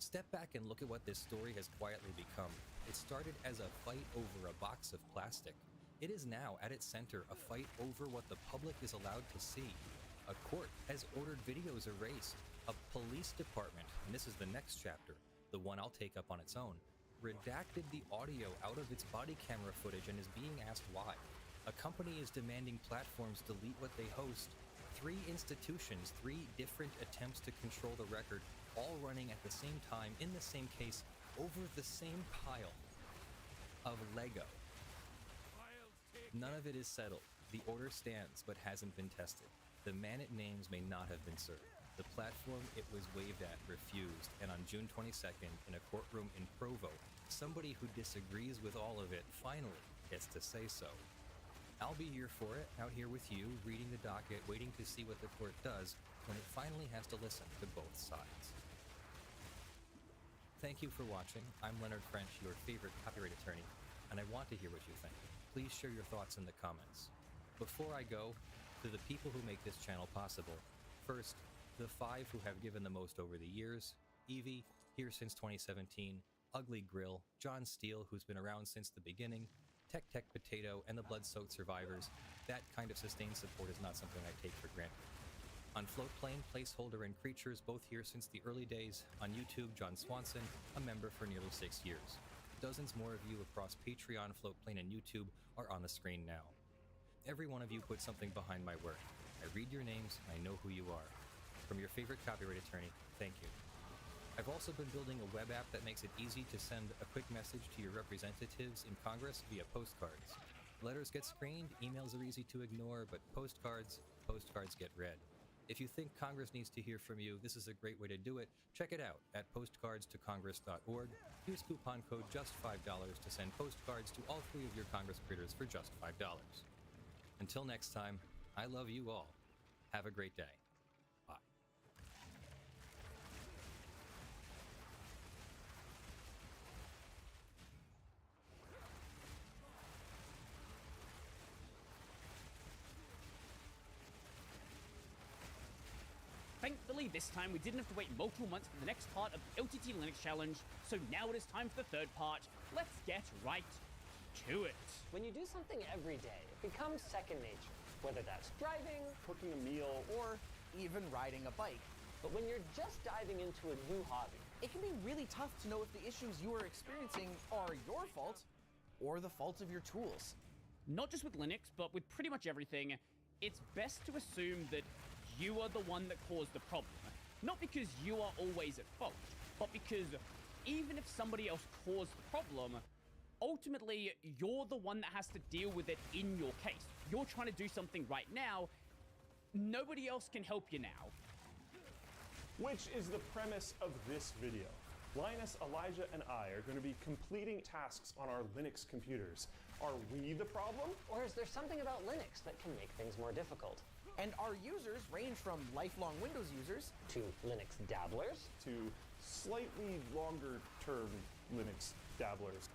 Step back and look at what this story has quietly become. It started as a fight over a box of plastic. It is now, at its center, a fight over what the public is allowed to see. A court has ordered videos erased. A police department, and this is the next chapter, the one I'll take up on its own, redacted the audio out of its body camera footage and is being asked why. A company is demanding platforms delete what they host. 3 institutions, 3 different attempts to control the record, all running at the same time, in the same case, over the same pile of Lego. None of it is settled. The order stands, but hasn't been tested. The man it names may not have been served. The platform it was waved at refused, and on June 22nd, in a courtroom in Provo, somebody who disagrees with all of it finally gets to say so. I'll be here for it, out here with you, reading the docket, waiting to see what the court does when it finally has to listen to both sides. Thank you for watching. I'm Leonard French, your favorite copyright attorney, and I want to hear what you think. Please share your thoughts in the comments. Before I go, to the people who make this channel possible, first, the 5 who have given the most over the years: Evie, here since 2017, Ugly Grill, John Steele, who's been around since the beginning, Tech Potato, and the Blood-Soaked Survivors. That kind of sustained support is not something I take for granted. On Floatplane, Placeholder, and Creatures, both here since the early days. On YouTube, John Swanson, a member for nearly 6 years. Dozens more of you across Patreon, Floatplane, and YouTube are on the screen now. Every one of you put something behind my work. I read your names, and I know who you are. From your favorite copyright attorney, thank you. I've also been building a web app that makes it easy to send a quick message to your representatives in Congress via postcards. Letters get screened, emails are easy to ignore, but postcards get read. If you think Congress needs to hear from you, this is a great way to do it. Check it out at postcardstocongress.org. Use coupon code JUST5 to send postcards to all 3 of your Congress critters for just $5. Until next time, I love you all. Have a great day. Bye. Thankfully, this time we didn't have to wait multiple months for the next part of the LTT Linux Challenge, so now it is time for the third part. Let's get right to it. When you do something every day, it becomes second nature, whether that's driving, cooking a meal, or even riding a bike. But when you're just diving into a new hobby, It can be really tough to know if the issues you are experiencing are your fault or the fault of your tools. Not just with Linux, but with pretty much everything, it's best to assume that you are the one that caused the problem. Not because you are always at fault, but because even if somebody else caused the problem, ultimately you're the one that has to deal with it in your case. You're trying to do something right now, nobody else can help you now. Which is the premise of this video. Linus, Elijah, and I are going to be completing tasks on our Linux computers. Are we the problem? or is there something about Linux that can make things more difficult? And our users range from lifelong Windows users to Linux dabblers to slightly longer term Linux dabblers.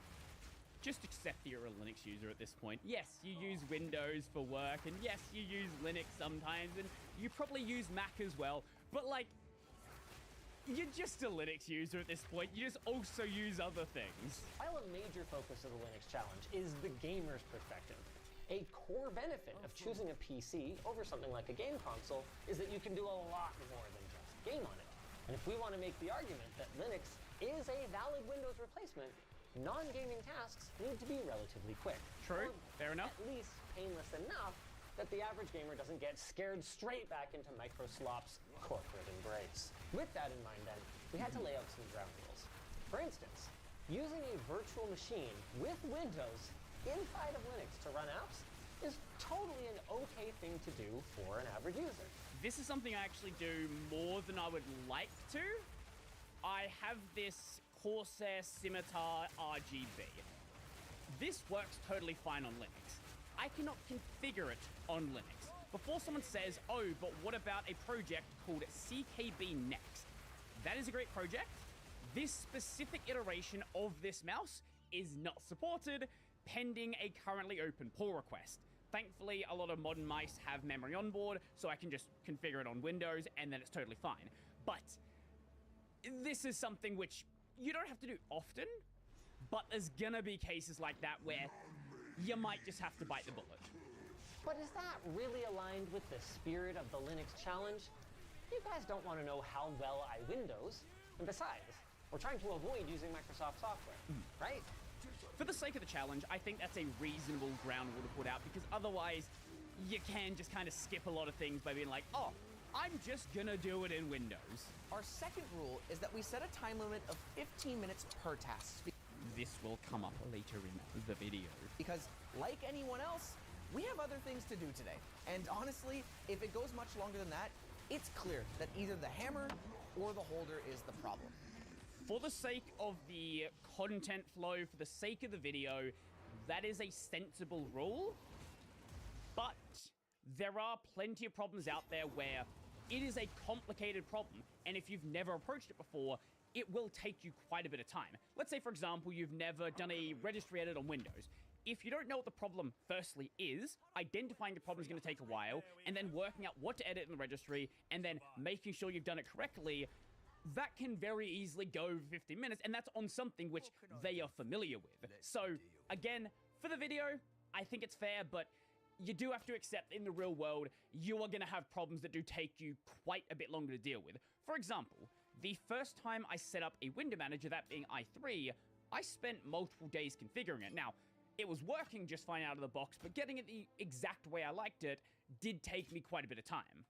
Just accept that you're a Linux user at this point. Yes, you use Windows for work, and yes, you use Linux sometimes, and you probably use Mac as well, but like, you're just a Linux user at this point. You just also use other things. While a major focus of the Linux Challenge is the gamer's perspective, a core benefit of choosing a PC over something like a game console is that you can do a lot more than just game on it. And if we want to make the argument that Linux is a valid Windows replacement, non-gaming tasks need to be relatively quick. True, fair enough. At least painless enough that the average gamer doesn't get scared straight back into Microsoft's corporate embrace. With that in mind then, we had to lay out some ground rules. For instance, using a virtual machine with Windows inside of Linux to run apps is totally an okay thing to do for an average user. This is something I actually do more than I would like to. I have this Corsair Scimitar RGB. This works totally fine on Linux. I cannot configure it on Linux. Before someone says, oh, but what about a project called CKB Next? That is a great project. This specific iteration of this mouse is not supported, pending a currently open pull request. Thankfully, a lot of modern mice have memory on board, so I can just configure it on Windows, and then it's totally fine. But this is something which you don't have to do often, but there's gonna be cases like that where you might just have to bite the bullet. But is that really aligned with the spirit of the Linux Challenge? You guys don't want to know how well I Windows. And besides, we're trying to avoid using Microsoft software, right? For the sake of the challenge, I think that's a reasonable ground rule to put out, because otherwise you can just kind of skip a lot of things by being like, oh, I'm just gonna do it in Windows. Our second rule is that we set a time limit of 15 minutes per task. This will come up later in the video. Because, like anyone else, we have other things to do today. And honestly, if it goes much longer than that, it's clear that either the hammer or the holder is the problem. For the sake of the content flow, for the sake of the video, that is a sensible rule. But there are plenty of problems out there where it is a complicated problem, and if you've never approached it before, it will take you quite a bit of time. Let's say, for example, you've never done a registry edit on Windows. If you don't know what the problem firstly is, identifying the problem is going to take a while, and then working out what to edit in the registry, and then making sure you've done it correctly, that can very easily go over 15 minutes, and that's on something which they are familiar with. So, again, for the video, I think it's fair, but you do have to accept in the real world, you are going to have problems that do take you quite a bit longer to deal with. For example, the first time I set up a window manager, that being i3, I spent multiple days configuring it. Now, it was working just fine out of the box, but getting it the exact way I liked it did take me quite a bit of time.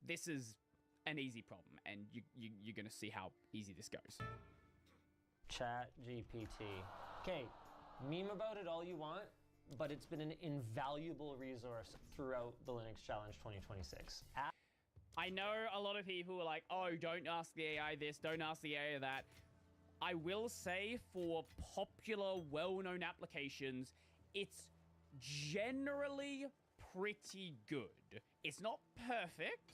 This is an easy problem, and you're going to see how easy this goes. Chat GPT. Okay, meme about it all you want, but it's been an invaluable resource throughout the Linux Challenge 2026. I know a lot of people are like, oh, don't ask the AI this, don't ask the AI that. I will say for popular, well-known applications, it's generally pretty good. It's not perfect,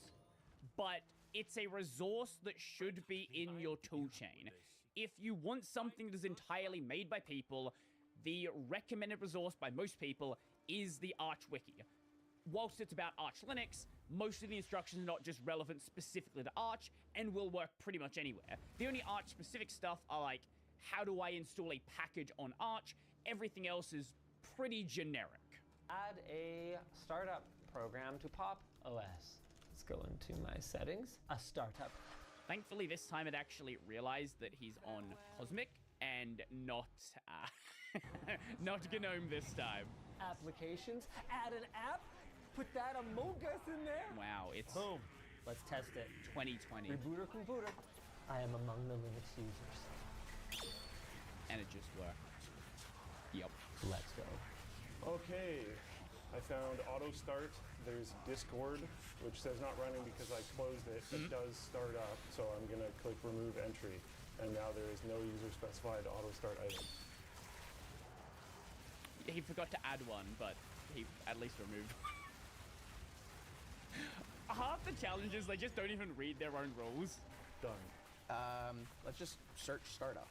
but it's a resource that should be in your toolchain. If you want something that is entirely made by people, the recommended resource by most people is the Arch Wiki. Whilst it's about Arch Linux, most of the instructions are not just relevant specifically to Arch and will work pretty much anywhere. The only Arch-specific stuff are like, how do I install a package on Arch? Everything else is pretty generic. Add a startup program to Pop OS. Let's go into my settings. A startup. Thankfully, this time it actually realized that he's on Cosmic and not not GNOME this time. Applications. Add an app. Put that Among Us in there. Wow, it's boom. Let's test it. 2020. Reboot or computer. I am among the Linux users. And it just worked. Yep. Let's go. Okay, I found auto start. There's Discord, which says not running because I closed it. It does start up, so I'm gonna click remove entry. And now there is no user specified auto start item. He forgot to add one, but he at least removed one. Half the challenges, they just don't even read their own rules. Done. Let's just search startup.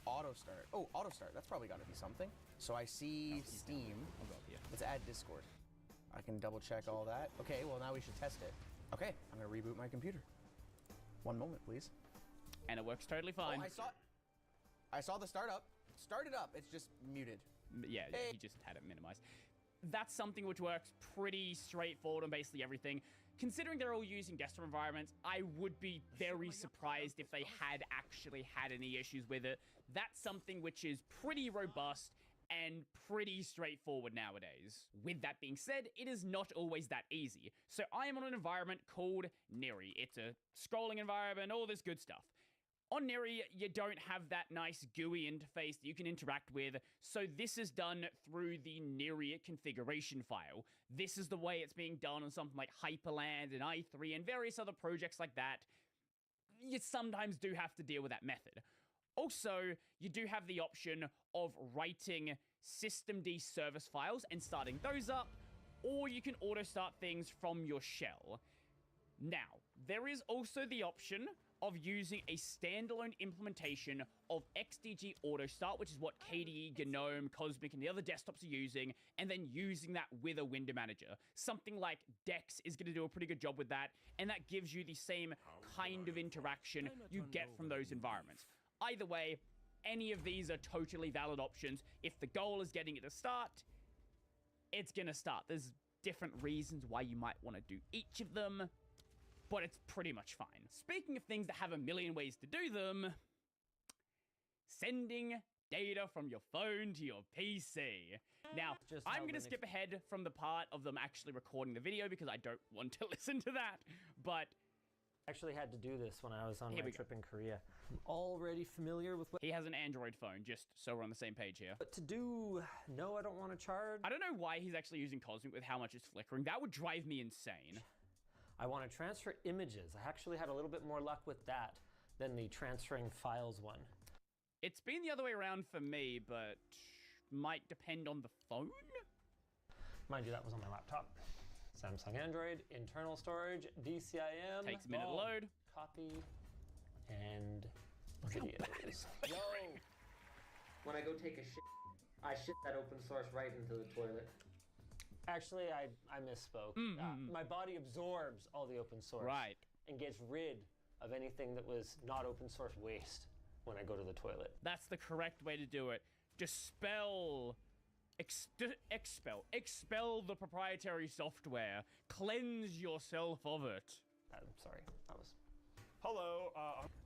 Auto start. Oh, auto start. That's probably got to be something. So I see Steam. I'll go up here. Let's add Discord. I can double check all that. Okay, well now we should test it. Okay, I'm gonna reboot my computer. One moment, please. And it works totally fine. Oh, I saw the startup. Started up. It's just muted. Yeah, he just had it minimized. That's something which works pretty straightforward on basically everything. Considering they're all using desktop environments, I would be very surprised if they had actually had any issues with it. That's something which is pretty robust and pretty straightforward nowadays. With that being said, it is not always that easy. So I am on an environment called Neri. It's a scrolling environment, all this good stuff. On Neri, you don't have that nice GUI interface that you can interact with, so this is done through the Neri configuration file. This is the way it's being done on something like Hyperland and i3 and various other projects like that. You sometimes do have to deal with that method. Also, you do have the option of writing systemd service files and starting those up, or you can auto start things from your shell. Now, there is also the option of using a standalone implementation of XDG Auto Start, which is what KDE, GNOME, Cosmic, and the other desktops are using, and then using that with a window manager. Something like Dex is going to do a pretty good job with that, and that gives you the same kind of interaction you get from those environments. Either way, any of these are totally valid options. If the goal is getting it to start, it's going to start. There's different reasons why you might want to do each of them, but it's pretty much fine. Speaking of things that have a million ways to do them, sending data from your phone to your PC. Now, I'm going to skip ahead from the part of them actually recording the video because I don't want to listen to that, but Actually had to do this when I was on my trip in Korea. I'm already familiar with what... He has an Android phone, just so we're on the same page here. What to do? No, I don't want to charge. I don't know why he's actually using Cosmic with how much it's flickering. That would drive me insane. I want to transfer images. I actually had a little bit more luck with that than the transferring files one. It's been the other way around for me, but might depend on the phone? Mind you, that was on my laptop. Samsung Android, internal storage, DCIM. Takes a minute to load. Copy, and videos. Yo! When I go take a shit, I shit that open source right into the toilet. Actually, I misspoke. My body absorbs all the open source. Right. And gets rid of anything that was not open source waste when I go to the toilet. That's the correct way to do it. Dispel... Expel the proprietary software. Cleanse yourself of it. I'm sorry. That was... Hello.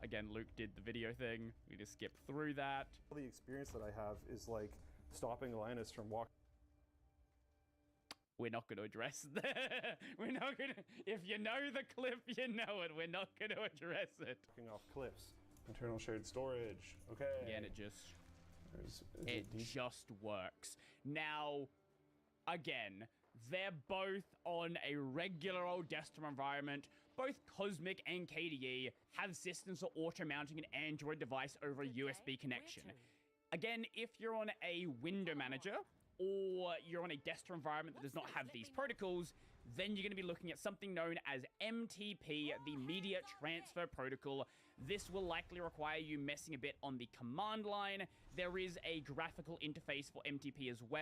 Again, Luke did the video thing. We just skip through that. The experience that I have is like stopping Linus from walking. We're not going to address that. We're not going to... If you know the clip, you know it. We're not going to address it. Walking off cliffs. Internal shared storage. Okay. Again, it just... It just works. Now, again, they're both on a regular old desktop environment. Both Cosmic and KDE have systems for auto-mounting an Android device over a USB connection. Again, if you're on a window manager or you're on a desktop environment that does not have these protocols, then you're going to be looking at something known as MTP, the Media Transfer Protocol. This will likely require you messing a bit on the command line. There is a graphical interface for MTP as well.